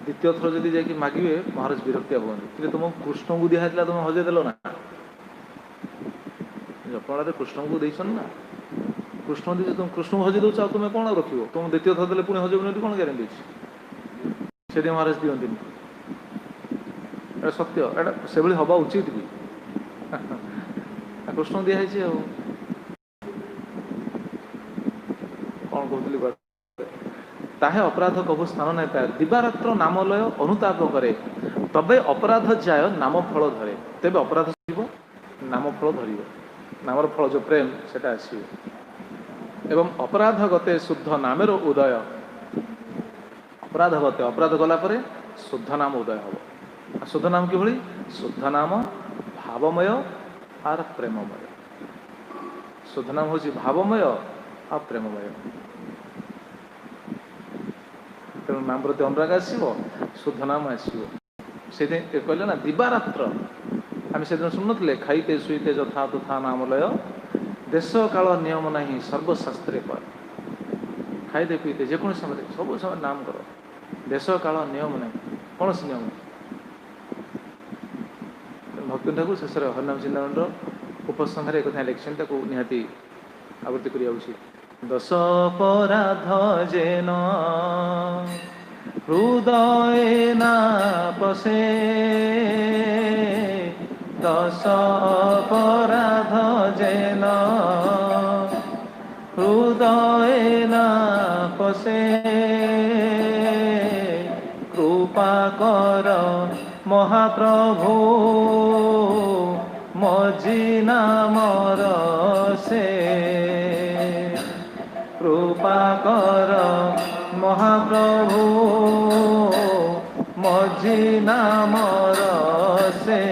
ଦ୍ୱିତୀୟ ଥର ଯଦି ଯାଇକି ମାଗିବେ ମହାରାଜ ବିରକ୍ତିଆ ହୁଅନ୍ତି। କିନ୍ତୁ ତୁମକୁ କୃଷ୍ଣଙ୍କୁ ଦିଆହେଇଥିଲା ତୁମେ ହଜେଇ ଦେଲ ନା। ଜପମାଳାରେ କୃଷ୍ଣଙ୍କୁ ଦେଇଛନ୍ତି ନା, କୃଷ୍ଣ ଦେଇଛ ତୁମେ କୃଷ୍ଣଙ୍କୁ ହଜେଇ ଦେଉଛ, ଆଉ ତୁମେ କ'ଣ ରଖିବ? ତୁମକୁ ଦ୍ୱିତୀୟ ଥର ଦେଲେ ପୁଣି ହଜେଇବନି ବୋଲି କ'ଣ ଗ୍ୟାରେଣ୍ଟି ଅଛି? ସେଥିପାଇଁ ମହାରାଜ ଦିଅନ୍ତିନି। ଏଇଟା ସତ୍ୟ, ଏଇଟା ସେଭଳି ହେବା ଉଚିତ ବି। କୃଷ୍ଣ ଦିଆହେଇଛି ଆଉ କ'ଣ କହୁଥିଲି ତାহে ଅପରାଧ କବୁ ସ୍ଥାନ ନାହିଁ ପାଏ, ଦିବାରାତ୍ର ନାମଲୟ ଅନୁତାପ କରେ, ତବେ ଅପରାଧ ଯାୟ ନାମ ଫଳ ଧରେ। ତେବେ ଅପରାଧ ଯିବ, ନାମ ଫଳ ଧରିବ, ନାମର ଫଳ ଯେଉଁ ପ୍ରେମ ସେଟା ଆସିବ। ଏବଂ ଅପରାଧ ଗତେ ଶୁଦ୍ଧ ନାମର ଉଦୟ, ଅପରାଧ ଗତେ ଅପରାଧ ଗଲା ପରେ ଶୁଦ୍ଧ ନାମ ଉଦୟ ହେବ। ଆଉ ଶୁଦ୍ଧ ନାମ କିଭଳି? ଶୁଦ୍ଧ ନାମ ଭାବମୟ ଆର ପ୍ରେମମୟ। ଶୁଦ୍ଧ ନାମ ହେଉଛି ଭାବମୟ ଆଉ ପ୍ରେମମୟ। ତେଣୁ ନାମ ପ୍ରତି ଅନୁରାଗ ଆସିବ, ଶୁଦ୍ଧ ନାମ ଆସିବ। ସେଇଥିପାଇଁ କହିଲେ ନା ଦିବାରାତ୍ର, ଆମେ ସେଦିନ ଶୁଣୁନଥିଲେ ଖାଇତେ ଶୋଇତେ ଯଥା ତଥା ନାମଲୟ, ଦେଶ କାଳ ନିୟମ ନାହିଁ ସର୍ବଶାସ୍ତ୍ରେ କର। ଖାଇତେ ପିଇତେ ଯେକୌଣସି ସମୟରେ ସବୁ ସମୟରେ ନାମ କର, ଦେଶ କାଳ ନିୟମ ନାହିଁ, କୌଣସି ନିୟମ ନାହିଁ। ଭକ୍ତି ଠାକୁର ଶେଷରେ ହରିନାମ ଚିନ୍ତାମଣିର ଉପସଂହାରରେ ଏକଥା ଲେଖିଛନ୍ତି, ତାକୁ ନିହାତି ଆବୃତ୍ତି କରିବା ଉଚିତ। ଦଶ ଅପରାଧ ଯେନ ହୃଦଏ ନା ପଶେ, ଦଶ ଅପରାଧ ଯେନ ହୃଦଏ ନା ପଶେ, କୃପା କର ମହାପ୍ରଭୁ ମଝି ନାମର ସେ, କୃପା କର ମହାପ୍ରଭୁ ମଝି ନାମର ସେ,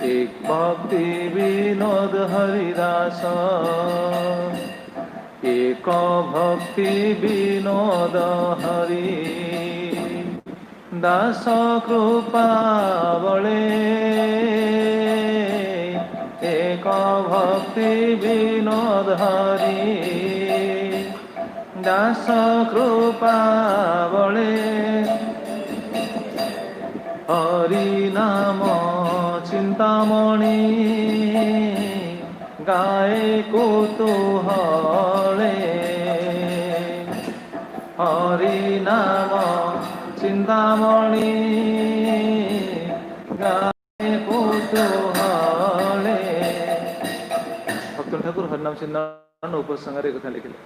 এক ভক্তি বিনোদ হরিদাস, এক ভক্তি বিনোদ হরি দাস কৃপা বলে, এক ভক্তি বিনোদ হরি দাস কৃপা বলে, হরি নাম চিন্তামণি গায়ে কৌতূহলে, হরি নাম চিন্তামণি গায়ে কৌতূহলে। ভক্ত ঠাকুর হরিনাম চিন্তামণি উপসংহারে কথা লিখিলে,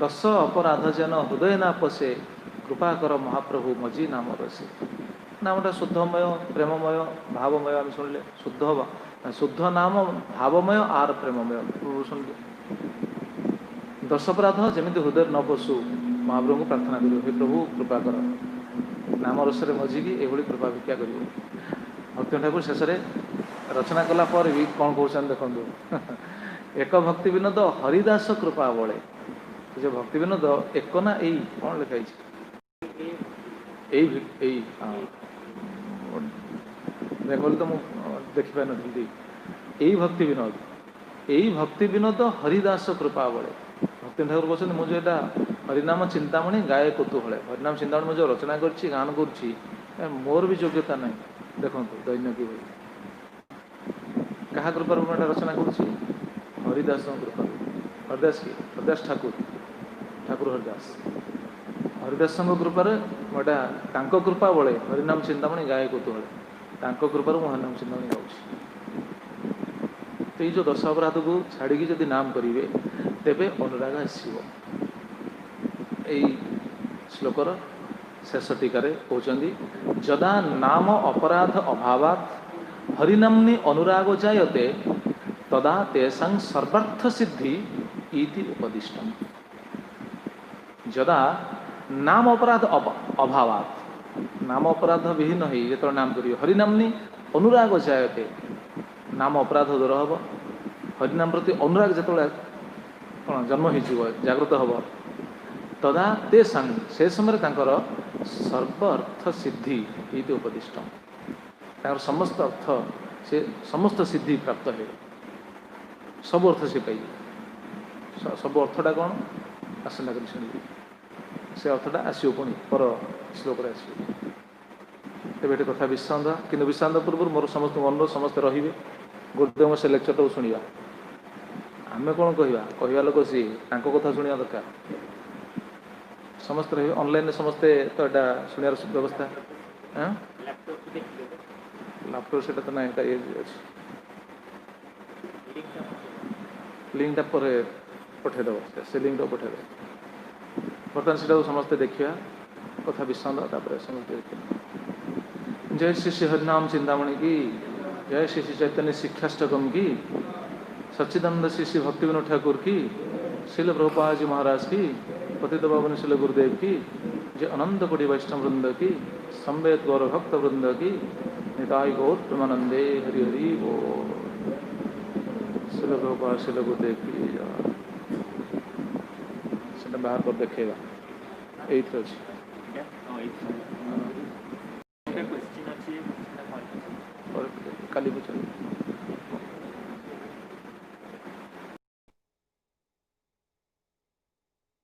দশ অপরাধ যেন হৃদয় না পশে, কৃপা কর মহাপ্রভু মজি নাম রসে। নামটা শুদ্ধময়, প্রেমময়, ভাবময়। আমি শুনলে শুদ্ধ হবা, শুদ্ধ নাম ভাবময় আর প্রেমময় শুনলে। ଦଶ ଅପରାଧ ଯେମିତି ହୃଦୟରେ ନ ପଶୁ, ମହାପ୍ରଭୁଙ୍କୁ ପ୍ରାର୍ଥନା କରିବ, ହେ ପ୍ରଭୁ କୃପା କର, ନାମ ରସରେ ମଜିକି ଏଭଳି କୃପା ଭିକ୍ଷା କରିବ। ଭକ୍ତି ଠାକୁର ଶେଷରେ ରଚନା କଲା ପରେ ବି କ'ଣ କହୁଛନ୍ତି ଦେଖନ୍ତୁ, ଏକ ଭକ୍ତି ବିନୋଦ ହରିଦାସ କୃପା ବଳେ। ଯେ ଭକ୍ତି ବିନୋଦ ଏକ ନା ଏଇ କ'ଣ ଲେଖା ହେଇଛି? ଏଇ ବେଙ୍ଗଲି ତ ମୁଁ ଦେଖିପାରିନଥିଲି। ଏଇ ଭକ୍ତି ବିନୋଦ, ଏଇ ଭକ୍ତି ବିନୋଦ ହରିଦାସ କୃପା ବଳେ। ଭକ୍ତି ଠାକୁର କହୁଛନ୍ତି, ମୁଁ ଯେଉଁ ଏଇଟା ହରିନାମ ଚିନ୍ତାମଣି ଗାଏ କୌତୂହଳେ, ହରିନାମ ଚିନ୍ତାମଣି ମୁଁ ଯେଉଁ ରଚନା କରିଛି, ଗାନ କରୁଛି, ମୋର ବି ଯୋଗ୍ୟତା ନାହିଁ। ଦେଖନ୍ତୁ ଦୈନ୍ୟ କିଭଳି, କାହା କୃପାରୁ ମୁଁ ଏଇଟା ରଚନା କରୁଛି? ହରିଦାସଙ୍କ କୃପାରୁ। ହରିଦାସ କି? ହରିଦାସ ଠାକୁର, ଠାକୁର ହରିଦାସ। ହରିଦାସଙ୍କ କୃପାରେ ମୁଁ ଏଇଟା, ତାଙ୍କ କୃପା ବଳେ ହରିନାମ ଚିନ୍ତାମଣି ଗାଏ କୌତୂହଳେ। ତାଙ୍କ କୃପାରୁ ମୁଁ ହରିନାମ ଚିନ୍ତାମଣି ଗାଉଛି। ତ ଏଇ ଯେଉଁ ଦଶ ଅପରାଧକୁ ଛାଡ଼ିକି ଯଦି ନାମ କରିବେ ତେବେ ଅନୁରାଗ ଆସିବ। ଏଇ ଶ୍ଲୋକର ଶେଷ ଟୀକାରେ କହୁଛନ୍ତି ଯଦା ନାମ ଅପରାଧ ଅଭାବାତ୍ ହରିନାମ୍ନି ଅନୁରାଗ ଜାୟତେ ତଦା ତେଷାଂ ସର୍ବାର୍ଥ ସିଦ୍ଧି ଇତି ଉପଦିଷ୍ଟମ୍। ଯଦା ନାମ ଅପରାଧ ଅଭାବାତ୍, ନାମ ଅପରାଧ ବିହୀନ ହେଇ ଯେତେବେଳେ ନାମ କରିବେ, ହରିନାମ୍ନି ଅନୁରାଗ ଜାୟତେ, ନାମ ଅପରାଧ ଦୂର ହେବ। ହରିନାମ ପ୍ରତି ଅନୁରାଗ ଯେତେବେଳେ କ'ଣ ଜନ୍ମ ହେଇଯିବ, ଜାଗ୍ରତ ହେବ, ତଦା ତେଷାଂ, ସେ ସମୟରେ ତାଙ୍କର ସର୍ବ ଅର୍ଥ ସିଦ୍ଧି ଇତି ଉପଦିଷ୍ଟମ୍, ତାଙ୍କର ସମସ୍ତ ଅର୍ଥ, ସେ ସମସ୍ତ ସିଦ୍ଧି ପ୍ରାପ୍ତ ହେବ। ସବୁ ଅର୍ଥ ସେ ପାଇବେ। ସବୁ ଅର୍ଥଟା କ'ଣ ଆସନ୍ତା କରି ଶୁଣିବେ। ସେ ଅର୍ଥଟା ଆସିବ ପୁଣି ପର ଶ୍ଲୋକରେ ଆସିବ। ତେବେ ଏଠି କଥା ବିଶ୍ରାନ୍ତ, କିନ୍ତୁ ବିଶ୍ରାନ୍ତ ପୂର୍ବରୁ ମୋର ସମସ୍ତଙ୍କୁ ଅନୁରୋଧ, ସମସ୍ତେ ରହିବେ, ଗୁରୁଦେବଙ୍କ ସେ ଲେକ୍ଚରଟାକୁ ଶୁଣିବା। ଆମେ କ'ଣ କହିବା, କହିବା ଲୋକ ସିଏ, ତାଙ୍କ କଥା ଶୁଣିବା ଦରକାର। ସମସ୍ତେ ରହିବେ ଅନଲାଇନରେ, ସମସ୍ତେ ତ ଏଇଟା ଶୁଣିବାର ବ୍ୟବସ୍ଥା। ଲାପଟପ୍ ସେଟା ତ ନାହିଁ, ଇଏ ଅଛି, ଲିଙ୍କଟା ପରେ ପଠାଇଦେବ, ସେ ଲିଙ୍କଟାକୁ ପଠାଇଦେବ। ବର୍ତ୍ତମାନ ସେଟାକୁ ସମସ୍ତେ ଦେଖିବା, କଥା ବିଶ୍ରାନ୍ତ, ତାପରେ ସମସ୍ତେ ଦେଖିବା। जय श्री श्री हरिनाम चिंतामणि की, जय श्री श्री चैतन्य शिक्षाष्टकम की, सच्चिदानंद श्री श्री भक्ति विनोद ठाकुर की, श्रील प्रभुपाद जी महाराज की, पतित पावन श्रील गुरुदेव की, जय अनंत कोटि वैष्णव वृंद की, संवेद गौर भक्त वृंद की, निताय गौर प्रेमानंदे हरि हरि बोल। श्रील प्रभुपाद श्रील गुरुदेव की सेटा बाहर पर देखेगा, एइथ अछि काली पूछा।